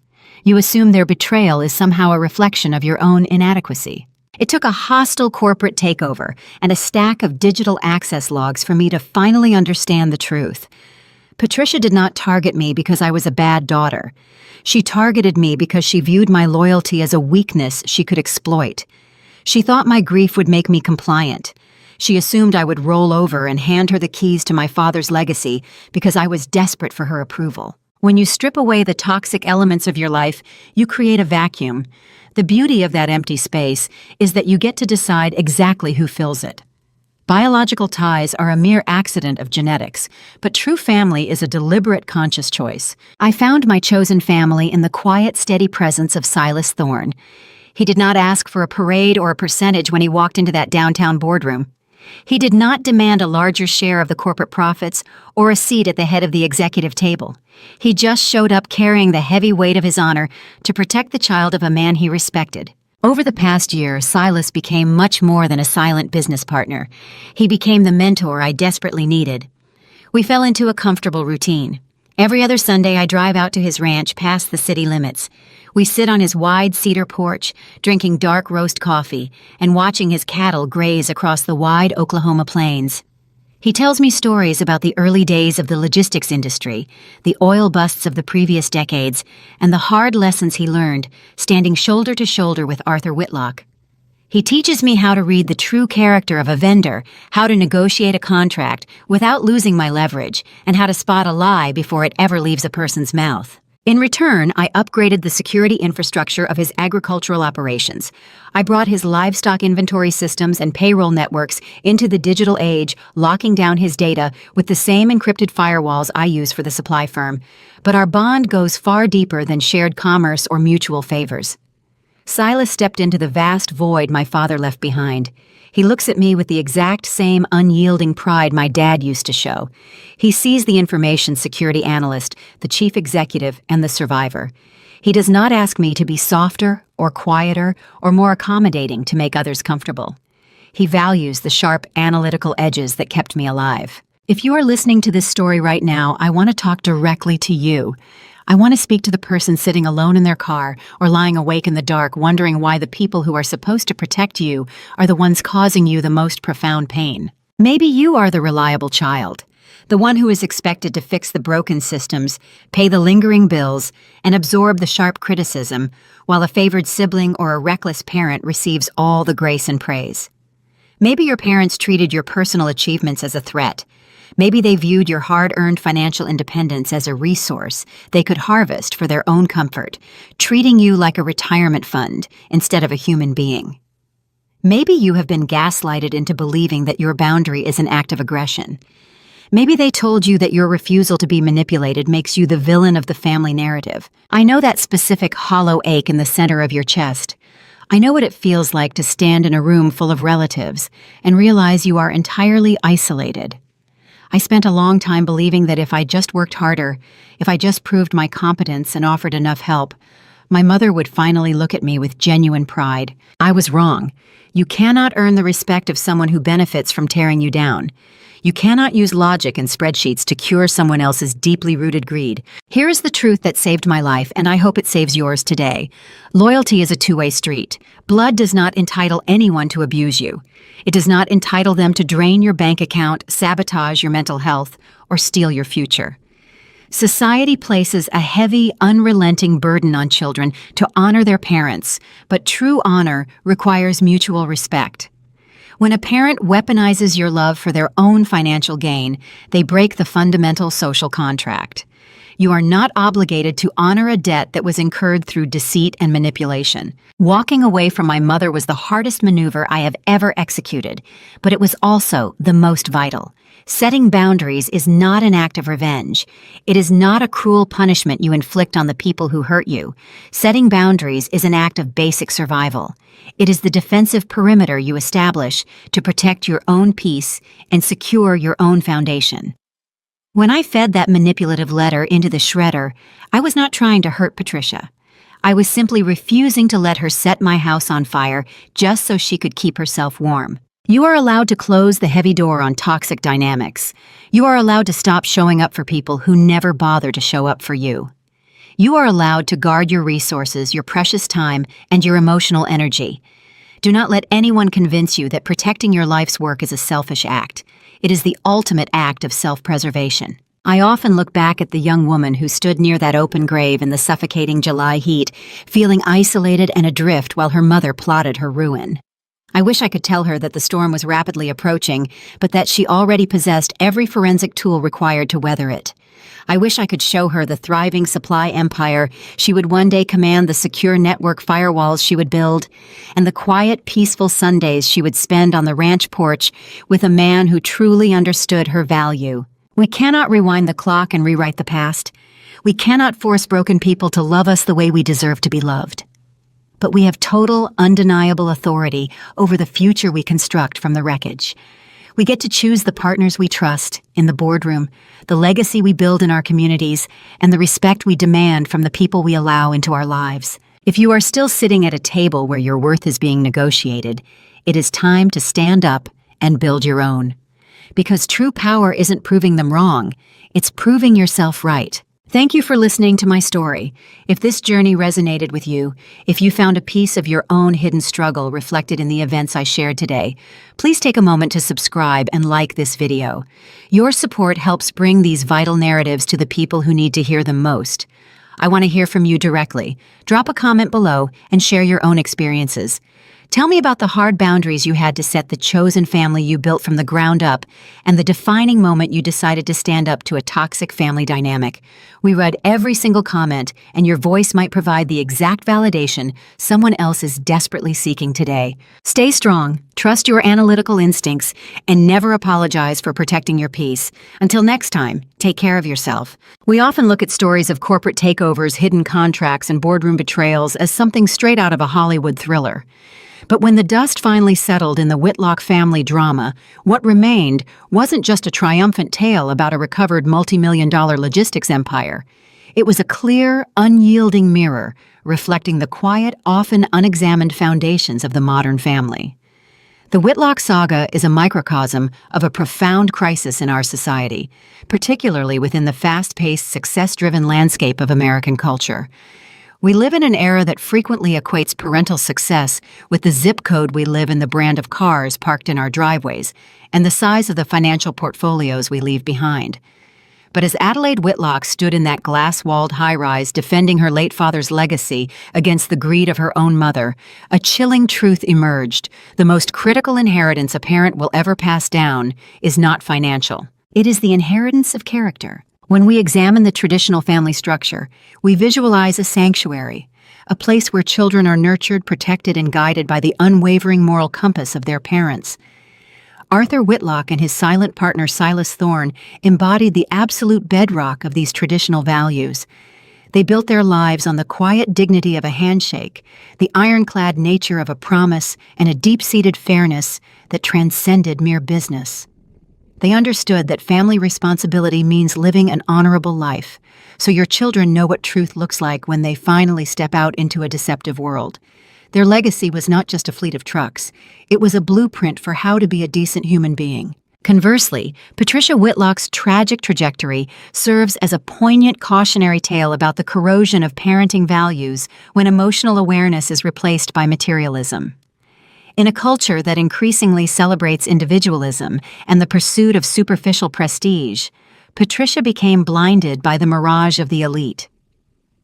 You assume their betrayal is somehow a reflection of your own inadequacy. It took a hostile corporate takeover and a stack of digital access logs for me to finally understand the truth. Patricia did not target me because I was a bad daughter. She targeted me because she viewed my loyalty as a weakness she could exploit. She thought my grief would make me compliant. She assumed I would roll over and hand her the keys to my father's legacy because I was desperate for her approval. When you strip away the toxic elements of your life, you create a vacuum. The beauty of that empty space is that you get to decide exactly who fills it. Biological ties are a mere accident of genetics, but true family is a deliberate, conscious choice. I found my chosen family in the quiet, steady presence of Silas Thorne. He did not ask for a parade or a percentage when he walked into that downtown boardroom. He did not demand a larger share of the corporate profits or a seat at the head of the executive table. He just showed up carrying the heavy weight of his honor to protect the child of a man he respected. Over the past year, Silas became much more than a silent business partner. He became the mentor I desperately needed. We fell into a comfortable routine. Every other Sunday, I drive out to his ranch past the city limits. We sit on his wide cedar porch, drinking dark roast coffee and watching his cattle graze across the wide Oklahoma plains. He tells me stories about the early days of the logistics industry, the oil busts of the previous decades, and the hard lessons he learned, standing shoulder to shoulder with Arthur Whitlock. He teaches me how to read the true character of a vendor, how to negotiate a contract without losing my leverage, and how to spot a lie before it ever leaves a person's mouth. In return, I upgraded the security infrastructure of his agricultural operations. I brought his livestock inventory systems and payroll networks into the digital age, locking down his data with the same encrypted firewalls I use for the supply firm. But our bond goes far deeper than shared commerce or mutual favors. Silas stepped into the vast void my father left behind. He looks at me with the exact same unyielding pride my dad used to show. He sees the information security analyst, the chief executive, and the survivor. He does not ask me to be softer or quieter or more accommodating to make others comfortable. He values the sharp analytical edges that kept me alive. If you are listening to this story right now, I want to talk directly to you. I want to speak to the person sitting alone in their car or lying awake in the dark wondering why the people who are supposed to protect you are the ones causing you the most profound pain. Maybe you are the reliable child, the one who is expected to fix the broken systems, pay the lingering bills, and absorb the sharp criticism, while a favored sibling or a reckless parent receives all the grace and praise. Maybe your parents treated your personal achievements as a threat. Maybe they viewed your hard-earned financial independence as a resource they could harvest for their own comfort, treating you like a retirement fund instead of a human being. Maybe you have been gaslighted into believing that your boundary is an act of aggression. Maybe they told you that your refusal to be manipulated makes you the villain of the family narrative. I know that specific hollow ache in the center of your chest. I know what it feels like to stand in a room full of relatives and realize you are entirely isolated. I spent a long time believing that if I just worked harder, if I just proved my competence and offered enough help, my mother would finally look at me with genuine pride. I was wrong. You cannot earn the respect of someone who benefits from tearing you down. You cannot use logic and spreadsheets to cure someone else's deeply rooted greed. Here is the truth that saved my life, and I hope it saves yours today. Loyalty is a two-way street. Blood does not entitle anyone to abuse you. It does not entitle them to drain your bank account, sabotage your mental health, or steal your future. Society places a heavy, unrelenting burden on children to honor their parents, but true honor requires mutual respect. When a parent weaponizes your love for their own financial gain, they break the fundamental social contract. You are not obligated to honor a debt that was incurred through deceit and manipulation. Walking away from my mother was the hardest maneuver I have ever executed, but it was also the most vital. Setting boundaries is not an act of revenge. It is not a cruel punishment you inflict on the people who hurt you. Setting boundaries is an act of basic survival. It is the defensive perimeter you establish to protect your own peace and secure your own foundation. When I fed that manipulative letter into the shredder, I was not trying to hurt Patricia. I was simply refusing to let her set my house on fire just so she could keep herself warm. You are allowed to close the heavy door on toxic dynamics. You are allowed to stop showing up for people who never bother to show up for you. You are allowed to guard your resources, your precious time, and your emotional energy. Do not let anyone convince you that protecting your life's work is a selfish act. It is the ultimate act of self-preservation. I often look back at the young woman who stood near that open grave in the suffocating July heat, feeling isolated and adrift while her mother plotted her ruin. I wish I could tell her that the storm was rapidly approaching, but that she already possessed every forensic tool required to weather it. I wish I could show her the thriving supply empire she would one day command, the secure network firewalls she would build, and the quiet, peaceful Sundays she would spend on the ranch porch with a man who truly understood her value. We cannot rewind the clock and rewrite the past. We cannot force broken people to love us the way we deserve to be loved. But we have total, undeniable authority over the future we construct from the wreckage. We get to choose the partners we trust in the boardroom, the legacy we build in our communities, and the respect we demand from the people we allow into our lives. If you are still sitting at a table where your worth is being negotiated, it is time to stand up and build your own. Because true power isn't proving them wrong, it's proving yourself right. Thank you for listening to my story. If this journey resonated with you, if you found a piece of your own hidden struggle reflected in the events I shared today, please take a moment to subscribe and like this video. Your support helps bring these vital narratives to the people who need to hear them most. I want to hear from you directly. Drop a comment below and share your own experiences. Tell me about the hard boundaries you had to set, the chosen family you built from the ground up, and the defining moment you decided to stand up to a toxic family dynamic. We read every single comment, and your voice might provide the exact validation someone else is desperately seeking today. Stay strong, trust your analytical instincts, and never apologize for protecting your peace. Until next time, take care of yourself. We often look at stories of corporate takeovers, hidden contracts, and boardroom betrayals as something straight out of a Hollywood thriller. But when the dust finally settled in the Whitlock family drama, what remained wasn't just a triumphant tale about a recovered multi-million-dollar logistics empire. It was a clear, unyielding mirror reflecting the quiet, often unexamined foundations of the modern family. The Whitlock saga is a microcosm of a profound crisis in our society, particularly within the fast-paced, success-driven landscape of American culture. We live in an era that frequently equates parental success with the zip code we live in, the brand of cars parked in our driveways, and the size of the financial portfolios we leave behind. But as Adelaide Whitlock stood in that glass-walled high-rise defending her late father's legacy against the greed of her own mother, a chilling truth emerged. The most critical inheritance a parent will ever pass down is not financial. It is the inheritance of character. When we examine the traditional family structure, we visualize a sanctuary, a place where children are nurtured, protected, and guided by the unwavering moral compass of their parents. Arthur Whitlock and his silent partner Silas Thorne embodied the absolute bedrock of these traditional values. They built their lives on the quiet dignity of a handshake, the ironclad nature of a promise, and a deep-seated fairness that transcended mere business. They understood that family responsibility means living an honorable life, so your children know what truth looks like when they finally step out into a deceptive world. Their legacy was not just a fleet of trucks. It was a blueprint for how to be a decent human being. Conversely, Patricia Whitlock's tragic trajectory serves as a poignant cautionary tale about the corrosion of parenting values when emotional awareness is replaced by materialism. In a culture that increasingly celebrates individualism and the pursuit of superficial prestige, Patricia became blinded by the mirage of the elite.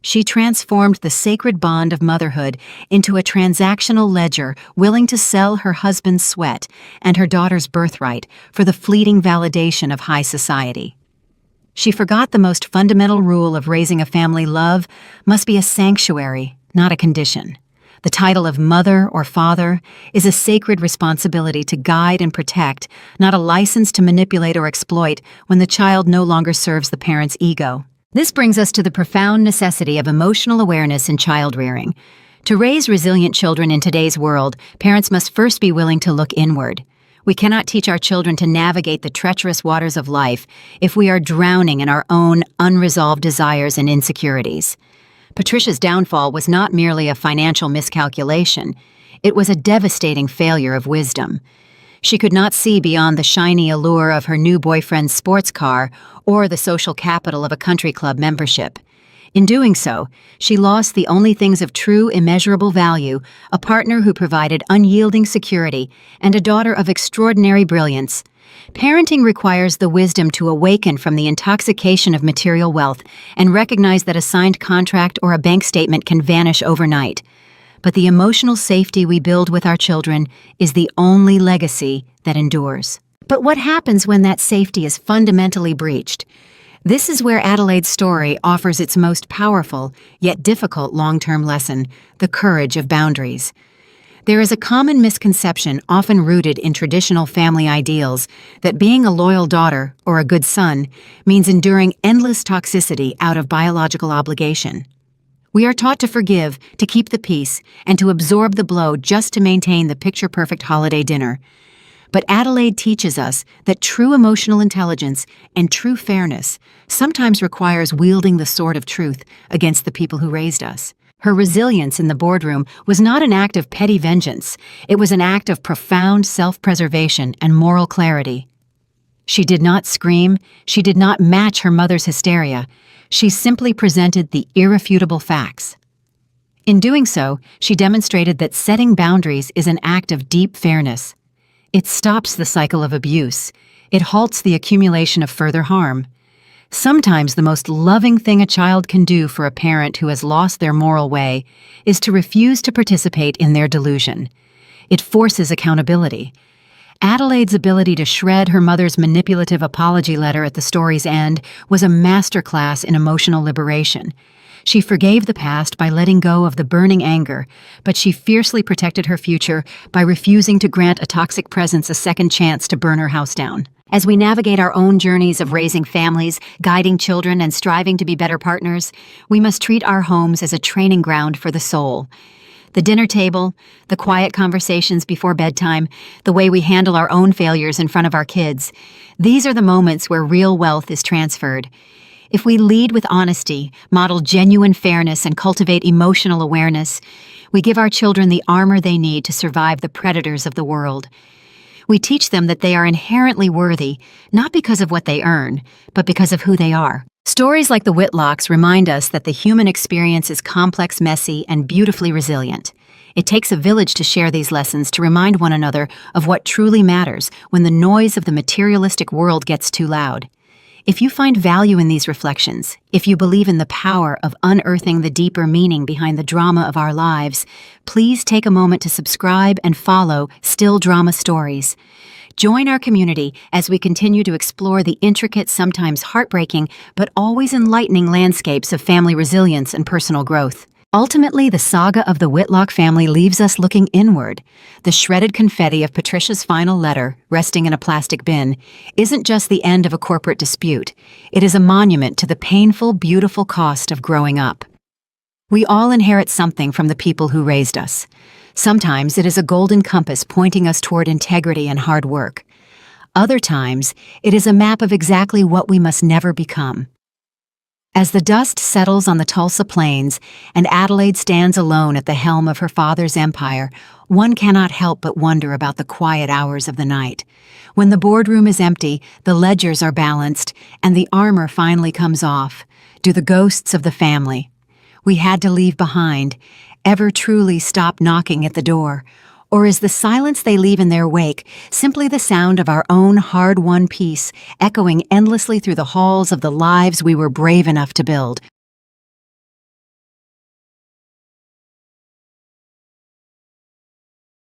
She transformed the sacred bond of motherhood into a transactional ledger, willing to sell her husband's sweat and her daughter's birthright for the fleeting validation of high society. She forgot the most fundamental rule of raising a family: love must be a sanctuary, not a condition. The title of mother or father is a sacred responsibility to guide and protect, not a license to manipulate or exploit when the child no longer serves the parent's ego. This brings us to the profound necessity of emotional awareness in child rearing. To raise resilient children in today's world, parents must first be willing to look inward. We cannot teach our children to navigate the treacherous waters of life if we are drowning in our own unresolved desires and insecurities. Patricia's downfall was not merely a financial miscalculation. It was a devastating failure of wisdom. She could not see beyond the shiny allure of her new boyfriend's sports car or the social capital of a country club membership. In doing so, she lost the only things of true, immeasurable value: a partner who provided unyielding security and a daughter of extraordinary brilliance. Parenting requires the wisdom to awaken from the intoxication of material wealth and recognize that a signed contract or a bank statement can vanish overnight. But the emotional safety we build with our children is the only legacy that endures. But what happens when that safety is fundamentally breached? This is where Adelaide's story offers its most powerful, yet difficult long-term lesson: the courage of boundaries. There is a common misconception, often rooted in traditional family ideals, that being a loyal daughter or a good son means enduring endless toxicity out of biological obligation. We are taught to forgive, to keep the peace, and to absorb the blow just to maintain the picture-perfect holiday dinner. But Adelaide teaches us that true emotional intelligence and true fairness sometimes requires wielding the sword of truth against the people who raised us. Her resilience in the boardroom was not an act of petty vengeance. It was an act of profound self-preservation and moral clarity. She did not scream, she did not match her mother's hysteria. She simply presented the irrefutable facts. In doing so, she demonstrated that setting boundaries is an act of deep fairness. It stops the cycle of abuse. It halts the accumulation of further harm. Sometimes the most loving thing a child can do for a parent who has lost their moral way is to refuse to participate in their delusion. It forces accountability. Adelaide's ability to shred her mother's manipulative apology letter at the story's end was a masterclass in emotional liberation. She forgave the past by letting go of the burning anger, but she fiercely protected her future by refusing to grant a toxic presence a second chance to burn her house down. As we navigate our own journeys of raising families, guiding children, and striving to be better partners, we must treat our homes as a training ground for the soul. The dinner table, the quiet conversations before bedtime, the way we handle our own failures in front of our kids. These are the moments where real wealth is transferred. If we lead with honesty, model genuine fairness, and cultivate emotional awareness, we give our children the armor they need to survive the predators of the world. We teach them that they are inherently worthy, not because of what they earn, but because of who they are. Stories like the Whitlocks remind us that the human experience is complex, messy, and beautifully resilient. It takes a village to share these lessons, to remind one another of what truly matters when the noise of the materialistic world gets too loud. If you find value in these reflections, if you believe in the power of unearthing the deeper meaning behind the drama of our lives, please take a moment to subscribe and follow Still Drama Stories. Join our community as we continue to explore the intricate, sometimes heartbreaking, but always enlightening landscapes of family resilience and personal growth. Ultimately, the saga of the Whitlock family leaves us looking inward. The shredded confetti of Patricia's final letter, resting in a plastic bin, isn't just the end of a corporate dispute. It is a monument to the painful, beautiful cost of growing up. We all inherit something from the people who raised us. Sometimes it is a golden compass pointing us toward integrity and hard work. Other times, it is a map of exactly what we must never become. As the dust settles on the Tulsa plains and Adelaide stands alone at the helm of her father's empire, one cannot help but wonder about the quiet hours of the night. When the boardroom is empty, the ledgers are balanced, and the armor finally comes off, do the ghosts of the family we had to leave behind ever truly stop knocking at the door? Or is the silence they leave in their wake simply the sound of our own hard-won peace, echoing endlessly through the halls of the lives we were brave enough to build?